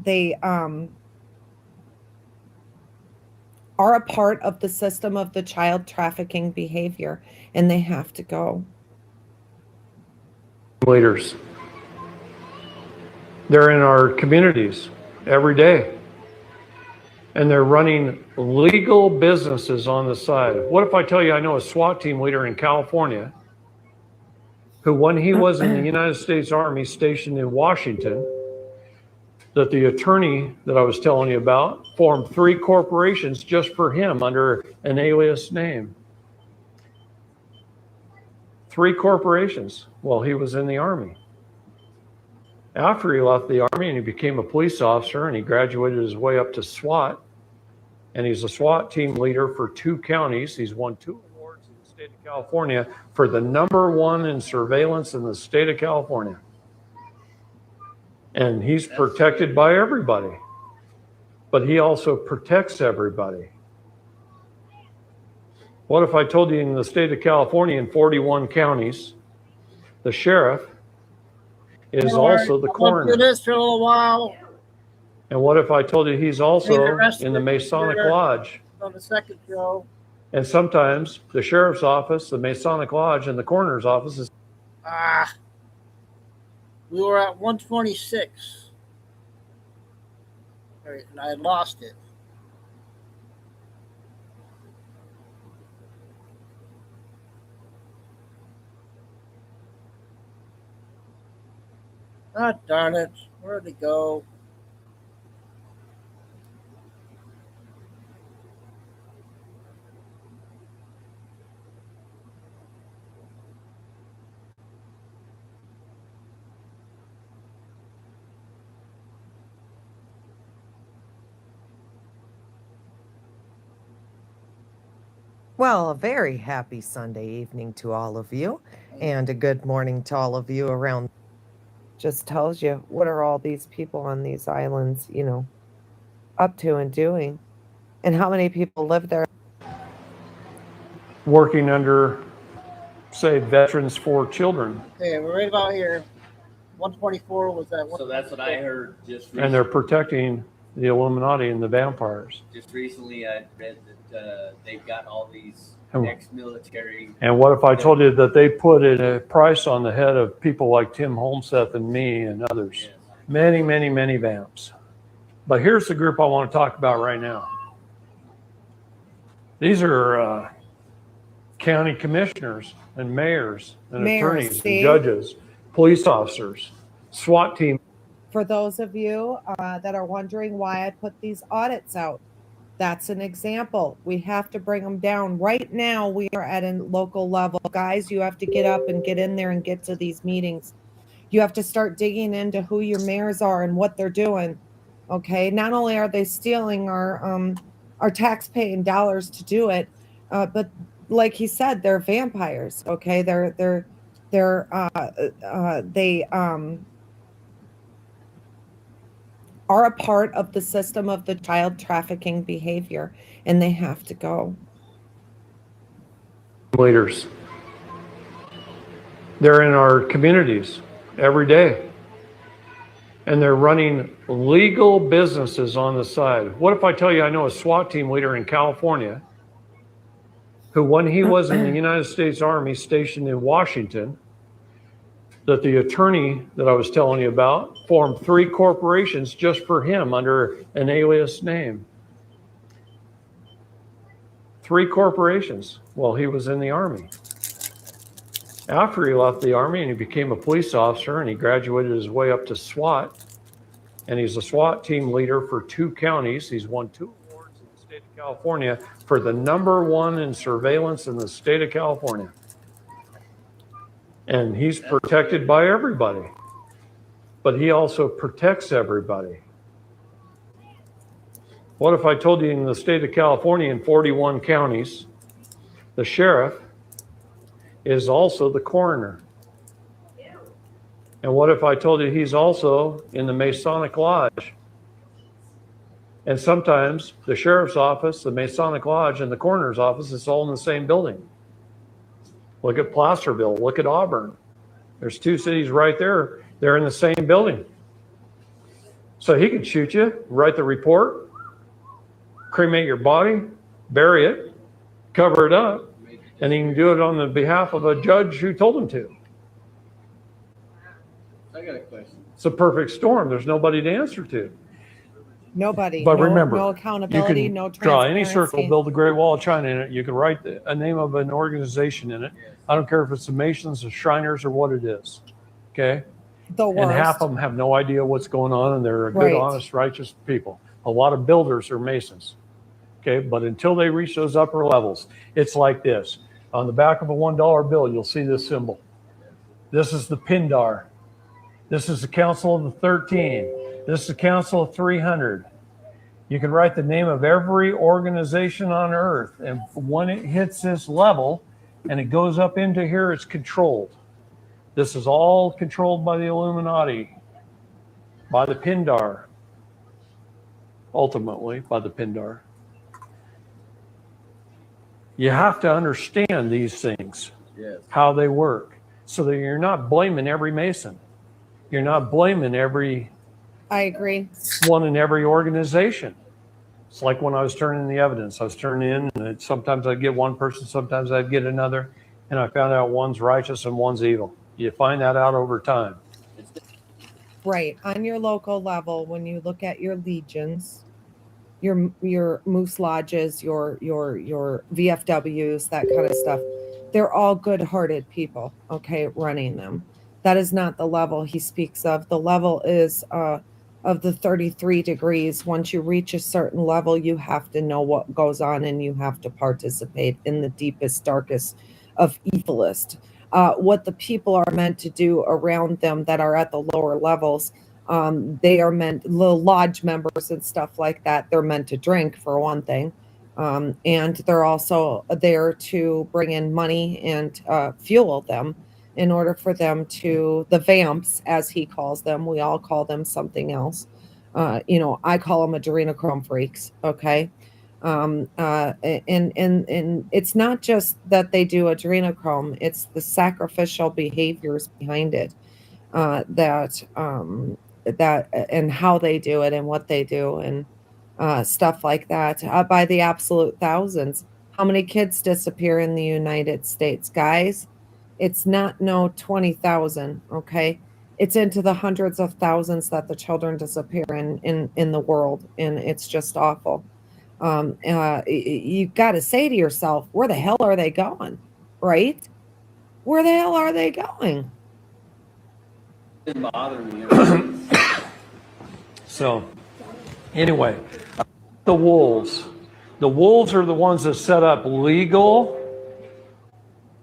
they are a part of the system of the child trafficking behavior, and they have to go. Leaders. They're in our communities every day. And they're running legal businesses on the side. What if I tell you I know a SWAT team leader in California who, when he was in the United States Army stationed in Washington, that the attorney that I was telling you about formed 3 corporations just for him under an alias name. 3 corporations while he was in the Army. After he left the Army and he became a police officer and he graduated his way up to SWAT, and he's a SWAT team leader for 2 counties. He's won 2 awards in the state of California for the #1 in surveillance in the state of California. And he's protected by everybody, but he also protects everybody. What if I told you in the state of California, in 41 counties, the sheriff is also the I went through coroner? this for a little while And what if I told you he's also in the Masonic Lodge? on the second show. And sometimes the sheriff's office, the Masonic Lodge, and the coroner's office is. We were at 126. Right, and I lost it. Ah, darn it. Where'd it go? Well, a very happy Sunday evening to all of you, and a good morning to all of you around. Just tells you what are all these people on these islands, up to and doing, and how many people live there. Working under, say, Veterans for Children. Okay, we're right about here. 124 was that one. So that's what I heard just recently. And they're protecting the Illuminati and the vampires. Just recently I read that they've got all these Oh. ex-military. And what if I told you that they put a price on the head of people like Tim Holmseth and me and others? Yes. Many, many, many vamps. But here's the group I want to talk about right now. These are county commissioners and mayors and attorneys and judges, police officers, SWAT team. For those of you that are wondering why I put these audits out, that's an example. We have to bring them down. Right now, we are at a local level. Guys, you have to get up and get in there and get to these meetings. You have to start digging into who your mayors are and what they're doing. Okay, not only are they stealing our tax-paying dollars to do it, but like he said, they're vampires. Okay, they are a part of the system of the child trafficking behavior, and they have to go. Leaders. They're in our communities every day. And they're running legal businesses on the side. What if I tell you I know a SWAT team leader in California who, when he was in the United States Army stationed in Washington, that the attorney that I was telling you about formed 3 corporations just for him under an alias name. 3 corporations while he was in the Army. After he left the Army and he became a police officer and he graduated his way up to SWAT, and he's a SWAT team leader for 2 counties. He's won 2 awards in the state of California for the #1 in surveillance in the state of California. And he's protected by everybody, but he also protects everybody. What if I told you in the state of California, in 41 counties, the sheriff is also the coroner? And what if I told you he's also in the Masonic Lodge? And sometimes the sheriff's office, the Masonic Lodge, and the coroner's office is all in the same building. Look at Placerville, look at Auburn. There's 2 cities right there. They're in the same building. So he could shoot you, write the report, cremate your body, bury it, cover it up, and he can do it on the behalf of a judge who told him to. I got a question. It's a perfect storm. There's nobody to answer to. Nobody. But no, remember, no accountability, you can no draw any transparency. circle, build a Great Wall of China in it. You can write a name of an organization in it. I don't care if it's the Masons, the Shriners, or what it is. Okay? The worst. And half of them have no idea what's going on, and they're good, Right. honest, righteous people. A lot of builders are Masons. Okay? But until they reach those upper levels, it's like this. On the back of a $1 bill, you'll see this symbol. This is the PINDAR. This is the Council of the 13. This is the Council of 300. You can write the name of every organization on earth, and when it hits this level and it goes up into here, it's controlled. This is all controlled by the Illuminati, by the PINDAR, ultimately by the PINDAR. You have to understand these things, how they work, so that you're not blaming every Mason. You're not blaming every I agree. one in every organization. It's like when I was turning the evidence. I was turning in, and sometimes I'd get one person, sometimes I'd get another, and I found out one's righteous and one's evil. You find that out over time. Right. On your local level, when you look at your legions, your moose lodges, your VFWs, that kind of stuff, they're all good-hearted people, okay, running them. That is not the level he speaks of. The level is of the 33 degrees. Once you reach a certain level, you have to know what goes on, and you have to participate in the deepest, darkest of evilest. What the people are meant to do around them that are at the lower levels, they are meant, the lodge members and stuff like that, they're meant to drink, for one thing. And they're also there to bring in money and fuel them in order for them to, the vamps, as he calls them, we all call them something else. I call them adrenochrome freaks, okay? And it's not just that they do adrenochrome, it's the sacrificial behaviors behind it, that and how they do it and what they do, and stuff like that, by the absolute thousands. How many kids disappear in the United States, guys? It's not 20,000, okay? It's into the hundreds of thousands that the children disappear in the world, and it's just awful. You got to say to yourself, where the hell are they going? Right? Where the hell are they going? Didn't bother me. So, anyway, the wolves. The wolves are the ones that set up legal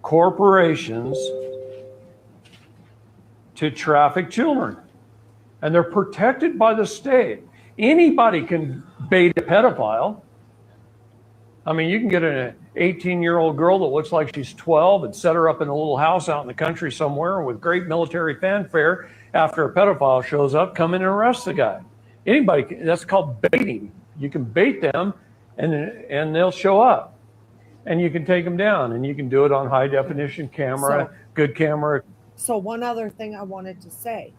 corporations to traffic children. And they're protected by the state. Anybody can bait a pedophile. I mean, you can get an 18-year-old girl that looks like she's 12 and set her up in a little house out in the country somewhere with great military fanfare. After a pedophile shows up, come in and arrest the guy. Anybody, that's called baiting. You can bait them and they'll show up. And you can take them down, and you can do it on high definition camera, good camera. So one other thing I wanted to say.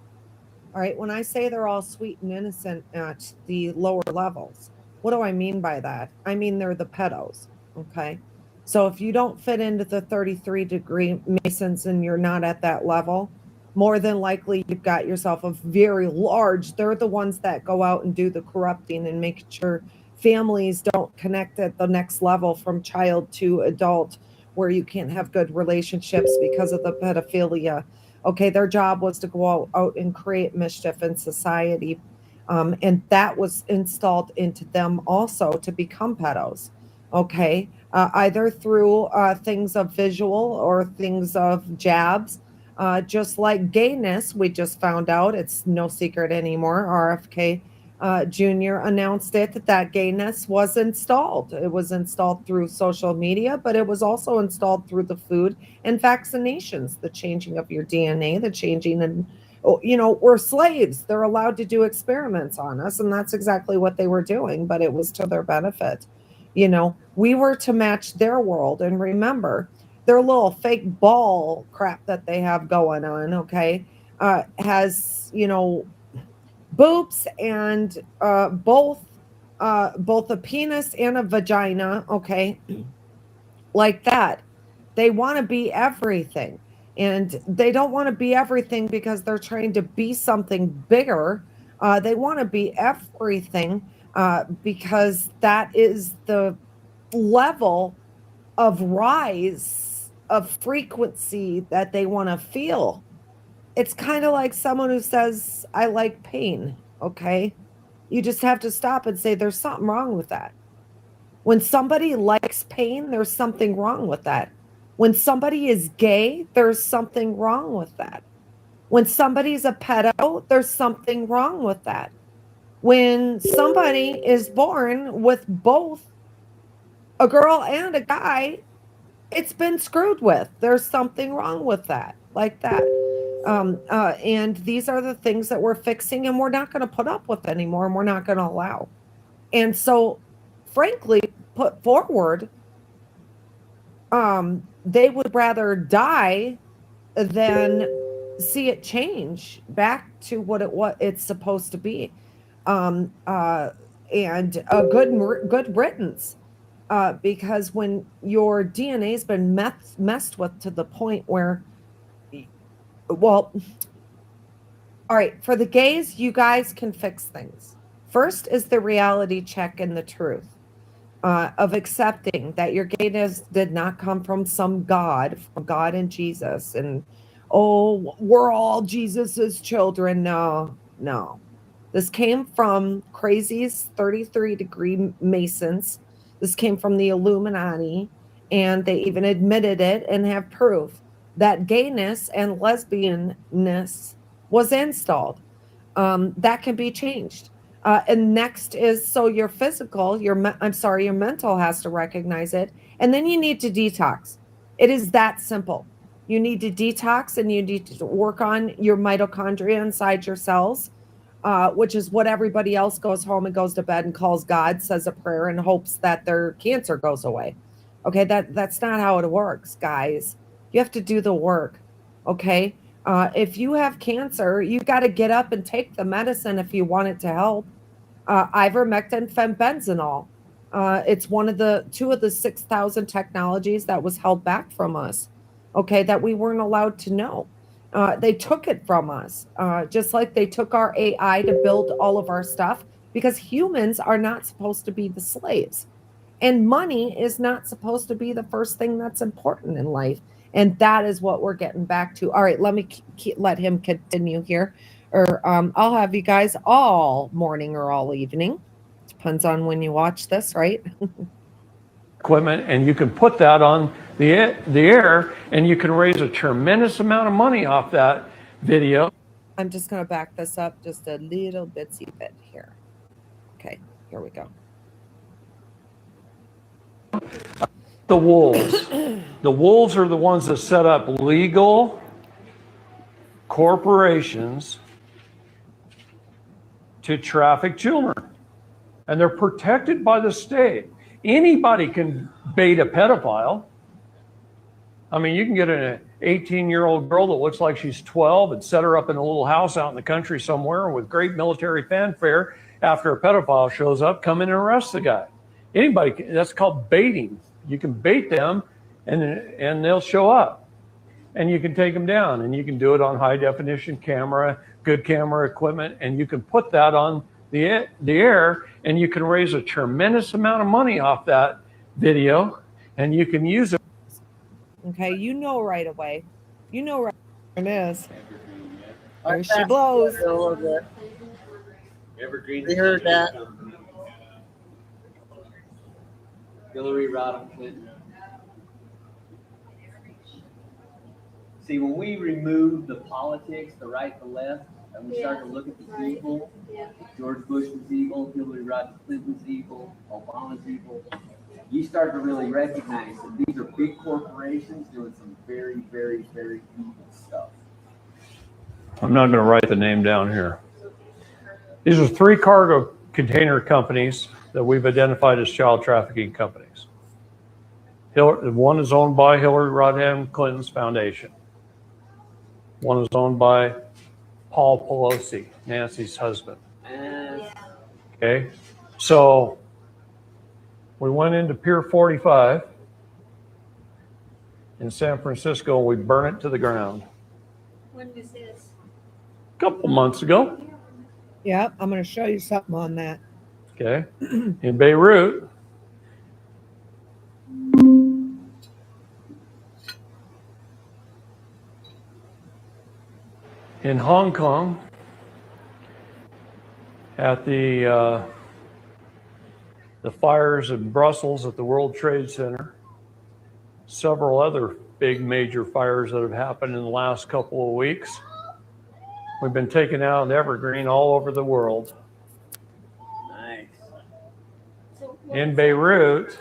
All right, when I say they're all sweet and innocent at the lower levels, what do I mean by that? I mean they're the pedos, okay? So if you don't fit into the 33-degree Masons and you're not at that level, more than likely you've got yourself a very large, they're the ones that go out and do the corrupting and make sure families don't connect at the next level from child to adult, where you can't have good relationships because of the pedophilia. Okay, their job was to go out and create mischief in society. And that was installed into them also to become pedos. Okay, either through things of visual or things of jabs. Just like gayness, we just found out, it's no secret anymore. RFK Jr. announced it, that gayness was installed. It was installed through social media, but it was also installed through the food and vaccinations, the changing of your DNA, the changing, and we're slaves. They're allowed to do experiments on us, and that's exactly what they were doing, but it was to their benefit. We were to match their world, and remember, their little fake ball crap that they have going on, okay, has, boobs and both a penis and a vagina, okay, like that. They want to be everything, and they don't want to be everything because they're trying to be something bigger. They want to be everything because that is the level of rise of frequency that they want to feel. It's kind of like someone who says, I like pain, okay? You just have to stop and say, there's something wrong with that. When somebody likes pain, there's something wrong with that. When somebody is gay, there's something wrong with that. When somebody's a pedo, there's something wrong with that. When somebody is born with both a girl and a guy, it's been screwed with. There's something wrong with that, like that. And these are the things that we're fixing and we're not going to put up with anymore and we're not going to allow. And so, frankly, put forward, they would rather die than see it change back to what it's supposed to be. And a good riddance. Because when your DNA's been messed with to the point where, well, all right, for the gays, you guys can fix things. First is the reality check and the truth of accepting that your gayness did not come from some God, from God and Jesus. And, oh, we're all Jesus's children. No. This came from crazies, 33-degree Masons. This came from the Illuminati, and they even admitted it and have proof that gayness and lesbianness was installed. That can be changed. And next is, so your physical, your mental has to recognize it. And then you need to detox. It is that simple. You need to detox and you need to work on your mitochondria inside your cells, which is what everybody else goes home and goes to bed and calls God, says a prayer and hopes that their cancer goes away. Okay, that's not how it works, guys. You have to do the work. Okay. If you have cancer, you got to get up and take the medicine if you want it to help. Ivermectin, fenbenzynol. It's two of the 6,000 technologies that was held back from us. Okay, that we weren't allowed to know. They took it from us, just like they took our AI to build all of our stuff, because humans are not supposed to be the slaves. And money is not supposed to be the first thing that's important in life. And that is what we're getting back to. All right, let me let him continue here. Or I'll have you guys all morning or all evening. Depends on when you watch this, right? Equipment, and you can put that on the air, and you can raise a tremendous amount of money off that video. I'm just going to back this up just a little bitsy bit here. Okay, here we go. The wolves. The wolves are the ones that set up legal corporations to traffic children. And they're protected by the state. Anybody can bait a pedophile. I mean, you can get an 18-year-old girl that looks like she's 12 and set her up in a little house out in the country somewhere with great military fanfare. After a pedophile shows up, come in and arrest the guy. Anybody, that's called baiting. You can bait them and they'll show up. And you can take them down, and you can do it on high definition camera, good camera equipment, and you can put that on the air, and you can raise a tremendous amount of money off that video, and you can use it. Okay, you know right away. You know right it is. There she blows. Evergreen. We heard that. Hillary Rodham Clinton. See, when we remove the politics, the right, the left, and we start to look at the evil, George Bush was evil, Hillary Rodham Clinton's evil, Obama's evil, you start to really recognize that these are big corporations doing some very, very, very evil stuff. I'm not going to write the name down here. These are 3 cargo container companies that we've identified as child trafficking companies. One is owned by Hillary Rodham Clinton's foundation. One is owned by Paul Pelosi, Nancy's husband. Okay, so we went into Pier 45 in San Francisco. We burn it to the ground. When was this? A couple months ago. Yeah, I'm going to show you something on that. Okay, in Beirut. In Hong Kong, at the fires in Brussels at the World Trade Center, several other big major fires that have happened in the last couple of weeks. We've been taking out evergreen all over the world. Nice. In Beirut,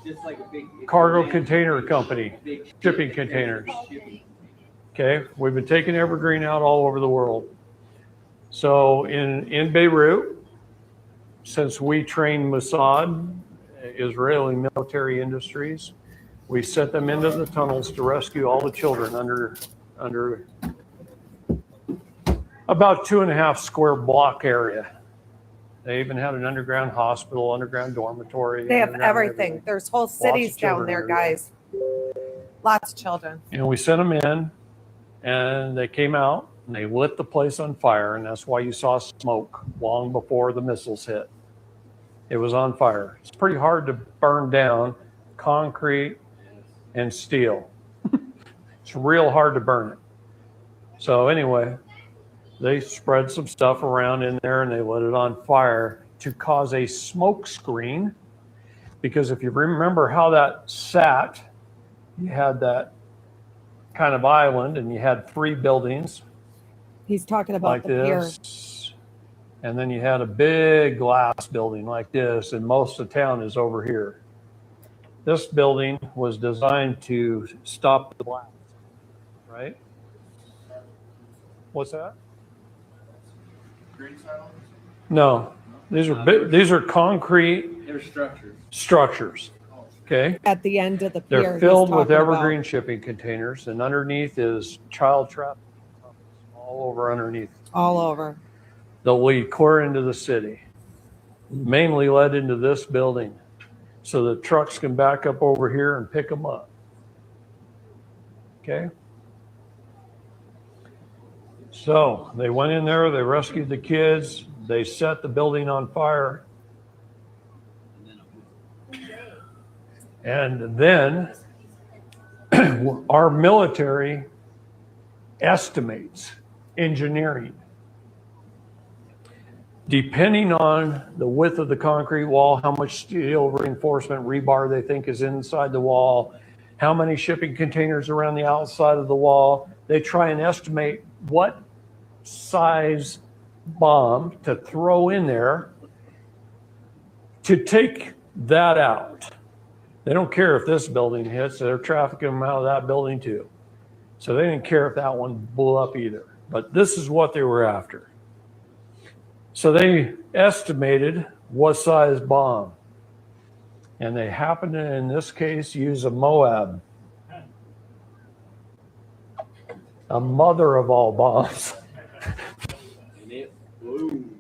It's just like a big cargo container company, shipping containers. Okay, we've been taking evergreen out all over the world. So in Beirut, since we train Mossad, Israeli military industries, we sent them into the tunnels to rescue all the children under about 2.5 square block area. They even had an underground hospital, underground dormitory. They have underground everything. There's whole cities down children there, everywhere. guys. Lots of children. And we sent them in, and they came out, and they lit the place on fire, and that's why you saw smoke long before the missiles hit. It was on fire. It's pretty hard to burn down concrete and steel. It's real hard to burn it. So anyway, they spread some stuff around in there and they lit it on fire to cause a smoke screen. Because if you remember how that sat, you had that kind of island and you had 3 buildings He's talking about like the pier. this. And then you had a big glass building like this, and most of town is over here. This building was designed to stop the blast, right? What's that? No, these are concrete They're structures. structures. Okay, At the end of the pier. they're he's filled with talking about. evergreen shipping containers, and underneath is child trafficking all over underneath. All over. They'll lead clear into the city, mainly led into this building, so the trucks can back up over here and pick them up. Okay. So they went in there, they rescued the kids, they set the building on fire. And then our military estimates engineering. Depending on the width of the concrete wall, how much steel reinforcement rebar they think is inside the wall, how many shipping containers around the outside of the wall, they try and estimate what size bomb to throw in there to take that out. They don't care if this building hits, they're trafficking them out of that building too. So they didn't care if that one blew up either. But this is what they were after. So they estimated what size bomb. And they happened to, in this case, use a Moab. A mother of all bombs. And it blew.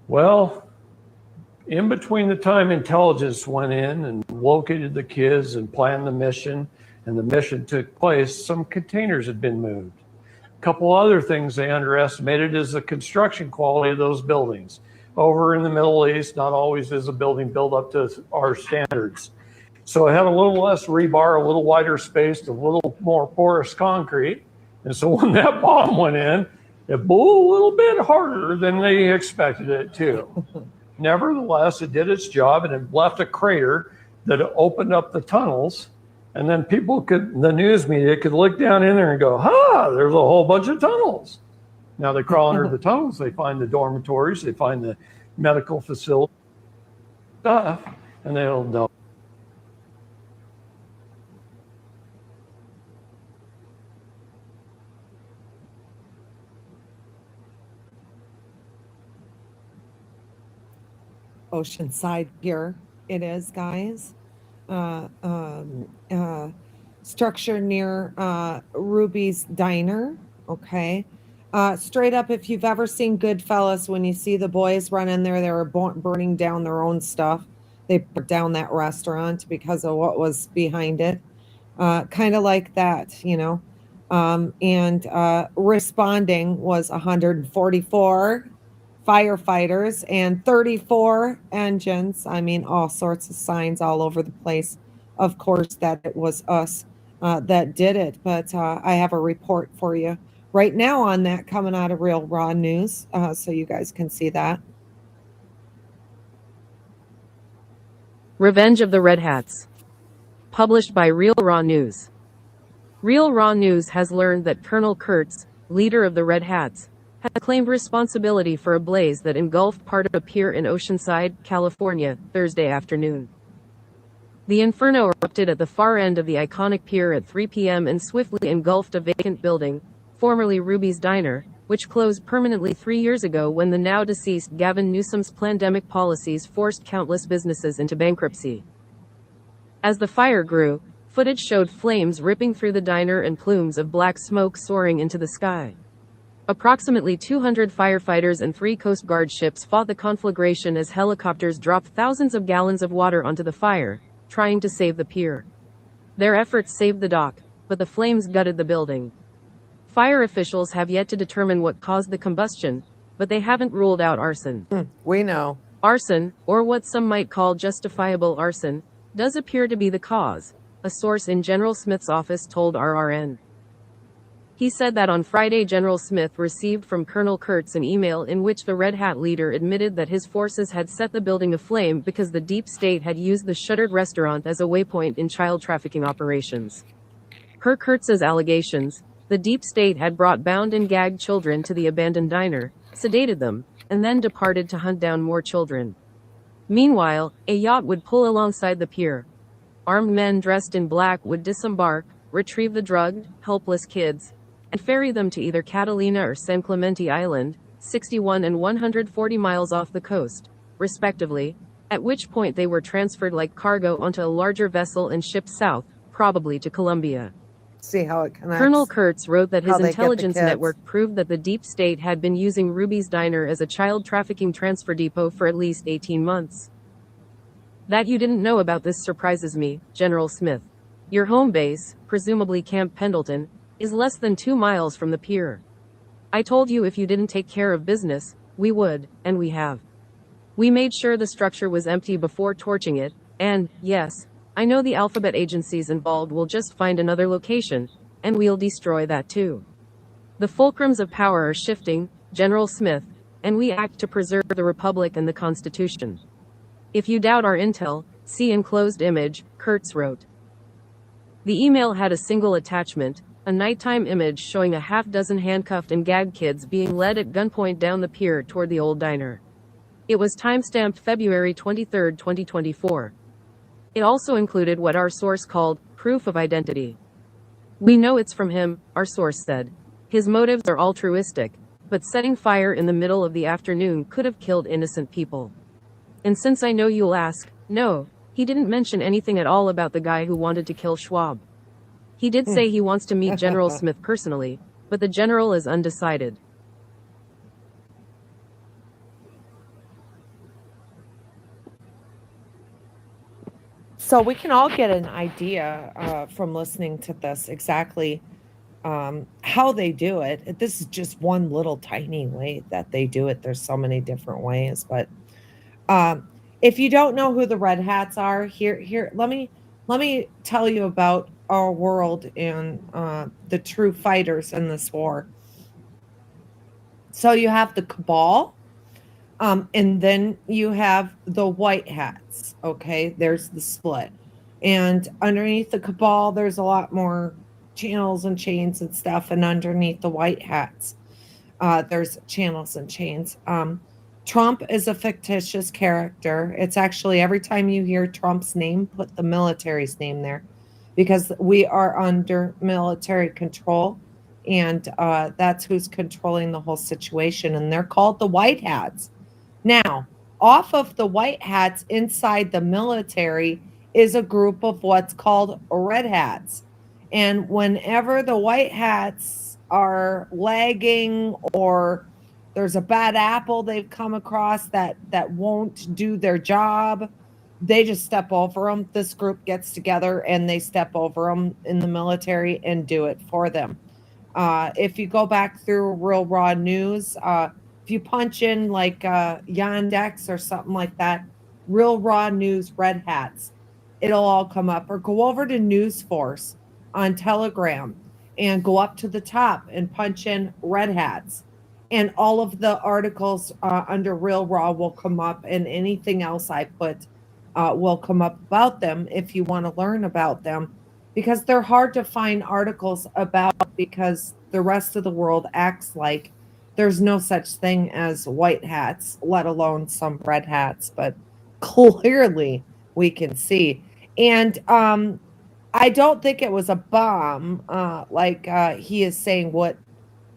Well, in between the time intelligence went in and located the kids and planned the mission, and the mission took place, some containers had been moved. A couple other things they underestimated is the construction quality of those buildings. Over in the Middle East, not always is a building built up to our standards. So it had a little less rebar, a little wider spaced, a little more porous concrete. And so when that bomb went in, it blew a little bit harder than they expected it to. Nevertheless, it did its job and it left a crater that opened up the tunnels. And then people could, the news media could look down in there and go, there's a whole bunch of tunnels. Now they crawl under the tunnels, they find the dormitories, they find the medical facility stuff, and they'll know. Oceanside Pier, it is, guys. Structure near Ruby's Diner. Okay. Straight up, if you've ever seen Goodfellas, when you see the boys run in there, they were burning down their own stuff. They burned down that restaurant because of what was behind it. Kind of like that, you know. And responding was 144 firefighters and 34 engines. I mean, all sorts of signs all over the place. Of course, that it was us that did it. But I have a report for you right now on that coming out of Real Raw News, so you guys can see that. Revenge of the Red Hats. published by Real Raw News. Real Raw News has learned that Colonel Kurtz, leader of the Red Hats, has claimed responsibility for a blaze that engulfed part of a pier in Oceanside, California, Thursday afternoon. The inferno erupted at the far end of the iconic pier at 3 p.m. and swiftly engulfed a vacant building, formerly Ruby's Diner, which closed permanently 3 years ago when the now-deceased Gavin Newsom's pandemic policies forced countless businesses into bankruptcy. As the fire grew, footage showed flames ripping through the diner and plumes of black smoke soaring into the sky. Approximately 200 firefighters and 3 Coast Guard ships fought the conflagration as helicopters dropped thousands of gallons of water onto the fire, trying to save the pier. Their efforts saved the dock, but the flames gutted the building. Fire officials have yet to determine what caused the combustion, but they haven't ruled out arson. We know. Arson, or what some might call justifiable arson, does appear to be the cause, a source in General Smith's office told RRN. He said that on Friday General Smith received from Colonel Kurtz an email in which the Red Hat leader admitted that his forces had set the building aflame because the deep state had used the shuttered restaurant as a waypoint in child trafficking operations. Per Kurtz's allegations, the deep state had brought bound and gagged children to the abandoned diner, sedated them, and then departed to hunt down more children. Meanwhile, a yacht would pull alongside the pier. Armed men dressed in black would disembark, retrieve the drugged, helpless kids, and ferry them to either Catalina or San Clemente Island, 61 and 140 miles off the coast, respectively, at which point they were transferred like cargo onto a larger vessel and shipped south, probably to Colombia. See how it connects. Colonel Kurtz wrote that his How they get the intelligence kids. network proved that the deep state had been using Ruby's Diner as a child trafficking transfer depot for at least 18 months. That you didn't know about this surprises me, General Smith. Your home base, presumably Camp Pendleton, is less than 2 miles from the pier. I told you if you didn't take care of business, we would, and we have. We made sure the structure was empty before torching it, and, yes, I know the alphabet agencies involved will just find another location, and we'll destroy that too. The fulcrums of power are shifting, General Smith, and we act to preserve the Republic and the Constitution. If you doubt our intel, see enclosed image, Kurtz wrote. The email had a single attachment, a nighttime image showing a half-dozen handcuffed and gagged kids being led at gunpoint down the pier toward the old diner. It was time-stamped February 23, 2024. It also included what our source called proof of identity. We know it's from him, our source said. His motives are altruistic, but setting fire in the middle of the afternoon could have killed innocent people. And since I know you'll ask, no, he didn't mention anything at all about the guy who wanted to kill Schwab. He did say he wants to meet General Smith personally, but the general is undecided. So we can all get an idea from listening to this exactly how they do it. This is just one little tiny way that they do it. There's so many different ways, but if you don't know who the Red Hats are, here let me tell you about our world and the true fighters in this war. So you have the Cabal, and then you have the White Hats. Okay, there's the split, and underneath the Cabal, there's a lot more channels and chains and stuff, and underneath the White Hats, there's channels and chains. Trump is a fictitious character. It's actually every time you hear Trump's name, put the military's name there, because we are under military control, and that's who's controlling the whole situation, and they're called the White Hats. Now, off of the White Hats inside the military is a group of what's called Red Hats, and whenever the White Hats are lagging or there's a bad apple they've come across that won't do their job, they just step over them. This group gets together and they step over them in the military and do it for them. If you go back through Real Raw News, if you punch in like Yandex or something like that, Real Raw News Red Hats, it'll all come up. Or go over to News Force on Telegram and go up to the top and punch in Red Hats. And all of the articles under Real Raw will come up, and anything else I put will come up about them if you want to learn about them, because they're hard to find articles about, because the rest of the world acts like there's no such thing as white hats, let alone some red hats, but clearly we can see. And I don't think it was a bomb, like he is saying. What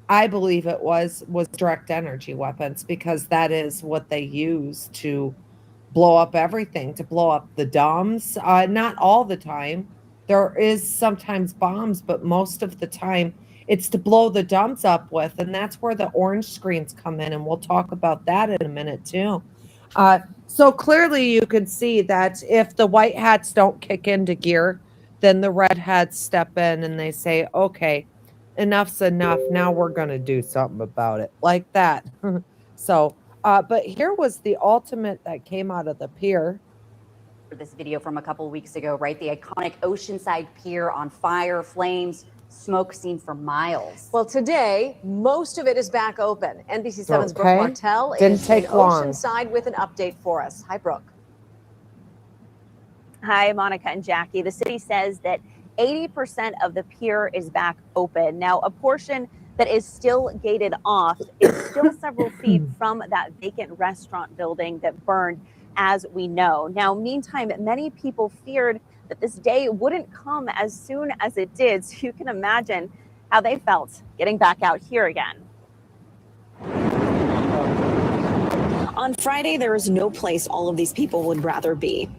I believe it was direct energy weapons, because that is what they use to blow up everything, to blow up the domes. Not all the time. There is sometimes bombs, but most of the time it's to blow the domes up with, and that's where the orange screens come in, and we'll talk about that in a minute too. So clearly you can see that if the white hats don't kick into gear, then the red hats step in and they say, okay, enough's enough. Now we're going to do something about it, like that. So, but here was the ultimate that came out of the pier. This video from a couple weeks ago, right? The iconic Oceanside Pier on fire, flames, smoke seen for miles. Well, today, most of it is back open. NBC7's Brooke Okay. Martell Didn't is take in long. Oceanside with an update for us. Hi, Brooke. Hi, Monica and Jackie. The city says that 80% of the pier is back open. Now, a portion that is still gated off is still several feet from that vacant restaurant building that burned, as we know. Now, meantime, many people feared that this day wouldn't come as soon as it did. So you can imagine how they felt getting back out here again. On Friday, there is no place all of these people would rather be.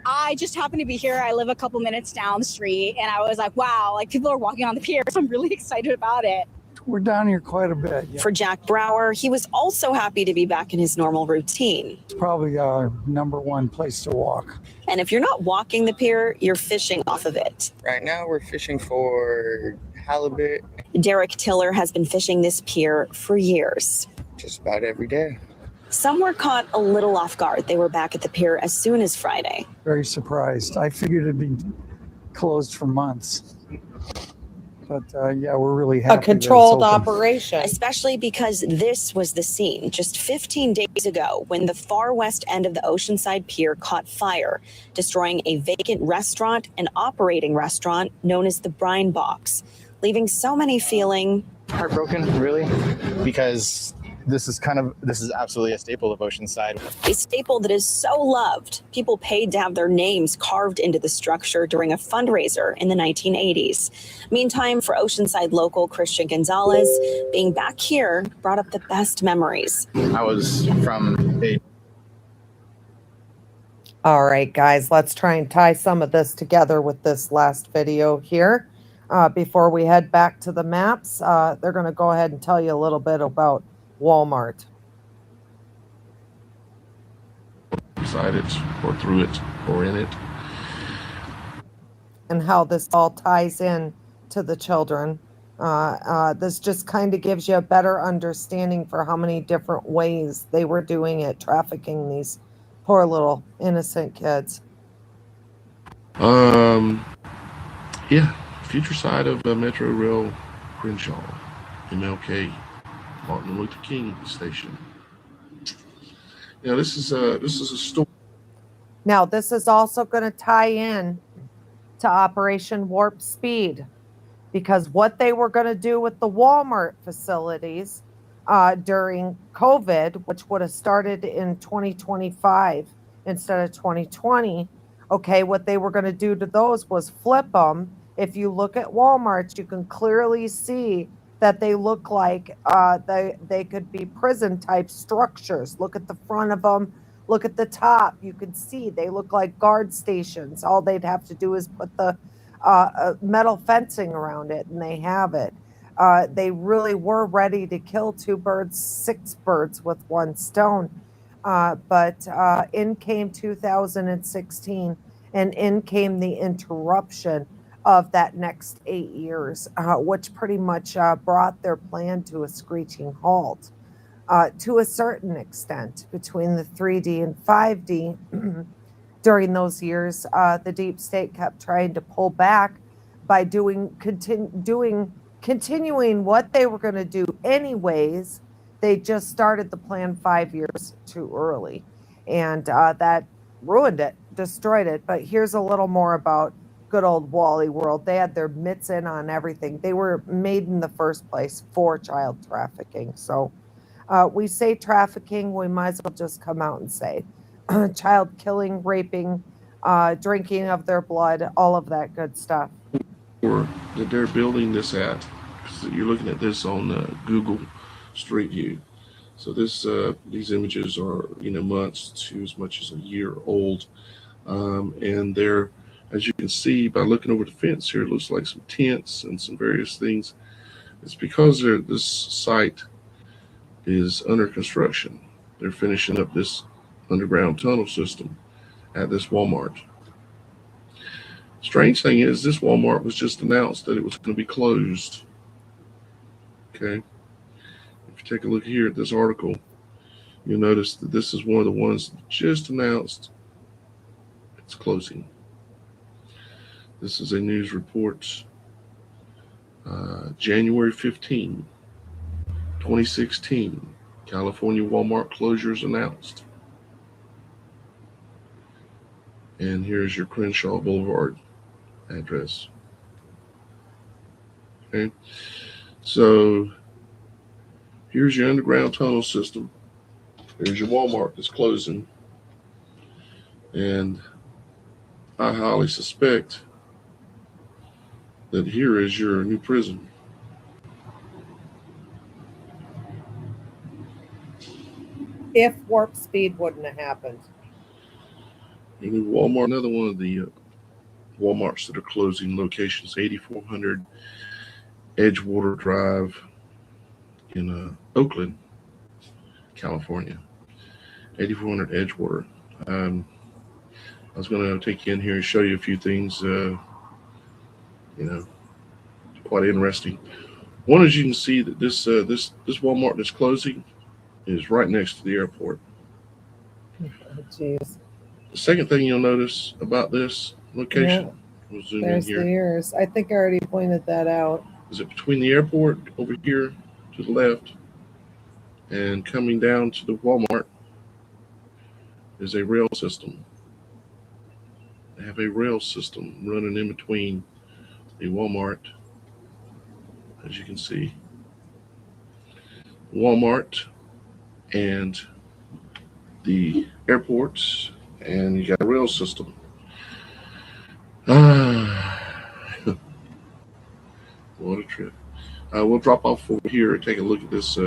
I just happened to be here. I live a couple minutes down the street, and I was like, wow, like people are walking on the pier. So I'm really excited about it. We're down here quite a bit. Yeah. For Jack Brower, he was also happy to be back in his normal routine. It's probably our number one place to walk. And if you're not walking the pier, you're fishing off of it. Right now, we're fishing for halibut. Derek Tiller has been fishing this pier for years. Just about every day. Some were caught a little off guard. They were back at the pier as soon as Friday. Very surprised. I figured it'd be closed for months. But yeah, we're really happy. A controlled operation. Especially because this was the scene just 15 days ago when the far west end of the Oceanside Pier caught fire, destroying a vacant restaurant and operating restaurant known as the Brine Box, leaving so many feeling heartbroken, really, because this is absolutely a staple of Oceanside. A staple that is so loved. People paid to have their names carved into the structure during a fundraiser in the 1980s. Meantime, for Oceanside local Christian Gonzalez, being back here brought up the best memories. I was from a... All right, guys, let's try and tie some of this together with this last video here. Before we head back to the maps, they're going to go ahead and tell you a little bit about Walmart. Beside it, or through it, or in it. And how this all ties in to the children. This just kind of gives you a better understanding for how many different ways they were doing it, trafficking these poor little innocent kids. Yeah, future side of Metro Rail Crenshaw, MLK. Martin Luther King Station. Yeah, this is a story. Now, this is also going to tie in to Operation Warp Speed, because what they were going to do with the Walmart facilities during COVID, which would have started in 2025 instead of 2020. Okay, what they were going to do to those was flip them. If you look at Walmart, you can clearly see that they look like they could be prison type structures. Look at the front of them. Look at the top. You can see they look like guard stations. All they'd have to do is put the metal fencing around it, and they have it. They really were ready to kill six birds with one stone. But in came 2016, and in came the interruption of that next 8 years, which pretty much brought their plan to a screeching halt. To a certain extent, between the 3D and 5D, during those years, the deep state kept trying to pull back by continuing what they were going to do anyways. They just started the plan 5 years too early, and that ruined it. destroyed it. But here's a little more about good old Wally World. They had their mitts in on everything. They were made in the first place for child trafficking. So we say trafficking, we might as well just come out and say child killing, raping, drinking of their blood, all of that good stuff. Or that they're building this at, because you're looking at this on Google Street View. So this these images are months to as much as a year old, and they're, as you can see by looking over the fence here, it looks like some tents and some various things. It's because this site is under construction. They're finishing up this underground tunnel system at this Walmart. Strange thing is, this Walmart was just announced that it was going to be closed. Okay. If you take a look here at this article, you'll notice that this is one of the ones just announced it's closing. This is a news report, January 15, 2016, California Walmart closures announced. And here's your Crenshaw Boulevard address. Okay, so here's your underground tunnel system. Here's your Walmart that's closing. And I highly suspect that here is your new prison. If warp speed wouldn't have happened. Your new Walmart, another one of the Walmarts that are closing locations, 8400 Edgewater Drive in Oakland, California. 8400 Edgewater. I was going to take you in here and show you a few things, quite interesting. One is you can see that this Walmart that's closing is right next to the airport. Oh, jeez. The second thing you'll notice about this location, we'll zoom There's in here. the ears. I think I already pointed that out. Is it between the airport over here to the left and coming down to the Walmart is a rail system. They have a rail system running in between the Walmart, as you can see, Walmart and the airports, and you got a rail system. What a trip. We'll drop off over here and take a look at this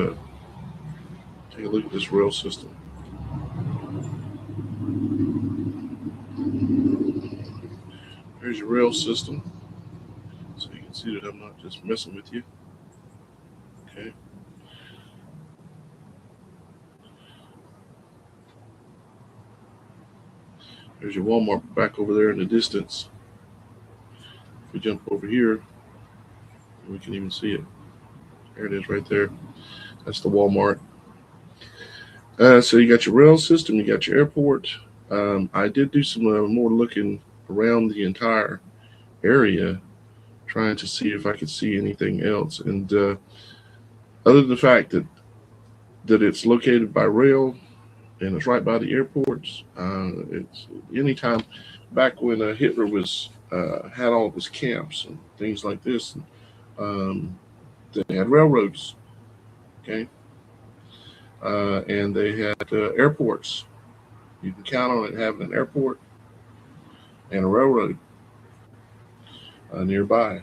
rail system. There's your rail system, so you can see that I'm not just messing with you. Okay. There's your Walmart back over there in the distance. If we jump over here, we can even see it. There it is right there. That's the Walmart. So you got your rail system, you got your airport. I did do some more looking around the entire area, trying to see if I could see anything else. And other than the fact that it's located by rail and it's right by the airports, it's anytime back when Hitler was had all of his camps and things like this, they had railroads, okay, and they had airports. You can count on it having an airport and a railroad nearby.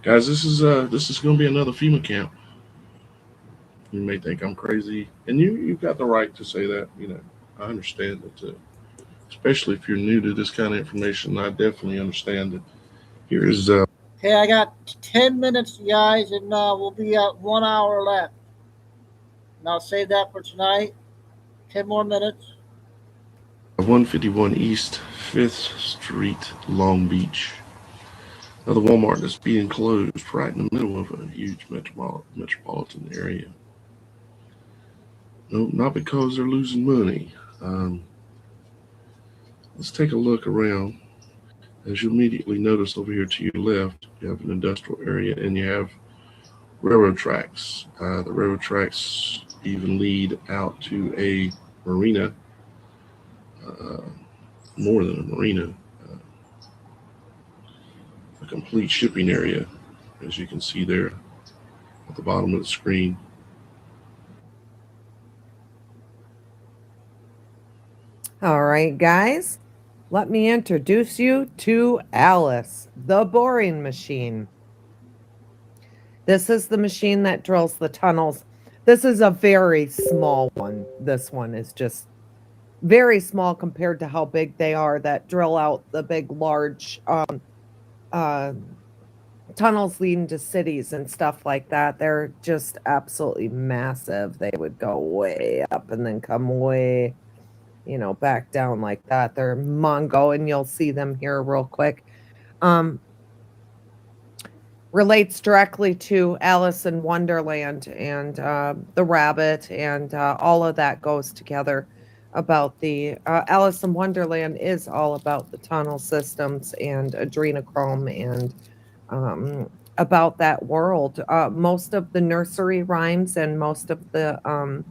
Guys, this is going to be another FEMA camp. You may think I'm crazy, and you've got the right to say that. I understand that, especially if you're new to this kind of information. I definitely understand that. Here's Okay, I got 10 minutes, guys, and we'll be at 1 hour left. And I'll save that for tonight. 10 more minutes. 151 East 5th Street, Long Beach. Another Walmart that's being closed right in the middle of a huge metropolitan area. No, not because they're losing money. Let's take a look around. As you immediately notice over here to your left, you have an industrial area and you have railroad tracks. The railroad tracks even lead out to a marina, more than a marina, a complete shipping area, as you can see there at the bottom of the screen. All right, guys, let me introduce you to Alice, the boring machine. This is the machine that drills the tunnels. This is a very small one. This one is just very small compared to how big they are that drill out the big, large tunnels leading to cities and stuff like that. They're just absolutely massive. They would go way up and then come way, back down like that. They're Mongo, and you'll see them here real quick. Relates directly to Alice in Wonderland and the rabbit, and all of that goes together about the Alice in Wonderland is all about the tunnel systems and adrenochrome and about that world. Most of the nursery rhymes and most of the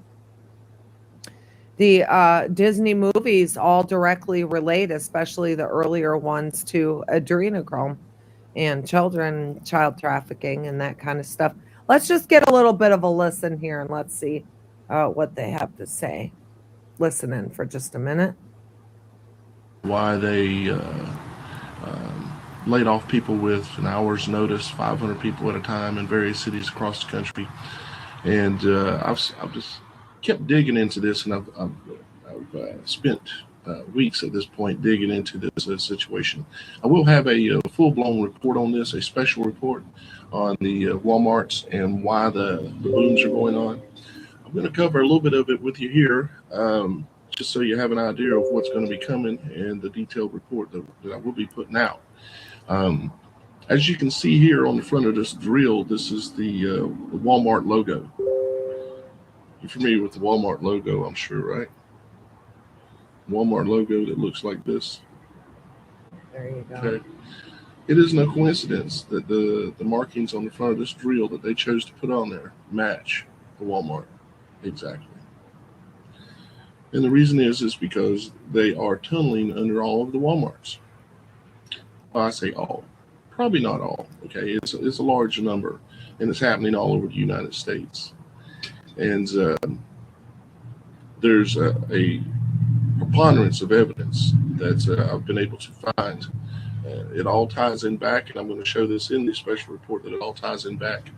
Disney movies all directly relate, especially the earlier ones, to adrenochrome and child trafficking and that kind of stuff. Let's just get a little bit of a listen here and let's see what they have to say. Listen in for just a minute. Why they laid off people with an hour's notice, 500 people at a time in various cities across the country. And I've just kept digging into this, and I've spent weeks at this point digging into this situation. I will have a full-blown report on this, a special report on the Walmarts and why the booms are going on. I'm going to cover a little bit of it with you here, just so you have an idea of what's going to be coming and the detailed report that I will be putting out. As you can see here on the front of this drill, this is the Walmart logo. You're familiar with the Walmart logo, I'm sure, right? Walmart logo that looks like this. There you go. Okay. It is no coincidence that the markings on the front of this drill that they chose to put on there match the Walmart exactly. And the reason is because they are tunneling under all of the Walmarts. Well, I say all, probably not all. Okay, it's a large number, and it's happening all over the United States. And there's a preponderance of evidence that I've been able to find. It all ties in back, and I'm going to show this in the special report, that it all ties in back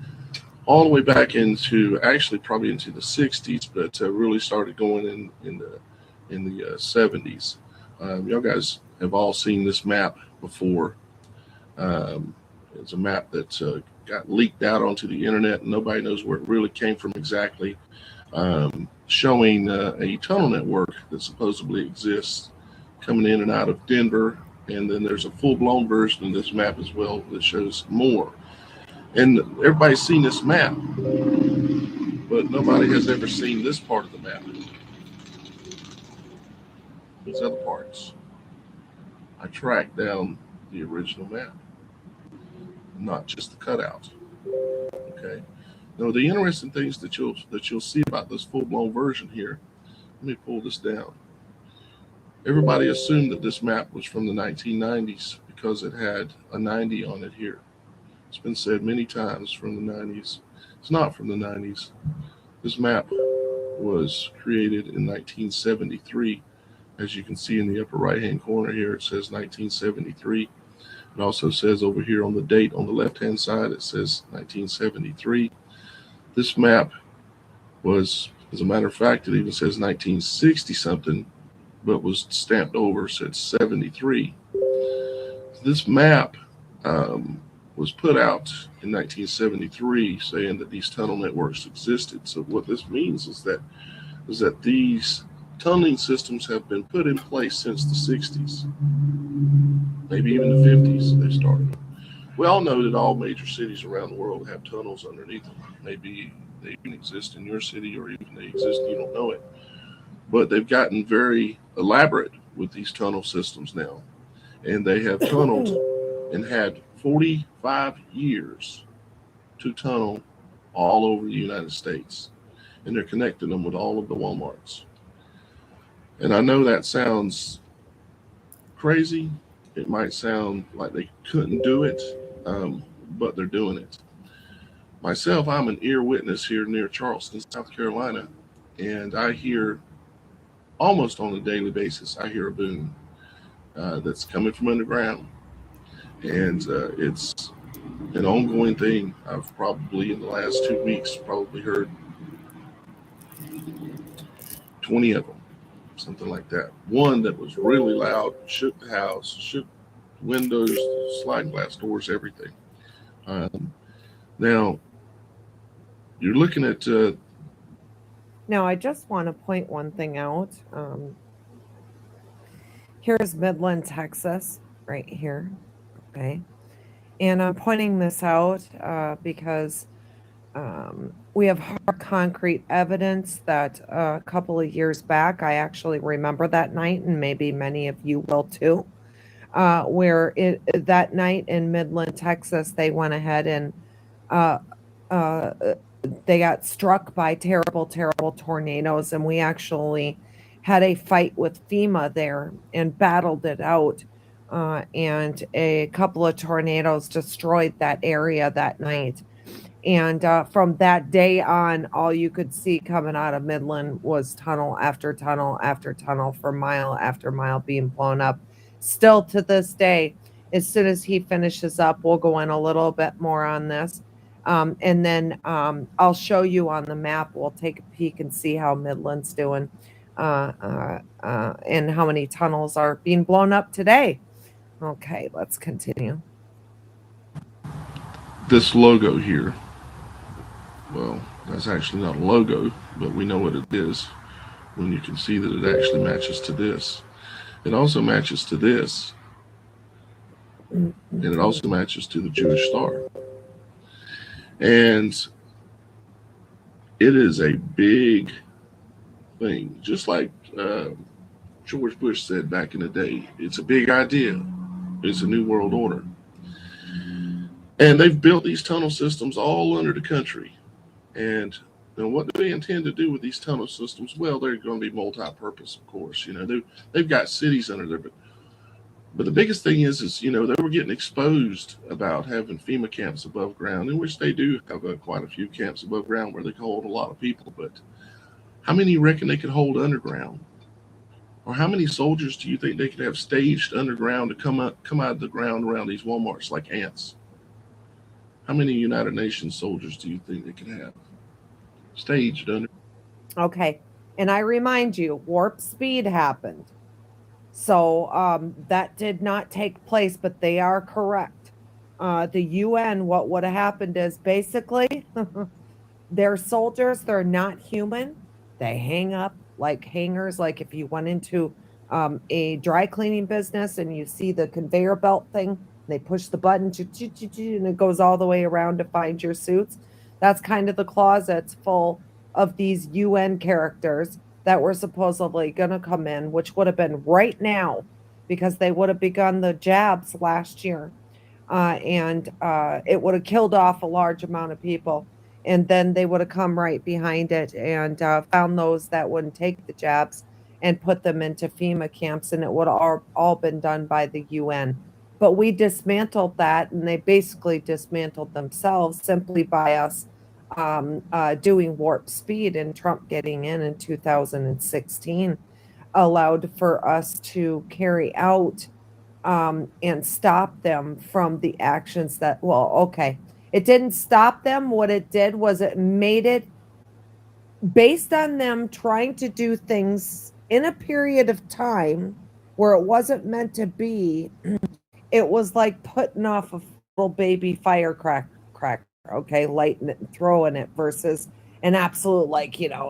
all the way back into, actually probably into the 60s, but really started going in the 70s. Y'all guys have all seen this map before. It's a map that got leaked out onto the internet, and nobody knows where it really came from exactly, showing a tunnel network that supposedly exists coming in and out of Denver. And then there's a full-blown version of this map as well that shows more. And everybody's seen this map, but nobody has ever seen this part of the map. These other parts. I tracked down the original map, not just the cutout. Okay. Now, the interesting things that you'll see about this full-blown version here. Let me pull this down. Everybody assumed that this map was from the 1990s because it had a 90 on it here. It's been said many times from the 90s. It's not from the 90s. This map was created in 1973. As you can see in the upper right-hand corner here, it says 1973. It also says over here on the date on the left-hand side, it says 1973. This map was, as a matter of fact, it even says 1960-something, but was stamped over, said 73. This map was put out in 1973 saying that these tunnel networks existed. So what this means is that these tunneling systems have been put in place since the 60s, maybe even the 50s they started. We all know that all major cities around the world have tunnels underneath them. Maybe they even exist in your city, or even they exist and you don't know it. But they've gotten very elaborate with these tunnel systems now. And they have tunneled and had 45 years to tunnel all over the United States. And they're connecting them with all of the Walmarts. And I know that sounds crazy. It might sound like they couldn't do it, but they're doing it. Myself, I'm an ear witness here near Charleston, South Carolina, and I hear almost on a daily basis, I hear a boom that's coming from underground. And it's an ongoing thing. I've probably, in the last 2 weeks, probably heard 20 of them, something like that. One that was really loud, shook the house, shook windows, sliding glass doors, everything. Now, you're looking at. Now, I just want to point one thing out. Here's Midland, Texas, right here. Okay. And I'm pointing this out because we have hard concrete evidence that a couple of years back, I actually remember that night, and maybe many of you will too, where that night in Midland, Texas, they went ahead and they got struck by terrible, terrible tornadoes, and we actually had a fight with FEMA there and battled it out. And a couple of tornadoes destroyed that area that night. And from that day on, all you could see coming out of Midland was tunnel after tunnel after tunnel for mile after mile being blown up. Still to this day, as soon as he finishes up, we'll go in a little bit more on this. And then I'll show you on the map. We'll take a peek and see how Midland's doing and how many tunnels are being blown up today. Okay, let's continue. This logo here. Well, that's actually not a logo, but we know what it is when you can see that it actually matches to this. It also matches to this, and it also matches to the Jewish star. And it is a big thing, just like George Bush said back in the day. It's a big idea. It's a new world order. And they've built these tunnel systems all under the country. And what do they intend to do with these tunnel systems? Well, they're going to be multi-purpose, of course. They've got cities under there, but the biggest thing is they were getting exposed about having FEMA camps above ground, in which they do have quite a few camps above ground where they can hold a lot of people. But how many you reckon they could hold underground? Or how many soldiers do you think they could have staged underground to come out of the ground around these Walmarts like ants? How many United Nations soldiers do you think they could have staged under? Okay. And I remind you, warp speed happened. So that did not take place, but they are correct. The UN, what would have happened is basically their soldiers, they're not human. They hang up like hangers. Like if you went into a dry cleaning business and you see the conveyor belt thing, they push the button and it goes all the way around to find your suits. That's kind of the closets full of these UN characters that were supposedly going to come in, which would have been right now because they would have begun the jabs last year. And it would have killed off a large amount of people. And then they would have come right behind it and found those that wouldn't take the jabs and put them into FEMA camps. And it would have all been done by the UN. But we dismantled that, and they basically dismantled themselves simply by us doing warp speed, and Trump getting in 2016 allowed for us to carry out and stop them from the actions that, it didn't stop them. What it did was it made it based on them trying to do things in a period of time where it wasn't meant to be. It was like putting off a little baby firecracker, lighting it and throwing it versus an absolute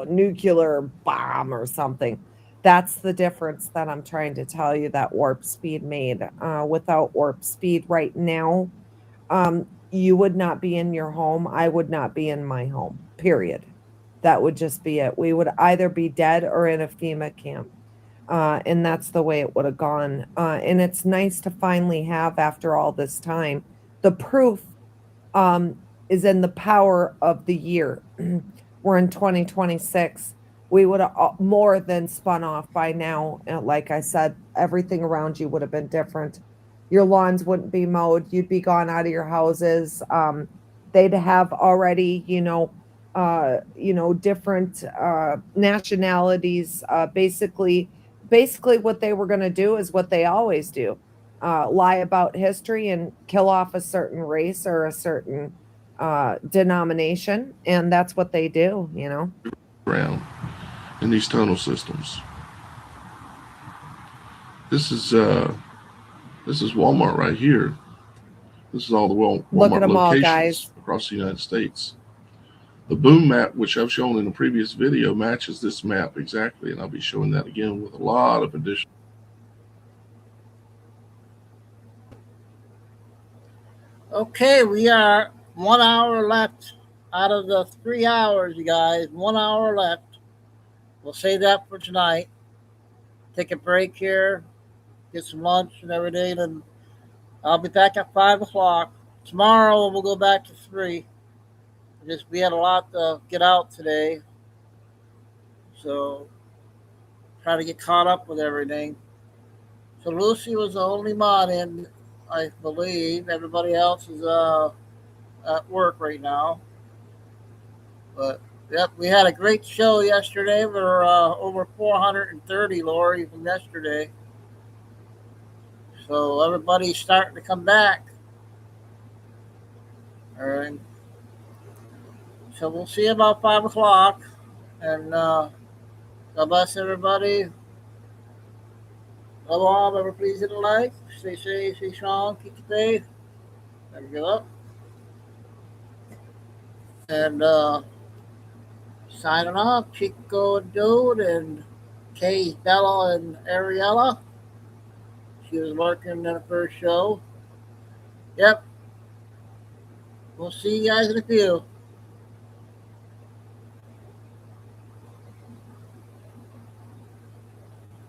nuclear bomb or something. That's the difference that I'm trying to tell you that warp speed made. Without warp speed right now, you would not be in your home. I would not be in my home, period. That would just be it. We would either be dead or in a FEMA camp. And that's the way it would have gone. And it's nice to finally have, after all this time, the proof is in the power of the year. We're in 2026. we would have more than spun off by now. And like I said, everything around you would have been different. Your lawns wouldn't be mowed. You'd be gone out of your houses. They'd have already, different nationalities. Basically, what they were going to do is what they always do: lie about history and kill off a certain race or a certain denomination, and that's what they do. Around in these tunnel systems. This is Walmart right here. This is all the Walmart Look at 'em all, locations guys. across the United States. The boom map, which I've shown in a previous video, matches this map exactly, and I'll be showing that again with a lot of additional. Okay, we are 1 hour left out of the 3 hours, you guys. 1 hour left. We'll save that for tonight. Take a break here, get some lunch and everything, and I'll be back at 5 o'clock. Tomorrow we'll go back to 3. We had a lot to get out today, so try to get caught up with everything. So Lucy was the only mod in, I believe. Everybody else is at work right now. But yep, we had a great show yesterday. We're over 430, Lori, from yesterday. So everybody's starting to come back. All right. So we'll see you about 5 o'clock. And God bless everybody. Love all. Ever please hit a like. Stay safe, stay strong, keep the faith. Never give up. And signing off, Chico and Dude and Kay, Bella, and Ariella. She was working in the first show. Yep. We'll see you guys in a few.